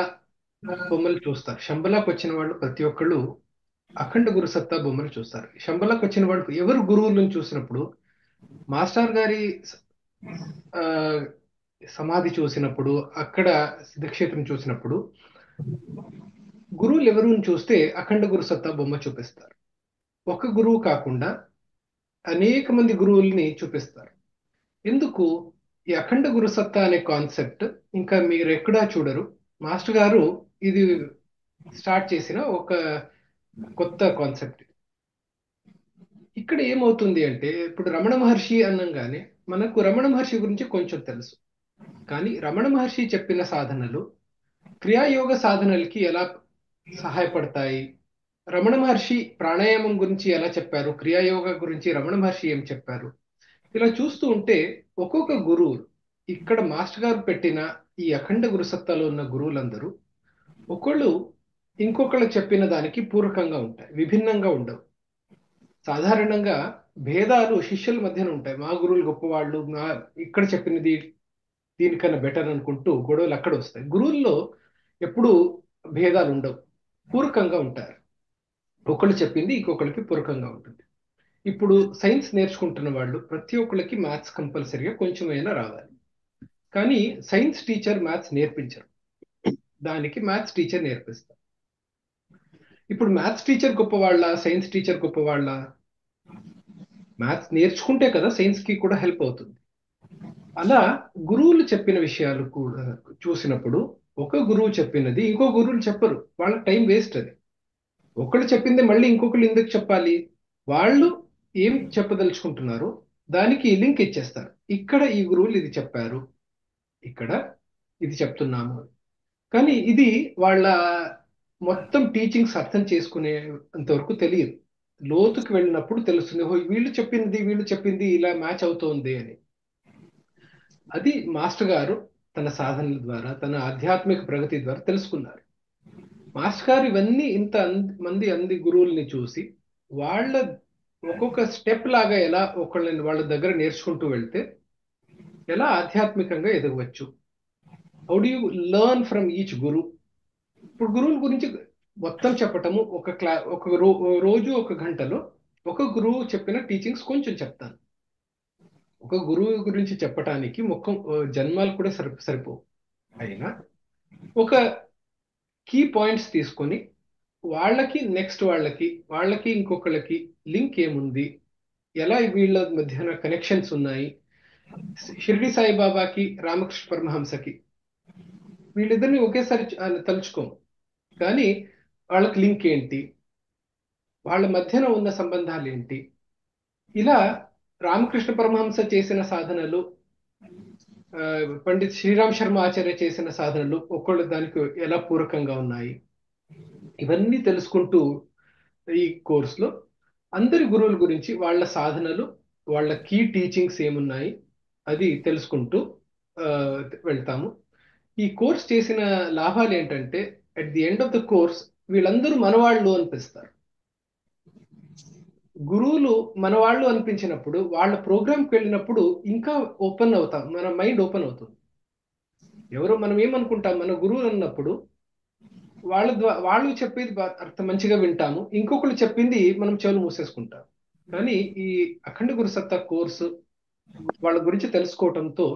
బొమ్మలు చూస్తారు. శంబలాకు వచ్చిన వాళ్ళు ప్రతి ఒక్కళ్ళు అఖండ గురు సత్తా బొమ్మలు చూస్తారు. శంబలాకు వచ్చిన వాళ్ళు ఎవరు గురువులను చూసినప్పుడు, మాస్టర్ గారి సమాధి చూసినప్పుడు, అక్కడ సిద్ధక్షేత్రం చూసినప్పుడు, గురువులు ఎవరు చూస్తే అఖండ గురు సత్తా బొమ్మ చూపిస్తారు. ఒక గురువు కాకుండా అనేక మంది గురువుల్ని చూపిస్తారు. ఎందుకు? ఈ అఖండ గురు సత్తా అనే కాన్సెప్ట్ ఇంకా మీరు ఎక్కడా చూడరు. మాస్టర్ గారు ఇది స్టార్ట్ చేసిన ఒక కొత్త కాన్సెప్ట్. ఇక్కడ ఏమవుతుంది అంటే ఇప్పుడు రమణ మహర్షి అనంగానే మనకు రమణ మహర్షి గురించి కొంచెం తెలుసు, కానీ రమణ మహర్షి చెప్పిన సాధనలు క్రియాయోగ సాధనలకి ఎలా సహాయపడతాయి, రమణ మహర్షి ప్రాణాయామం గురించి ఎలా చెప్పారు, క్రియాయోగ గురించి రమణ మహర్షి ఏం చెప్పారు, ఇలా చూస్తూ ఉంటే ఒక్కొక్క గురువు, ఇక్కడ మాస్టర్ గారు పెట్టిన ఈ అఖండ గురుసత్తాలో ఉన్న గురువులందరూ ఒకళ్ళు ఇంకొకళ్ళు చెప్పిన దానికి పూరకంగా ఉంటాయి, విభిన్నంగా ఉండవు. సాధారణంగా భేదాలు శిష్యుల మధ్యన ఉంటాయి. మా గురువులు గొప్పవాళ్ళు, మా ఇక్కడ చెప్పినది దీనికన్నా బెటర్ అనుకుంటూ గొడవలు అక్కడ వస్తాయి. గురువుల్లో ఎప్పుడు భేదాలు ఉండవు, పూరకంగా ఉంటారు. ఒకళ్ళు చెప్పింది ఇంకొకళ్ళకి పూరకంగా ఉంటుంది. ఇప్పుడు సైన్స్ నేర్చుకుంటున్న వాళ్ళు ప్రతి ఒక్కళ్ళకి మ్యాథ్స్ కంపల్సరీగా కొంచెమైనా రావాలి, కానీ సైన్స్ టీచర్ మ్యాథ్స్ నేర్పించరు, దానికి మ్యాథ్స్ టీచర్ నేర్పిస్తారు. ఇప్పుడు మ్యాథ్స్ టీచర్ గొప్పవాళ్ళ, సైన్స్ టీచర్ గొప్పవాళ్ళ? మ్యాథ్స్ నేర్చుకుంటే కదా సైన్స్ కి కూడా హెల్ప్ అవుతుంది. అలా గురువులు చెప్పిన విషయాలు కూడా చూసినప్పుడు ఒక గురువు చెప్పినది ఇంకో గురువులు చెప్పరు, వాళ్ళ టైం వేస్ట్. అది ఒకళ్ళు చెప్పింది మళ్ళీ ఇంకొకళ్ళు ఎందుకు చెప్పాలి? వాళ్ళు ఏం చెప్పదలుచుకుంటున్నారో దానికి లింక్ ఇచ్చేస్తారు. ఇక్కడ ఈ గురువులు ఇది చెప్పారు, ఇక్కడ ఇది చెప్తున్నాము. కానీ ఇది వాళ్ళ మొత్తం టీచింగ్స్ అర్థం చేసుకునేంతవరకు తెలియదు. లోతుకి వెళ్ళినప్పుడు తెలుస్తుంది, వీళ్ళు చెప్పింది ఇలా మ్యాచ్ అవుతోంది అని. అది మాస్టర్ గారు తన సాధనల ద్వారా, తన ఆధ్యాత్మిక ప్రగతి ద్వారా తెలుసుకున్నారు. మాస్టర్ గారు ఇవన్నీ ఇంత మంది గురువుల్ని చూసి వాళ్ళ ఒక్కొక్క స్టెప్ లాగా ఎలా ఒకళ్ళని వాళ్ళ దగ్గర నేర్చుకుంటూ వెళ్తే ఎలా ఆధ్యాత్మికంగా ఎదగవచ్చు, how do you learn from each guru. ఇప్పుడు గురువుల గురించి మొత్తం చెప్పటము ఒక రోజు ఒక గంటలో ఒక గురువు చెప్పిన టీచింగ్స్ కొంచెం చెప్తాను. ఒక గురువు గురించి చెప్పటానికి జన్మాలు కూడా సరిపోవు. అయినా ఒక కీ పాయింట్స్ తీసుకొని వాళ్ళకి నెక్స్ట్ వాళ్ళకి ఇంకొకళ్ళకి లింక్ ఏముంది, ఎలా వీళ్ళ మధ్యన కనెక్షన్స్ ఉన్నాయి, షిరిడి సాయిబాబాకి రామకృష్ణ పరమహంసకి వీళ్ళిద్దరిని ఒకేసారి తలుచుకోము, కానీ వాళ్ళకి లింక్ ఏంటి, వాళ్ళ మధ్యన ఉన్న సంబంధాలు ఏంటి, ఇలా రామకృష్ణ పరమహంస చేసిన సాధనలు, పండిత్ శ్రీరామ్ శర్మ ఆచార్య చేసిన సాధనలు ఒకళ్ళు దానికి ఎలా పూరకంగా ఉన్నాయి, ఇవన్నీ తెలుసుకుంటూ ఈ కోర్సులో అందరి గురువుల గురించి వాళ్ళ సాధనలు, వాళ్ళ కీ టీచింగ్స్ ఏమున్నాయి అది తెలుసుకుంటూ వెళ్తాము. ఈ కోర్స్ చేసిన లాభాలు ఏంటంటే at the end of the course వీళ్ళందరూ మనవాళ్ళు అనిపిస్తారు. గురువులు మనవాళ్ళు అనిపించినప్పుడు వాళ్ళ ప్రోగ్రామ్కి వెళ్ళినప్పుడు ఇంకా ఓపెన్ అవుతాం, మన మైండ్ ఓపెన్ అవుతుంది. మనం ఏమనుకుంటాం, మన గురువులు అన్నప్పుడు వాళ్ళు చెప్పేది అంత మంచిగా వింటాము, ఇంకొకళ్ళు చెప్పింది మనం చెవులు మూసేసుకుంటాం. కానీ ఈ అఖండ గురుసత్తా కోర్సు వాళ్ళ గురించి తెలుసుకోవటంతో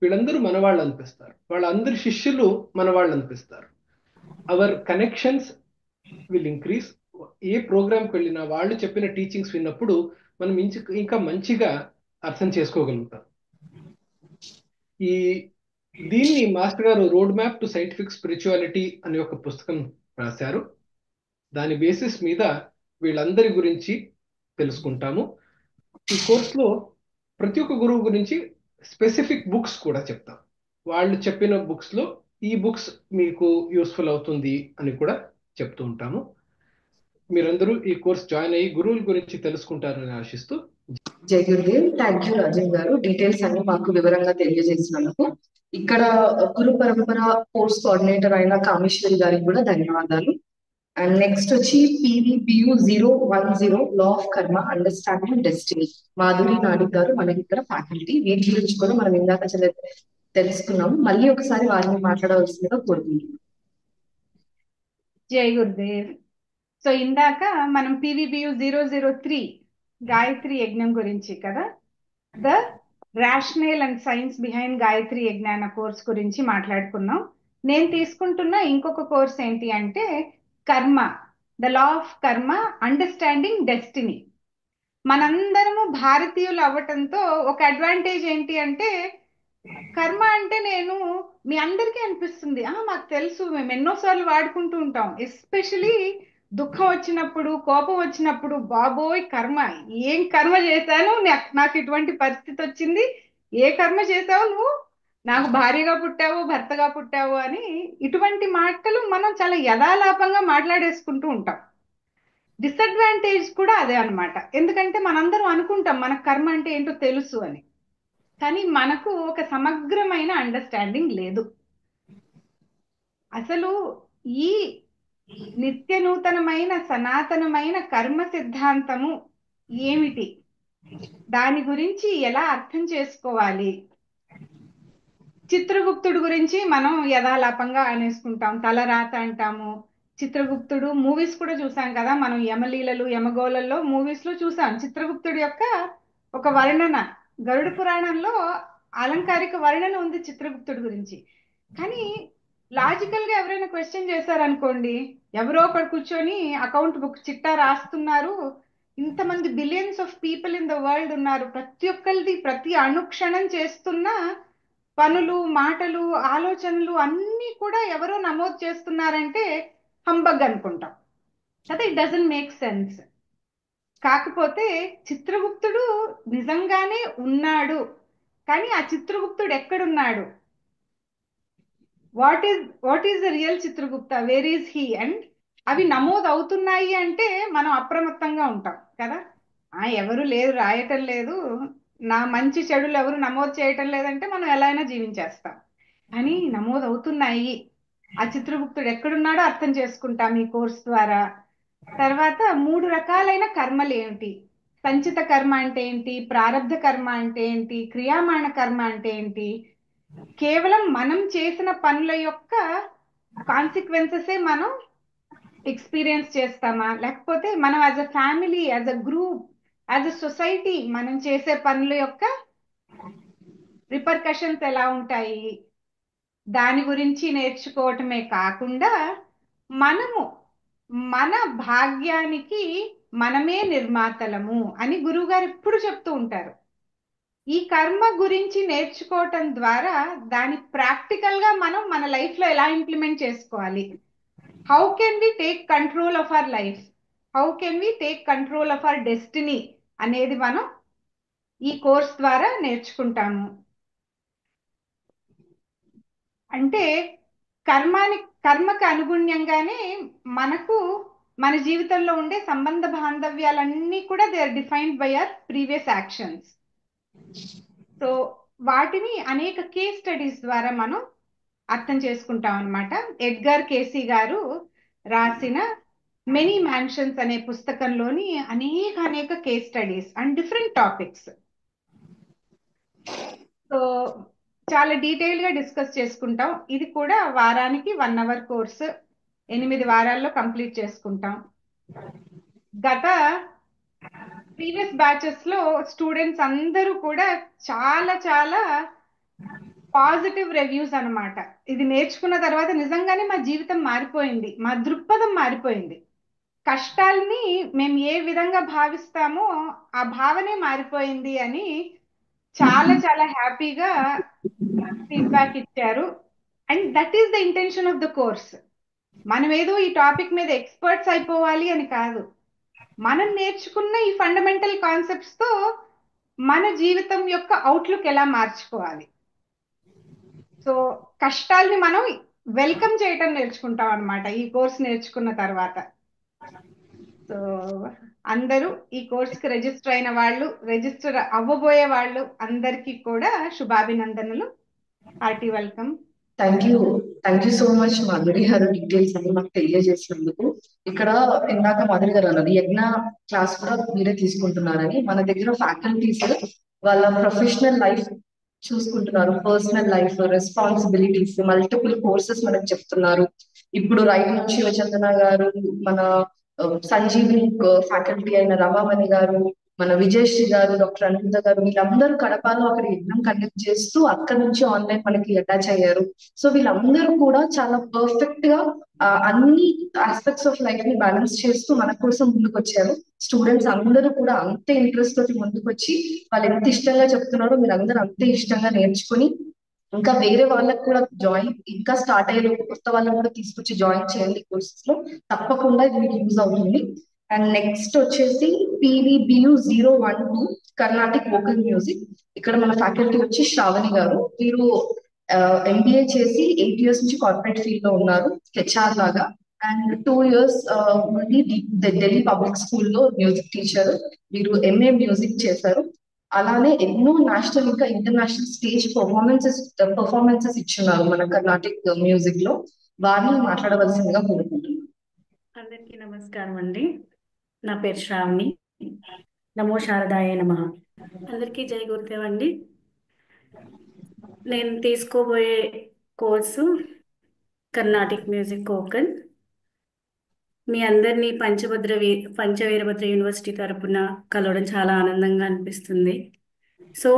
వీళ్ళందరూ మనవాళ్ళు అనిపిస్తారు, వాళ్ళందరి శిష్యులు మనవాళ్ళు అనిపిస్తారు. Our connections will increase. ఏ ప్రోగ్రామ్కి వెళ్ళినా వాళ్ళు చెప్పిన టీచింగ్స్ విన్నప్పుడు మనం ఇంకా మంచిగా అర్థం చేసుకోగలుగుతాం. దీన్ని మాస్టర్ గారు road map to scientific spirituality అనే ఒక పుస్తకం రాశారు. దాని బేసిస్ మీద వీళ్ళందరి గురించి తెలుసుకుంటాము. ఈ కోర్సులో ప్రతి ఒక్క గురువు గురించి స్పెసిఫిక్ బుక్స్ కూడా చెప్తాం. వాళ్ళు చెప్పిన బుక్స్ లో ఈ బుక్స్ మీకు యూస్ఫుల్ అవుతుంది అని కూడా చెప్తూ ఉంటాము. మీరందరూ ఈ కోర్స్ జాయిన్ అయ్యి గురువుల గురించి తెలుసుకుంటారని ఆశిస్తూ. జై గురుదేవ్. థ్యాంక్ యూ రాజన్ గారు, డీటెయిల్స్ అన్ని మాకు వివరంగా తెలియజేసినందుకు. ఇక్కడ గురు పరంపర కోర్స్ కోఆర్డినేటర్ అయిన కామేశ్వరి గారికి కూడా ధన్యవాదాలు. అండ్ నెక్స్ట్ వచ్చి PVBU 010 లా ఆఫ్ కర్మ అండర్స్టాండింగ్ డెస్టినీ మాధురి నాడిక్ గారు మనకి ఇక్కడ ఫ్యాకల్టీ. వీటి గురించి కూడా మనం ఇందాక తెలుసుకున్నాము. మళ్ళీ ఒకసారి వారిని మాట్లాడవలసిందిగా కోరుకుంటున్నాం. జై గురుదేవ్. సో ఇందాక మనం PVBU 003 గాయత్రి యజ్ఞం గురించి కదా, the rational and science behind Gayatri యజ్ఞ అన్న కోర్స్ గురించి మాట్లాడుకున్నాం. నేను తీసుకుంటున్న ఇంకొక కోర్స్ ఏంటి అంటే కర్మ, ద లా ఆఫ్ కర్మ అండర్స్టాండింగ్ డెస్టినీ. మనందరము భారతీయులు అవ్వటంతో ఒక అడ్వాంటేజ్ ఏంటి అంటే కర్మ అంటే నేను మీ అందరికీ అనిపిస్తుంది మాకు తెలుసు, మేము ఎన్నోసార్లు వాడుకుంటూ ఉంటాం. ఎస్పెషలీ దుఃఖం వచ్చినప్పుడు, కోపం వచ్చినప్పుడు, బాబోయ్ కర్మ, ఏం కర్మ చేశాను, నాకు ఇటువంటి పరిస్థితి వచ్చింది, ఏ కర్మ చేశావు నువ్వు, నాకు భార్యగా పుట్టావు, భర్తగా పుట్టావు అని ఇటువంటి మాటలు మనం చాలా యథాలాపంగా మాట్లాడేసుకుంటూ ఉంటాం. డిసడ్వాంటేజ్ కూడా అదే అన్నమాట. ఎందుకంటే మనందరం అనుకుంటాం మనకు కర్మ అంటే ఏంటో తెలుసు అని, కానీ మనకు ఒక సమగ్రమైన అండర్స్టాండింగ్ లేదు. అసలు ఈ నిత్య నూతనమైన సనాతనమైన కర్మ సిద్ధాంతము ఏమిటి, దాని గురించి ఎలా అర్థం చేసుకోవాలి. చిత్రగుప్తుడు గురించి మనం యథాలాపంగా అనేసుకుంటాం, తలరాత అంటాము. చిత్రగుప్తుడు మూవీస్ కూడా చూసాం కదా మనం, యమలీలలు యమగోళల్లో మూవీస్ లో చూసాం చిత్రగుప్తుడి యొక్క ఒక వర్ణన. గరుడ పురాణంలో అలంకారిక వర్ణన ఉంది చిత్రగుప్తుడి గురించి. కానీ లాజికల్ గా ఎవరైనా క్వశ్చన్ చేశారనుకోండి, ఎవరో ఒకరు కూర్చొని అకౌంట్ బుక్ చిట్టా రాస్తున్నారు, ఇంతమంది billions of people in the world ఉన్నారు, ప్రతి ఒక్కరిది ప్రతి అనుక్షణం చేస్తున్న పనులు, మాటలు, ఆలోచనలు అన్నీ కూడా ఎవరో నమోదు చేస్తున్నారంటే హంబగ్ అనుకుంటాం కదా. It doesn't make sense. కాకపోతే చిత్రగుప్తుడు నిజంగానే ఉన్నాడు, కానీ ఆ చిత్రగుప్తుడు ఎక్కడున్నాడు, what is the real Chitragupta, where is he, and అవి నమోదు అవుతున్నాయి అంటే మనం అప్రమత్తంగా ఉంటాం కదా. ఎవరు లేరు, రాయటం లేదు, నా మంచి చెడులు ఎవరు నమోదు చేయటం లేదంటే మనం ఎలా అయినా జీవించేస్తాం. కానీ నమోదు అవుతున్నాయి, ఆ చిత్రగుప్తుడు ఎక్కడున్నాడో అర్థం చేసుకుంటాం ఈ కోర్స్ ద్వారా. తర్వాత 3 రకాలైన కర్మలు ఏమిటి, సంచిత కర్మ అంటే ఏంటి, ప్రారబ్ధ కర్మ అంటే ఏంటి, క్రియామాణ కర్మ అంటే ఏంటి, కేవలం మనం చేసిన పనుల యొక్క కాన్సిక్వెన్సెసే మనం ఎక్స్పీరియన్స్ చేస్తామా, లేకపోతే మనం as a family, as a group, as a society మనం చేసే పనుల యొక్క రిపర్కషన్స్ ఎలా ఉంటాయి, దాని గురించి నేర్చుకోవటమే కాకుండా మనము మన భాగ్యానికి మనమే నిర్మాతలము అని గురువుగారు ఎప్పుడు చెప్తూ ఉంటారు. ఈ కర్మ గురించి నేర్చుకోవటం ద్వారా దాని ప్రాక్టికల్ గా మనం మన లైఫ్ లో ఎలా ఇంప్లిమెంట్ చేసుకోవాలి, how can we take control of our life, how can we take control of our destiny అనేది మనం ఈ కోర్స్ ద్వారా నేర్చుకుంటాము. అంటే కర్మకు అనుగుణ్యంగానే మనకు మన జీవితంలో ఉండే సంబంధ బాంధవ్యాలన్నీ కూడా they are defined by our previous actions. So వాటిని అనేక కేస్ స్టడీస్ ద్వారా మనం అర్థం చేసుకుంటాం అన్నమాట. ఎడ్గర్ కేసీ గారు రాసిన మెనీ మ్యాన్షన్స్ అనే పుస్తకంలోని అనేక case studies and different topics. So చాలా డీటెయిల్ గా డిస్కస్ చేసుకుంటాం. ఇది కూడా వారానికి 1 అవర్ కోర్సు, 8 వారాల్లో కంప్లీట్ చేసుకుంటాం. గత ప్రీవియస్ బ్యాచెస్ లో స్టూడెంట్స్ అందరూ కూడా చాలా చాలా పాజిటివ్ రివ్యూస్ అన్నమాట. ఇది నేర్చుకున్న తర్వాత నిజంగానే మా జీవితం మారిపోయింది, మా దృక్పథం మారిపోయింది, కష్టాల్ని మేము ఏ విధంగా భావిస్తామో ఆ భావనే మారిపోయింది అని చాలా చాలా హ్యాపీగా ఫీడ్బ్యాక్ ఇచ్చారు. And that is the intention of the course. మనం ఏదో ఈ టాపిక్ మీద ఎక్స్పర్ట్స్ అయిపోవాలి అని కాదు, మనం నేర్చుకున్న ఈ ఫండమెంటల్ కాన్సెప్ట్స్ తో మన జీవితం యొక్క అవుట్లుక్ ఎలా మార్చుకోవాలి. సో కష్టాల్ని మనం వెల్కమ్ చేయటం నేర్చుకుంటాం అన్నమాట ఈ కోర్స్ నేర్చుకున్న తర్వాత. సో అందరూ ఈ కోర్స్కి రిజిస్టర్ అయిన వాళ్ళు, రిజిస్టర్ అవ్వబోయే వాళ్ళు అందరికీ కూడా శుభాభినందనలు. Hearty welcome. Thank you so much Madhuri గారు, డీటెయిల్స్ అన్ని మాకు తెలియజేసినందుకు. ఇక్కడ ఇందాక మాధురి గారు అన్నది యజ్ఞ క్లాస్ కూడా మీరే తీసుకుంటున్నారని. మన దగ్గర ఫ్యాకల్టీస్ వాళ్ళ ప్రొఫెషనల్ లైఫ్ చూసుకుంటున్నారు, personal life, responsibilities, multiple courses మనకు చెప్తున్నారు. ఇప్పుడు రైట్ నుంచి శివచందన గారు, మన సంజీవిని ఫ్యాకల్టీ అయిన రమామణి గారు, మన విజయశ్రీ గారు, డాక్టర్ అనిత గారు, వీళ్ళందరూ కడపలో అక్కడ యజ్ఞం కండక్ట్ చేస్తూ అక్కడ నుంచి ఆన్లైన్ మనకి అటాచ్ అయ్యారు. సో వీళ్ళందరూ కూడా చాలా పర్ఫెక్ట్ గా అన్ని ఆస్పెక్ట్స్ ఆఫ్ లైఫ్ ని బ్యాలెన్స్ చేస్తూ మన కోసం ముందుకు వచ్చారు. స్టూడెంట్స్ అందరూ కూడా అంతే ఇంట్రెస్ట్ తోటి ముందుకు వచ్చి వాళ్ళు ఎంత ఇష్టంగా చెప్తున్నారో మీరు అందరూ అంతే ఇష్టంగా నేర్చుకుని ఇంకా వేరే వాళ్ళకి కూడా ఇంకా స్టార్ట్ అయ్యే కొత్త వాళ్ళని కూడా తీసుకొచ్చి జాయిన్ చేయండి కోర్సెస్ లో, తప్పకుండా ఇది మీకు యూజ్ అవుతుంది. అండ్ నెక్స్ట్ వచ్చేసి PVBU012 కర్ణాటిక్ వోకల్ మ్యూజిక్. ఇక్కడ మన ఫ్యాకల్టీ వచ్చి శ్రావణి గారు. వీరు MBA చేసి 8 years నుంచి కార్పొరేట్ ఫీల్డ్ లో ఉన్నారు, HR లాగా. అండ్ 2 years నుండి ఢిల్లీ పబ్లిక్ స్కూల్లో మ్యూజిక్ టీచర్. వీరు MA మ్యూజిక్ చేశారు. అలానే ఎన్నో నేషనల్ ఇంకా ఇంటర్నేషనల్ స్టేజ్ పర్ఫార్మెన్సెస్ ఇచ్చున్నారు మన కర్ణాటిక్ మ్యూజిక్ లో. వారిని మాట్లాడవలసిందిగా కోరుకుంటున్నాను. అందరికీ నమస్కారం అండి. నా పేరు శ్రావణి. నమో శారదాయ నమః. అందరికీ జై గురుదేవ్ అండి. నేను తీసుకోబోయే కోర్సు కర్ణాటిక్ మ్యూజిక్ వోకల్. మీ అందరినీ పంచవీరభద్ర యూనివర్సిటీ తరపున కలవడం చాలా ఆనందంగా అనిపిస్తుంది. సో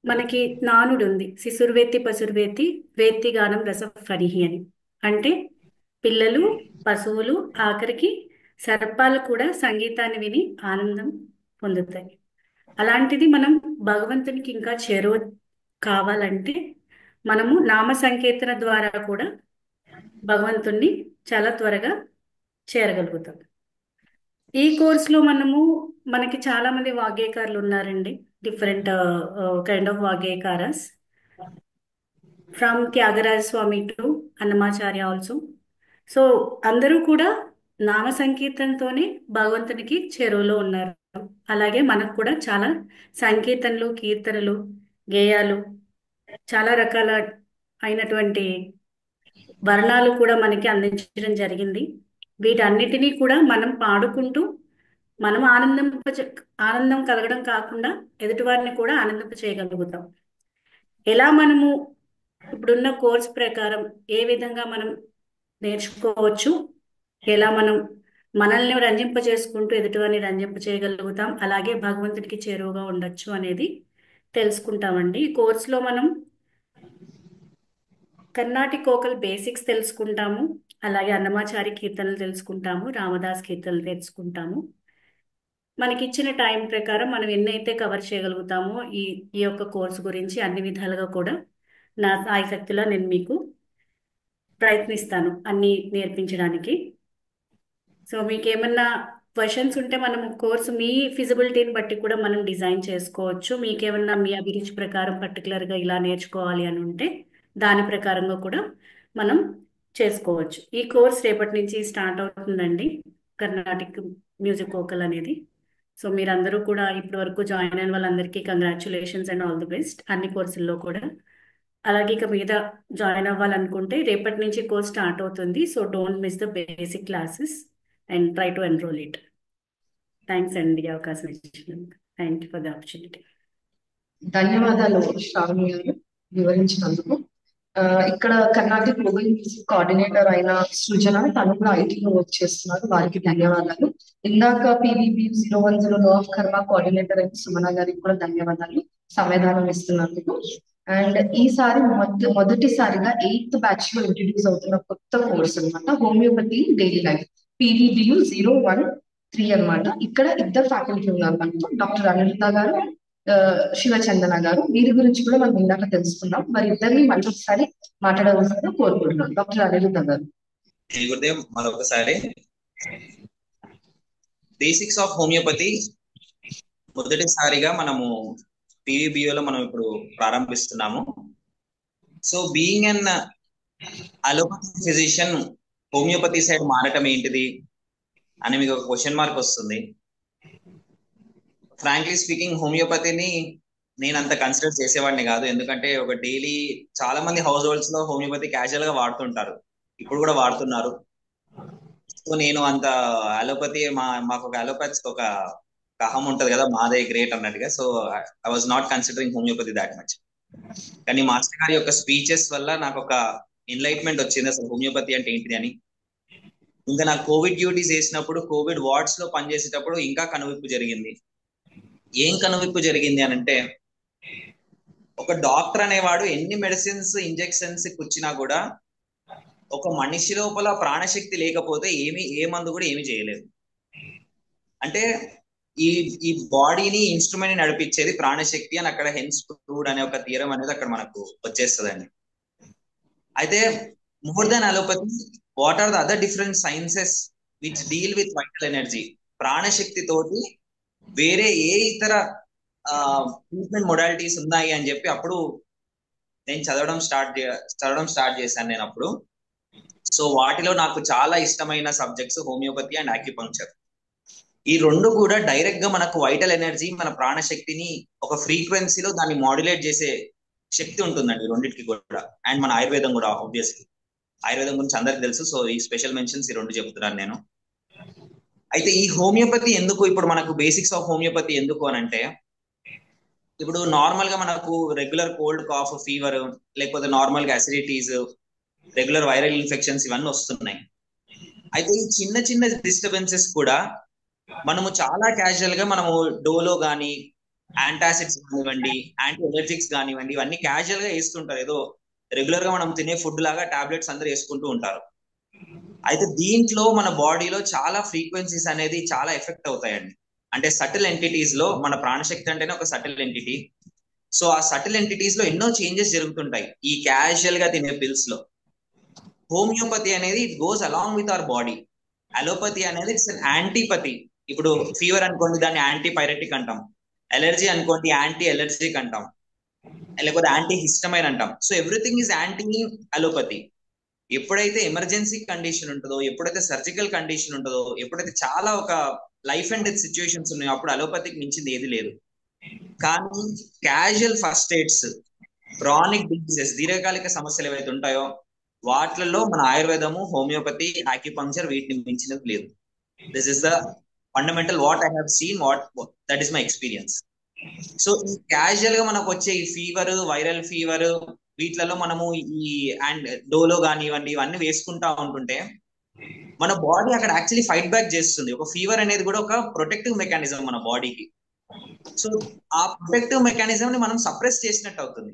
మనకి నానుడు ఉంది, శిశుర్వేత్తి పశుర్వేత్తి వేత్తి గానం రస ఫణిహి అని. అంటే పిల్లలు, పశువులు, ఆఖరికి సర్పాలు కూడా సంగీతాన్ని విని ఆనందం పొందుతాయి. అలాంటిది మనం భగవంతునికి ఇంకా చేరువ కావాలంటే మనము నామ సంకీర్తన ద్వారా కూడా భగవంతుణ్ణి చాలా త్వరగా చేరగలుగుతాం. ఈ కోర్సులో మనకి చాలా మంది వాగ్గేయకారులు ఉన్నారండి. Different kind of vaggeyakaras, from Tyagaraja Swami to Annamacharya also. So అందరూ కూడా నామ సంకీర్తనతోనే భగవంతునికి చేరువలో ఉన్నారు. అలాగే మనకు కూడా చాలా సంకీర్తనలు, కీర్తనలు, గేయాలు, చాలా రకాల అయినటువంటి వర్ణాలు కూడా మనకి అందించడం జరిగింది. వీటన్నిటినీ కూడా మనం పాడుకుంటూ మనం ఆనందం కలగడం కాకుండా ఎదుటివారిని కూడా ఆనందింప చేయగలుగుతాం. ఎలా మనము ఇప్పుడున్న కోర్స్ ప్రకారం ఏ విధంగా మనం నేర్చుకోవచ్చు, ఎలా మనం మనల్ని రంజింప చేసుకుంటూ ఎదుటివారిని రంజింప చేయగలుగుతాం, అలాగే భగవంతుడికి చేరువగా ఉండొచ్చు అనేది తెలుసుకుంటామండి. ఈ కోర్సులో మనం కర్ణాటిక్ వోకల్ బేసిక్స్ తెలుసుకుంటాము, అలాగే అన్నమాచారి కీర్తనలు తెలుసుకుంటాము, రామదాస్ కీర్తనలు తెలుసుకుంటాము. మనకి ఇచ్చిన టైం ప్రకారం మనం ఎన్నైతే కవర్ చేయగలుగుతామో ఈ యొక్క కోర్సు గురించి అన్ని విధాలుగా కూడా నా ఆసక్తిలో నేను మీకు ప్రయత్నిస్తాను అన్ని నేర్పించడానికి. సో మీకు ఏమన్నా క్వశ్చన్స్ ఉంటే మనం కోర్సు మీ ఫిజిబిలిటీని బట్టి కూడా మనం డిజైన్ చేసుకోవచ్చు. మీకేమన్నా మీ అభిరుచి ప్రకారం పర్టికులర్గా ఇలా నేర్చుకోవాలి అని ఉంటే దాని ప్రకారంగా కూడా మనం చేసుకోవచ్చు. ఈ కోర్స్ రేపటి నుంచి స్టార్ట్ అవుతుందండి, కర్ణాటిక్ మ్యూజిక్ వోకల్ అనేది. సో మీరందరూ కూడా ఇప్పటి వరకు జాయిన్ అయిన వాళ్ళందరికీ congratulations and all the best అన్ని కోర్సుల్లో కూడా. అలాగే ఇక మీద జాయిన్ అవ్వాలనుకుంటే రేపటి నుంచి కోర్స్ స్టార్ట్ అవుతుంది. So don't miss the basic classes and try to enrol it. Thanks అండి ఈ అవకాశం ఇచ్చినందుకు. Thank you for the opportunity. ధన్యవాదాలు శ్రావణి గారు వివరించినందుకు. ఇక్కడ కర్ణాటిక్ వోకల్ మ్యూజిక్ కోఆర్డినేటర్ అయిన సృజన, తను కూడా ఐటీలో వర్క్ చేస్తున్నారు, వారికి ధన్యవాదాలు. ఇందాక PVB010 లో ఆఫ్ కర్మ కోఆర్డినేటర్ అయిన సుమన గారికి కూడా ధన్యవాదాలు సమాధానం ఇస్తున్నందుకు. అండ్ ఈసారి మొదటిసారిగా 8th బ్యాచ్ లో ఇంట్రడ్యూస్ అవుతున్న కొత్త కోర్స్ అనమాట హోమియోపతి డైలీ లైఫ్, PVBU013 అనమాట. ఇక్కడ ఇద్దరు ఫ్యాకల్టీ ఉన్నారు మనతో, డాక్టర్ అనిరుద్ధ గారు, శివచందన గారు. వీరి గురించి కూడా మనం ఇందాక తెలుసుకున్నాం. మరి ఇద్దరిని మళ్ళీ ఒకసారి మాట్లాడవలసిందిగా కోరుకుంటున్నాం. డాక్టర్ అనిరుద్ధ గారు. గురుదేవ్, మరొకసారి బేసిక్స్ ఆఫ్ హోమియోపతి మొదటిసారిగా మనము PVBO లో మనం ఇప్పుడు ప్రారంభిస్తున్నాము. So being an allopathy physician homeopathy side మారటం ఏంటిది అని మీకు ఒక క్వశ్చన్ మార్క్ వస్తుంది. ఫ్రాంక్లీ స్పీకింగ్ హోమియోపతిని నేను అంత కన్సిడర్ చేసేవాడిని కాదు. ఎందుకంటే ఒక డైలీ చాలా మంది హౌస్ హోల్డ్స్ లో హోమియోపతి క్యాజువల్ గా వాడుతుంటారు, ఇప్పుడు కూడా వాడుతున్నారు. సో నేను అంత అలోపతి మాకు ఒక అలోపతి ఒక అహం ఉంటది కదా, మాదే గ్రేట్ అన్నట్టుగా. So I was not considering homeopathy that much. కానీ మాస్టర్ గారి యొక్క స్పీచెస్ వల్ల నాకు ఒక ఎన్లైట్మెంట్ వచ్చింది అసలు హోమియోపతి అంటే ఏంటిది అని. ఇంకా నాకు కోవిడ్ డ్యూటీస్ చేసినప్పుడు, కోవిడ్ వార్డ్స్ లో పనిచేసేటప్పుడు ఇంకా కనువిప్పు జరిగింది. ఏం కనువిప్పు జరిగింది అని అంటే, ఒక డాక్టర్ అనేవాడు ఎన్ని మెడిసిన్స్ ఇంజెక్షన్స్ ఇచ్చినా కూడా ఒక మనిషి లోపల ప్రాణశక్తి లేకపోతే ఏ మందు కూడా ఏమి చేయలేదు. అంటే ఈ ఈ బాడీని ఇన్స్ట్రుమెంట్ నడిపించేది ప్రాణశక్తి అని అక్కడ హెన్స్ ప్రూవ్డ్ అనే ఒక థియరం అనేది అక్కడ మనకు వచ్చేస్తుందండి. అయితే more than allopathy, what are the other different sciences which deal with vital energy? ప్రాణశక్తి తోటి వేరే ఏ ఇతర ట్రీట్మెంట్ మొడాలిటీస్ ఉన్నాయి అని చెప్పి అప్పుడు నేను చదవడం స్టార్ట్ చేశాను నేను అప్పుడు. సో వాటిలో నాకు చాలా ఇష్టమైన సబ్జెక్ట్స్ హోమియోపతి అండ్ ఆక్యుపంక్చర్. ఈ రెండు కూడా డైరెక్ట్ గా మనకు వైటల్ ఎనర్జీ, మన ప్రాణశక్తిని ఒక ఫ్రీక్వెన్సీలో దాన్ని మాడ్యులేట్ చేసే శక్తి ఉంటుందండి రెండింటికి కూడా. అండ్ మన ఆయుర్వేదం కూడా, ఆబ్వియస్లీ ఆయుర్వేదం గురించి అందరికి తెలుసు. సో ఈ స్పెషల్ మెన్షన్స్ ఈ రెండు చెప్తున్నాను నేను. అయితే ఈ హోమియోపతి ఎందుకు, ఇప్పుడు మనకు బేసిక్స్ ఆఫ్ హోమియోపతి ఎందుకు అని అంటే, ఇప్పుడు నార్మల్ గా మనకు రెగ్యులర్ కోల్డ్, కాఫ్, ఫీవర్, లేకపోతే నార్మల్ గా అసిడిటీస్, రెగ్యులర్ వైరల్ ఇన్ఫెక్షన్స్ ఇవన్నీ వస్తున్నాయి. అయితే ఈ చిన్న చిన్న డిస్టర్బెన్సెస్ కూడా మనము చాలా క్యాజువల్ గా మనము డోలో కానీ, యాంటాసిడ్స్ కానివ్వండి, యాంటీ ఎలర్జిక్స్ కానివ్వండి, ఇవన్నీ క్యాజువల్ గా వేస్తుంటారు. ఏదో రెగ్యులర్ గా మనం తినే ఫుడ్ లాగా టాబ్లెట్స్ అందరూ వేసుకుంటూ ఉంటారు. అయితే దీంట్లో మన బాడీలో చాలా ఫ్రీక్వెన్సీస్ అనేది చాలా ఎఫెక్ట్ అవుతాయండి. అంటే సటిల్ ఎంటిటీస్ లో, మన ప్రాణశక్తి అంటేనే ఒక సటిల్ ఎంటిటీ. సో ఆ సటిల్ ఎంటిటీస్ లో ఎన్నో చేంజెస్ జరుగుతుంటాయి ఈ క్యాజువల్ గా తినే పిల్స్ లో. హోమియోపతి అనేది it goes along with our body. Allopathy అనేది ఇట్స్ అన్ యాంటీపతి. ఇప్పుడు ఫీవర్ అనుకోండి, దాన్ని యాంటీపైరెటిక్ అంటాం. ఎలర్జీ అనుకోండి, యాంటీ ఎలర్జిక్ అంటాం, లేకపోతే యాంటీ హిస్టమైన్ అంటాం. So everything is anti allopathy. ఎప్పుడైతే ఎమర్జెన్సీ కండిషన్ ఉంటుందో, ఎప్పుడైతే సర్జికల్ కండిషన్ ఉంటుందో, ఎప్పుడైతే చాలా ఒక లైఫ్ అండ్ డెత్ సిచ్యువేషన్స్ ఉన్నాయో అప్పుడు అలోపతికి మించింది ఏది లేదు. కానీ casual first AIDS, chronic diseases, దీర్ఘకాలిక సమస్యలు ఏవైతే ఉంటాయో వాటిల్లో మన ఆయుర్వేదము, హోమియోపతి, ఆక్యుపంక్చర్ వీటిని మించినది లేదు. This is the fundamental what I have seen, that is my experience. So ఈ క్యాజువల్ గా మనకు వచ్చే ఈ ఫీవర్, వైరల్ ఫీవర్, వీటిలలో మనము ఈ అండ్ డోలో కానివ్వండి ఇవన్నీ వేసుకుంటా ఉంటుంటే మన బాడీ అక్కడ యాక్చువల్లీ ఫైట్ బ్యాక్ చేస్తుంది. ఒక ఫీవర్ అనేది కూడా ఒక ప్రొటెక్టివ్ మెకానిజం మన బాడీకి. సో ఆ ప్రొటెక్టివ్ మెకానిజం ని మనం సప్రెస్ చేసినట్టు అవుతుంది.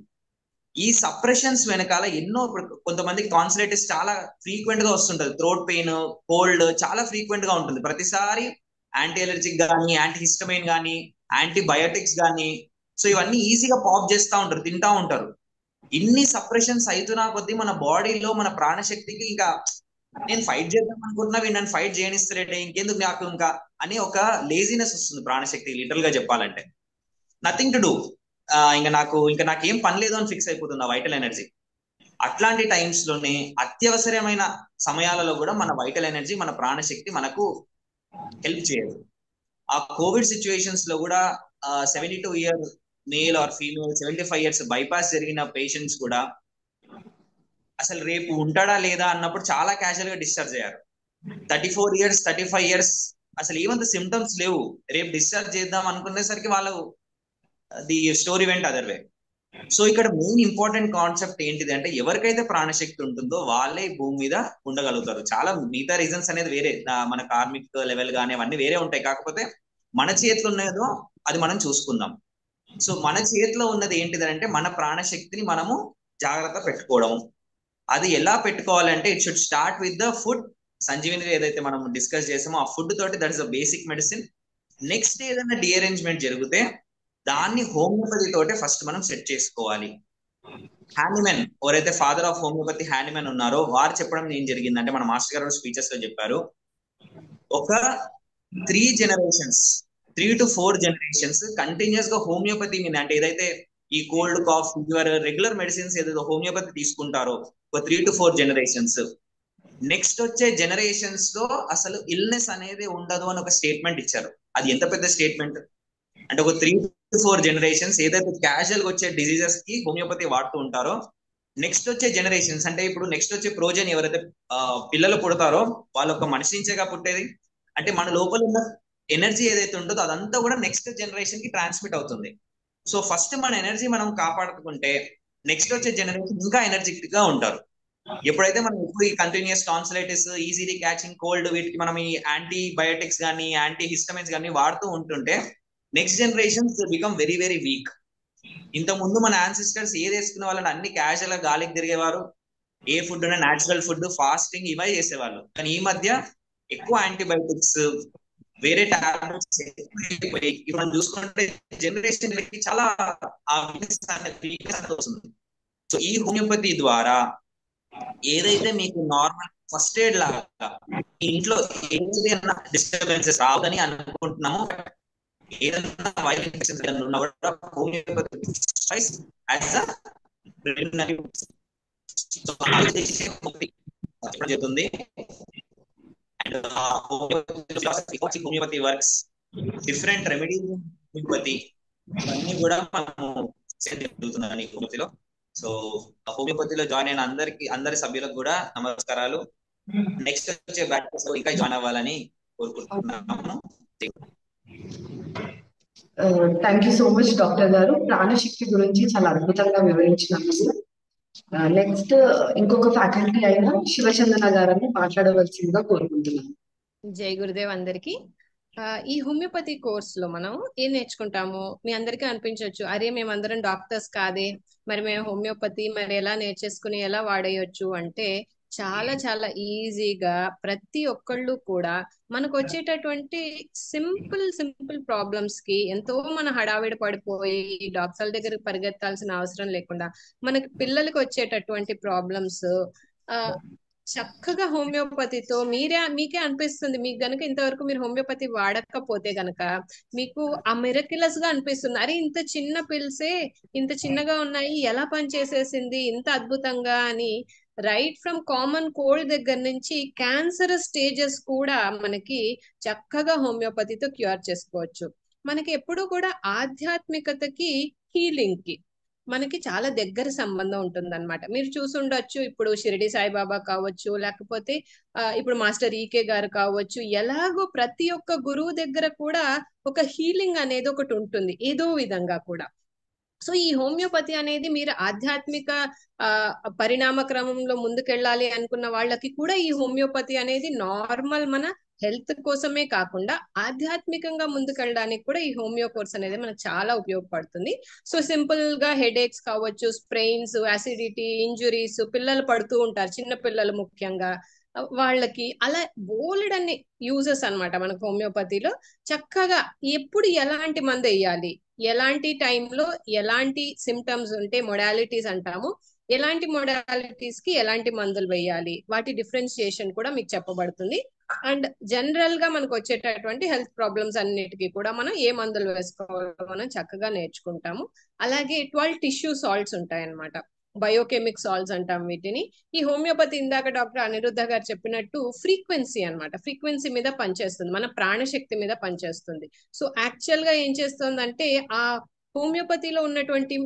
ఈ సప్రెషన్స్ వెనకాల ఎన్నో, కొంతమందికి టాన్సిలైటిస్ చాలా ఫ్రీక్వెంట్ గా వస్తుంటది, థ్రోట్ పెయిన్, కోల్డ్ చాలా ఫ్రీక్వెంట్ గా ఉంటుంది. ప్రతిసారి యాంటీ ఎలర్జిక్ కానీ, యాంటీ హిస్టమైన్ కానీ, యాంటీబయోటిక్స్ కానీ, సో ఇవన్నీ ఈజీగా పాప్ చేస్తూ ఉంటారు, తింటా ఉంటారు. ఇన్ని సప్రెషన్స్ అవుతున్నా కొద్దీ మన బాడీలో మన ప్రాణశక్తికి ఇంకా నేను ఫైట్ చేద్దాం అనుకుంటున్నా, నన్ను ఫైట్ చేయనిస్తలేటే, ఇంకెందుకు నాకు ఇంకా అని ఒక లేజినెస్ వస్తుంది ప్రాణశక్తి. లిటరల్ గా చెప్పాలంటే నథింగ్ టు డూ, ఇంకా నాకేం పని లేదు అని ఫిక్స్ అయిపోతుంది ఆ వైటల్ ఎనర్జీ. అట్లాంటి టైమ్స్ లోనే అత్యవసరమైన సమయాలలో కూడా మన వైటల్ ఎనర్జీ, మన ప్రాణశక్తి మనకు హెల్ప్ చేయదు. ఆ కోవిడ్ సిచ్యువేషన్స్ లో కూడా 72 years male or female, 75 years bypass జరిగిన పేషెంట్స్ కూడా అసలు రేపు ఉంటాడా లేదా అన్నప్పుడు చాలా క్యాజువల్ గా డిశ్చార్జ్ అయ్యారు. 34 years, 35 years అసలు ఏమంత సిమ్టమ్స్ లేవు, రేపు డిశ్చార్జ్ చేద్దాం అనుకునేసరికి వాళ్ళు the story vent other way. So ఇక్కడ మెయిన్ ఇంపార్టెంట్ కాన్సెప్ట్ ఏంటిది అంటే, ఎవరికైతే ప్రాణశక్తి ఉంటుందో వాళ్ళే భూమి మీద ఉండగలుగుతారు. చాలా మిగతా రీజన్స్ అనేది వేరే, మన కార్మిక్ లెవెల్ కానీ అవన్నీ వేరే ఉంటాయి. కాకపోతే మన చేతిలో ఉన్నదో అది మనం చూసుకుందాం. సో మన చేతిలో ఉన్నది ఏంటిదంటే మన ప్రాణశక్తిని మనము జాగ్రత్త పెట్టుకోవడం. అది ఎలా పెట్టుకోవాలంటే it should start with the food. Sanjeevini ఏదైతే మనం డిస్కస్ చేసామో ఆ ఫుడ్ తోటి, that is the basic medicine. Next ఏదైనా డిఅరేంజ్మెంట్ జరిగితే దాన్ని హోమియోపతి తోటే ఫస్ట్ మనం సెట్ చేసుకోవాలి. హ్యానిమెన్, ఎవరైతే ఫాదర్ ఆఫ్ హోమియోపతి హ్యానిమెన్ ఉన్నారో వారు చెప్పడం ఏం జరిగిందంటే, మన మాస్టర్ గారు స్పీచెస్ లో చెప్పారు, ఒక 3 generations, 3 to 4 generations కంటిన్యూస్ గా హోమియోపతి మీద, అంటే ఏదైతే ఈ cold, cough, fever, regular medicines ఏదైతే హోమియోపతి తీసుకుంటారో ఒక 3 to 4 generations, నెక్స్ట్ వచ్చే జనరేషన్స్ లో అసలు ఇల్నెస్ అనేది ఉండదు అని ఒక స్టేట్మెంట్ ఇచ్చారు. అది ఎంత పెద్ద స్టేట్మెంట్ అంటే, ఒక 3 to 4 generations ఏదైతే క్యాజువల్ గా వచ్చే డిజీజెస్ కి హోమియోపతి వాడుతూ ఉంటారో, నెక్స్ట్ వచ్చే జనరేషన్స్ అంటే ఇప్పుడు నెక్స్ట్ వచ్చే ప్రోజన్ ఎవరైతే పిల్లలు పుడతారో వాళ్ళు ఒక మనిషి నుంచేగా పుట్టేది. అంటే మన లోపల ఉన్న ఎనర్జీ ఏదైతే ఉంటుందో అదంతా కూడా నెక్స్ట్ జనరేషన్ కి ట్రాన్స్మిట్ అవుతుంది. సో ఫస్ట్ మన ఎనర్జీ మనం కాపాడుకుంటే నెక్స్ట్ వచ్చే జనరేషన్ ఇంకా ఎనర్జెటిక్ గా ఉంటారు. ఎప్పుడైతే మనం ఇప్పుడు ఈ continuous tonsillitis, easily catching cold, వీటికి మనం ఈ యాంటీబయోటిక్స్ కానీ, యాంటీ హిస్టమైన్స్ కానీ వాడుతూ ఉంటుంటే next generations become very very weak. ఇంత ముందు మన యాన్సిస్టర్స్ ఏది వేసుకునే వాళ్ళని అన్ని క్యాజువల్ గా గాలికి తిరిగేవారు, ఏ ఫుడ్ అయినా న్యాచురల్ ఫుడ్, ఫాస్టింగ్ ఇవే చేసేవాళ్ళు. కానీ ఈ మధ్య ఎక్కువ యాంటీబయోటిక్స్, వేరే టాబ్లెట్స్ ఎక్కువైపోయి ఇప్పుడు మనం చూసుకుంటే జనరేషన్ చాలా ఆ వీక్నెస్ వస్తుంది. సో ఈ హోమియోపతి ద్వారా ఏదైతే మీకు నార్మల్ ఫస్ట్ ఎయిడ్ లాగా ఇంట్లో ఏదైనా డిస్టర్బెన్సెస్ రావద్దని అనుకుంటున్నామో, ఏదైనా వైరల్ ఇన్ఫెక్షన్స్ ఉన్నా కూడా హోమియోపతి చెప్తుంది. And homeopathy works, different remedies homeopathy అన్ని కూడా మనము జరుగుతున్నాయి హోమియోపతిలో. సో హోమియోపతిలో జాయిన్ అయిన అందరి సభ్యులకు కూడా నమస్కారాలు. నెక్స్ట్ వచ్చే బ్యాచెస్ ఇంకా జాయిన్ అవ్వాలని కోరుకుంటున్నాము. Thank you so much doctor గారు, ప్రాణశక్తి గురించి చాలా అద్భుతంగా వివరించినందుకు. నెక్స్ట్ ఇంకొక ఫ్యాకల్టీ అయిన శివచందన గారిని మాట్లాడవలసిందిగా కోరుకుంటున్నాను. జై గురుదేవ్ అందరికి. ఈ హోమియోపతి కోర్స్ లో మనం ఏం నేర్చుకుంటాము? మీ అందరికీ అనిపించవచ్చు, అరే మేమందరం డాక్టర్స్ కాదే, మరి మేము హోమియోపతి మరి ఎలా నేర్చేసుకుని ఎలా వాడేయచ్చు అంటే, చాలా చాలా ఈజీగా ప్రతి ఒక్కళ్ళు కూడా మనకు వచ్చేటటువంటి సింపుల్ ప్రాబ్లమ్స్ కి ఎంతో మన హడావిడి పడిపోయి డాక్టర్ల దగ్గరికి పరిగెత్తాల్సిన అవసరం లేకుండా మనకి పిల్లలకి వచ్చేటటువంటి ప్రాబ్లమ్స్ చక్కగా హోమియోపతితో మీకే అనిపిస్తుంది. మీకు గనుక ఇంతవరకు మీరు హోమియోపతి వాడకపోతే గనక మీకు ఆ మిరకిలస్ గా అనిపిస్తుంది, అరే ఇంత చిన్న పిల్సే ఇంత చిన్నగా ఉన్నాయి, ఎలా పనిచేసేసింది ఇంత అద్భుతంగా అని. రైట్ ఫ్రమ్ కామన్ కోల్డ్ దగ్గర నుంచి క్యాన్సర్ స్టేజెస్ కూడా మనకి చక్కగా హోమియోపతితో క్యూర్ చేసుకోవచ్చు. మనకి ఎప్పుడు కూడా ఆధ్యాత్మికతకి హీలింగ్ కి మనకి చాలా దగ్గర సంబంధం ఉంటుంది అనమాట. మీరు చూసుండొచ్చు, ఇప్పుడు షిరిడి సాయిబాబా కావచ్చు, లేకపోతే ఇప్పుడు మాస్టర్ ఈకే గారు కావచ్చు, ఎలాగో ప్రతి ఒక్క గురువు దగ్గర కూడా ఒక హీలింగ్ అనేది ఒకటి ఉంటుంది ఏదో విధంగా కూడా. సో ఈ హోమియోపతి అనేది మీరు ఆధ్యాత్మిక పరిణామ క్రమంలో ముందుకెళ్ళాలి అనుకున్న వాళ్ళకి కూడా ఈ హోమియోపతి అనేది నార్మల్ మన హెల్త్ కోసమే కాకుండా ఆధ్యాత్మికంగా ముందుకెళ్ళడానికి కూడా ఈ హోమియో కోర్స్ అనేది మనకు చాలా ఉపయోగపడుతుంది. సో సింపుల్ గా హెడేక్స్ కావచ్చు, స్ప్రెయిన్స్, యాసిడిటీ, ఇంజురీస్ పిల్లలు పడుతూ ఉంటారు, చిన్న పిల్లలు ముఖ్యంగా, వాళ్ళకి అలా బోలెడ్ అన్ని యూజెస్ అన్నమాట మనకు హోమియోపతిలో. చక్కగా ఎప్పుడు ఎలాంటి మందు వేయాలి, ఎలాంటి టైంలో ఎలాంటి సిమ్టమ్స్ ఉంటే మొడాలిటీస్ అంటాము, ఎలాంటి మొడాలిటీస్ కి ఎలాంటి మందులు వేయాలి, వాటి డిఫరెన్షియేషన్ కూడా మీకు చెప్పబడుతుంది. అండ్ జనరల్ గా మనకు వచ్చేటటువంటి హెల్త్ ప్రాబ్లమ్స్ అన్నిటికీ కూడా మనం ఏ మందులు వేసుకోవాలో మనం చక్కగా నేర్చుకుంటాము. అలాగే 12 టిష్యూ సాల్ట్స్ ఉంటాయన్నమాట, బయోకెమిక్ సాల్ట్స్ అంటాం వీటిని. ఈ హోమియోపతి ఇందాక డాక్టర్ అనిరుద్ధ గారు చెప్పినట్టు ఫ్రీక్వెన్సీ అన్నమాట, ఫ్రీక్వెన్సీ మీద పనిచేస్తుంది, మన ప్రాణశక్తి మీద పనిచేస్తుంది. సో యాక్చువల్ గా ఏం చేస్తుందంటే ఆ హోమియోపతిలో ఉన్నటువంటి,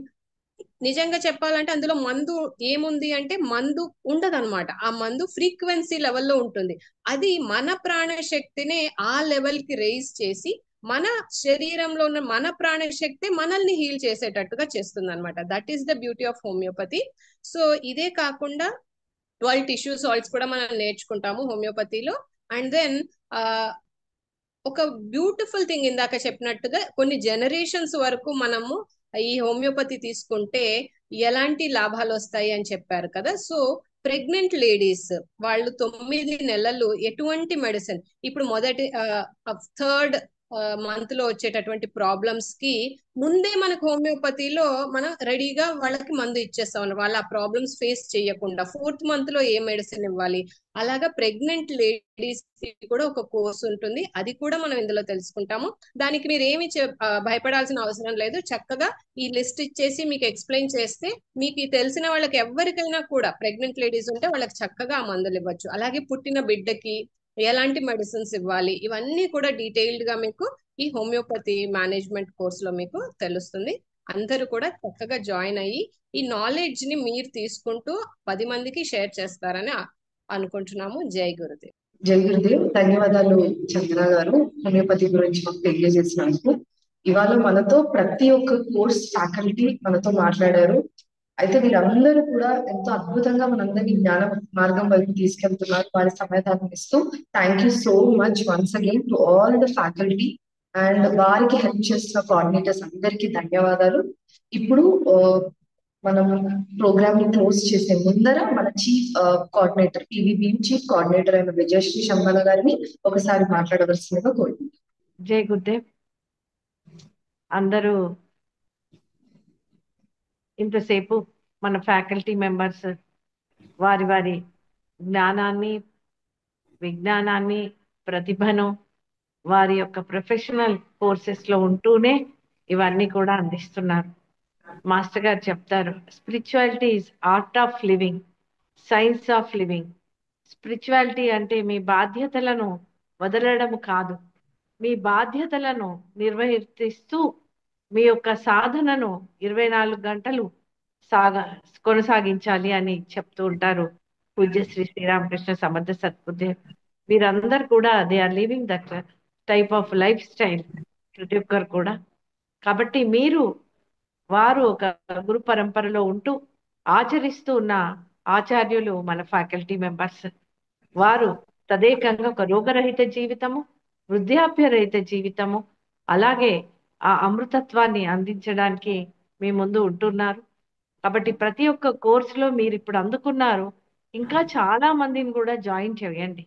నిజంగా చెప్పాలంటే అందులో మందు ఏముంది అంటే మందు ఉండదు అనమాట, ఆ మందు ఫ్రీక్వెన్సీ లెవెల్లో ఉంటుంది. అది మన ప్రాణశక్తినే ఆ లెవెల్ కి రైజ్ చేసి మన శరీరంలో ఉన్న మన ప్రాణశక్తి మనల్ని హీల్ చేసేటట్టుగా చేస్తుంది అనమాట. That is the beauty of homeopathy. So ఇదే కాకుండా 12 టిష్యూ సాల్ట్స్ కూడా మనం నేర్చుకుంటాము హోమియోపతిలో. అండ్ దెన్ ఒక బ్యూటిఫుల్ థింగ్ ఇందాక చెప్పినట్టుగా కొన్ని జనరేషన్స్ వరకు మనము ఈ హోమియోపతి తీసుకుంటే ఎలాంటి లాభాలు వస్తాయి అని చెప్పారు కదా. సో ప్రెగ్నెంట్ లేడీస్ వాళ్ళు 9 నెలలు ఎటువంటి మెడిసిన్, ఇప్పుడు మొదటి 3rd మంత్ లో వచ్చేటటువంటి ప్రాబ్లమ్స్ కి ముందే మనకు హోమియోపతిలో మనం రెడీగా వాళ్ళకి మందు ఇచ్చేస్తాం, వాళ్ళ ఆ ప్రాబ్లమ్స్ ఫేస్ చేయకుండా 4th మంత్ లో ఏ మెడిసిన్ ఇవ్వాలి. అలాగా ప్రెగ్నెంట్ లేడీస్ కి కూడా ఒక కోర్స్ ఉంటుంది, అది కూడా మనం ఇందులో తెలుసుకుంటాము. దానికి మీరు ఏమి భయపడాల్సిన అవసరం లేదు, చక్కగా ఈ లిస్ట్ ఇచ్చేసి మీకు ఎక్స్ప్లెయిన్ చేస్తే మీకు తెలిసిన వాళ్ళకి ఎవరికైనా కూడా ప్రెగ్నెంట్ లేడీస్ ఉంటే వాళ్ళకి చక్కగా ఆ మందులు ఇవ్వచ్చు. అలాగే పుట్టిన బిడ్డకి ఎలాంటి మెడిసిన్స్ ఇవ్వాలి, ఇవన్నీ కూడా డీటెయిల్డ్ గా మీకు ఈ హోమియోపతి మేనేజ్మెంట్ కోర్స్ లో మీకు తెలుస్తుంది. అందరూ కూడా చక్కగా జాయిన్ అయ్యి ఈ నాలెడ్జ్ ని మీరు తీసుకుంటూ 10 మందికి షేర్ చేస్తారని అనుకుంటున్నాము. జై గురుదేవ్. జై గురుదేవ్. ధన్యవాదాలు చంద్ర గారు, హోమియోపతి గురించి మాకు తెలియజేసినందుకు. ఇవాళ మనతో ప్రతి ఒక్క కోర్స్ ఫ్యాకల్టీ మనతో మాట్లాడారు. అయితే వీరందరూ కూడా ఎంతో అద్భుతంగా మనందరినీ జ్ఞాన మార్గం వైపు తీసుకెళ్తున్నారు వారి సమాధానం ఇస్తూ. Thank you so much once again to all the faculty and వారికి హెల్ప్ చేస్తున్న కోఆర్డినేటర్స్ అందరికీ ధన్యవాదాలు. ఇప్పుడు మనం ప్రోగ్రామ్ ని క్లోజ్ చేసే ముందర మన chief coordinator, TV beam chief coordinator అయిన విజయశ్రీ శంబన గారిని ఒకసారి మాట్లాడవలసిందిగా కోరుకుంటున్నాం. జై గురుదేవ్. అందరూ ఇంతసేపు మన ఫ్యాకల్టీ మెంబర్స్ వారి వారి జ్ఞానాన్ని, విజ్ఞానాన్ని, ప్రతిభను వారి యొక్క ప్రొఫెషనల్ కోర్సెస్లో ఉంటూనే ఇవన్నీ కూడా అందిస్తున్నారు. మాస్టర్ గారు చెప్తారు, spirituality is art of living, science of living. Spirituality అంటే మీ బాధ్యతలను వదలడం కాదు, మీ బాధ్యతలను నిర్వర్తిస్తూ మీ యొక్క సాధనను 24 గంటలు కొనసాగించాలి అని చెప్తూ ఉంటారు పూజ్య శ్రీ శ్రీరామకృష్ణ సమర్థ సద్గురుదేవ్. వీరందరూ కూడా they are living that type of life style, ప్రతి ఒక్కరు కూడా. కాబట్టి వారు ఒక గురు పరంపరలో ఉంటూ ఆచరిస్తూ ఉన్న ఆచార్యులు మన ఫ్యాకల్టీ మెంబర్స్. వారు తదేకంగా ఒక రోగరహిత జీవితము, వృద్ధాప్య రహిత జీవితము, అలాగే ఆ అమృతత్వాన్ని అందించడానికి మీ ముందు ఉంటున్నారు. కాబట్టి ప్రతి ఒక్క కోర్సులో మీరు ఇప్పుడు అందుకున్నారు, ఇంకా చాలా మందిని కూడా జాయిన్ చేయండి.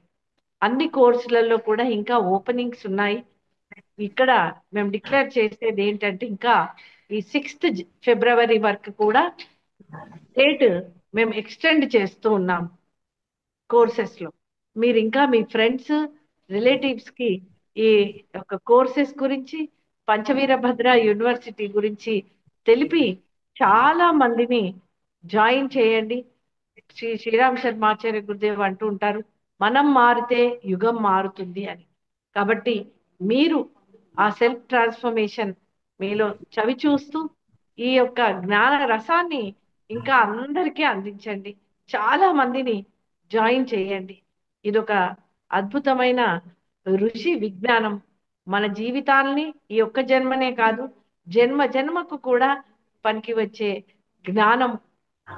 అన్ని కోర్సులలో కూడా ఇంకా ఓపెనింగ్స్ ఉన్నాయి. ఇక్కడ మేము డిక్లేర్ చేసేది ఏంటంటే, ఇంకా ఈ 6th ఫిబ్రవరి వరకు కూడా డేట్ మేము ఎక్స్టెండ్ చేస్తూ ఉన్నాం కోర్సెస్ లో. మీరు ఇంకా మీ ఫ్రెండ్స్, రిలేటివ్స్ కి ఈ యొక్క కోర్సెస్ గురించి, పంచవీరభద్ర యూనివర్సిటీ గురించి తెలిపి చాలా మందిని జాయిన్ చేయండి. శ్రీరామ్ శర్మాచార్య గురుదేవ్ అంటూ ఉంటారు, మనం మారితే యుగం మారుతుంది అని. కాబట్టి మీరు ఆ సెల్ఫ్ ట్రాన్స్ఫర్మేషన్ మీలో చవి చూస్తూ ఈ యొక్క జ్ఞాన రసాన్ని ఇంకా అందరికీ అందించండి. చాలా మందిని జాయిన్ చేయండి. ఇదొక అద్భుతమైన ఋషి విజ్ఞానం. మన జీవితాల్ని ఈ ఒక్క జన్మనే కాదు, జన్మ జన్మకు కూడా పనికి వచ్చే జ్ఞానం,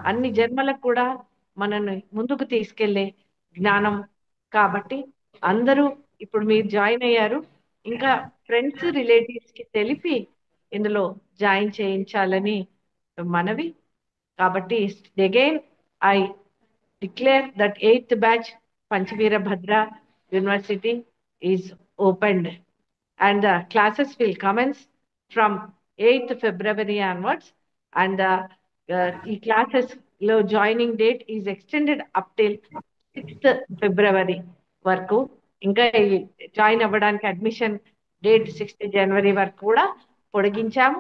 అన్ని జన్మలకు కూడా మనల్ని ముందుకు తీసుకెళ్లే జ్ఞానం. కాబట్టి అందరూ ఇప్పుడు మీరు జాయిన్ అయ్యారు, ఇంకా ఫ్రెండ్స్, రిలేటివ్స్ కి తెలిపి ఇందులో జాయిన్ చేయించాలని మనవి. కాబట్టి again I declare that 8th batch Panchveerabhadra University is opened and the classes will commence from 8th February onwards, and the classes joining date is extended up till 6th February వరకు. ఇంకా join అవ్వడానికి admission date 6th January వరకు కూడా పొడిగించాము.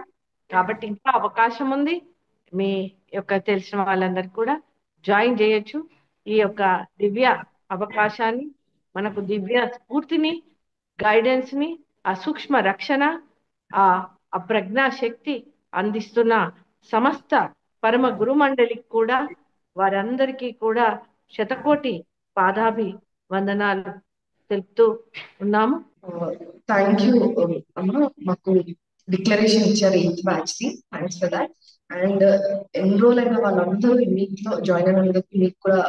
కాబట్టి ఇంకా అవకాశం ఉంది. మీ యొక్క తెలిసిన వాళ్ళందరికీ కూడా జాయిన్ చేయొచ్చు. ఈ యొక్క దివ్య అవకాశాన్ని, మనకు దివ్య స్ఫూర్తిని, గైడెన్స్ ని, ఆ సూక్ష్మ రక్షణ, ఆ ప్రజ్ఞా శక్తి అందిస్తున్న సమస్త పరమ గురు మండలికి కూడా, వారందరికీ కూడా శతకోటి పాదాభి వందనాలు తెలుపుతూ ఉన్నాము. థ్యాంక్ యూ అమ్మ, మాకు డిక్లరేషన్ ఇచ్చారు 8th batch కి. Thanks for that. And enrol అయిన వాళ్ళందరూ మీట్లో జాయిన్ అయినందుకు మీకు కూడా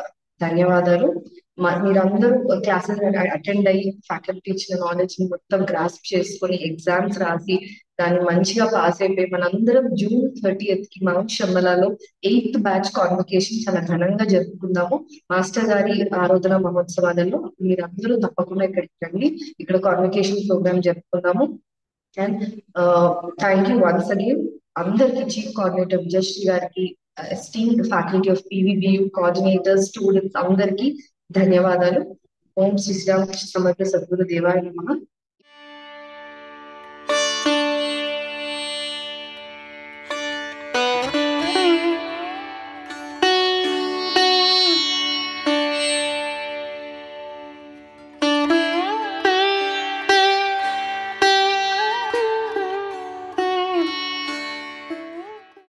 ధన్యవాదాలు. మీరందరూ క్లాసెస్ అటెండ్ అయ్యి ఫ్యాకల్టీ ఇచ్చిన నాలెడ్జ్ ని మొత్తం గ్రాస్ప్ చేసుకొని ఎగ్జామ్స్ రాసి దాన్ని మంచిగా పాస్ అయిపోయి మనందరం June 30th కి మౌంట్ శంబలాలో 8th batch కాన్వకేషన్ చాలా ఘనంగా జరుపుకుందాము. మాస్టర్ గారి ఆరాధన మహోత్సవాలలో మీరందరూ తప్పకుండా ఇక్కడికి రండి, ఇక్కడ కాన్వకేషన్ ప్రోగ్రామ్ జరుపుకుందాము. And thank you once again అందరికి, చీఫ్ కోఆర్డినేటర్ విజయశ్రీ గారికి, esteemed faculty of PVBU coordinators, students అందరికి ధన్యవాదాలు. ఓం శ్రీ శ్రీరామకృష్ణ సమర్థ సద్గురు దేవాయ నమః.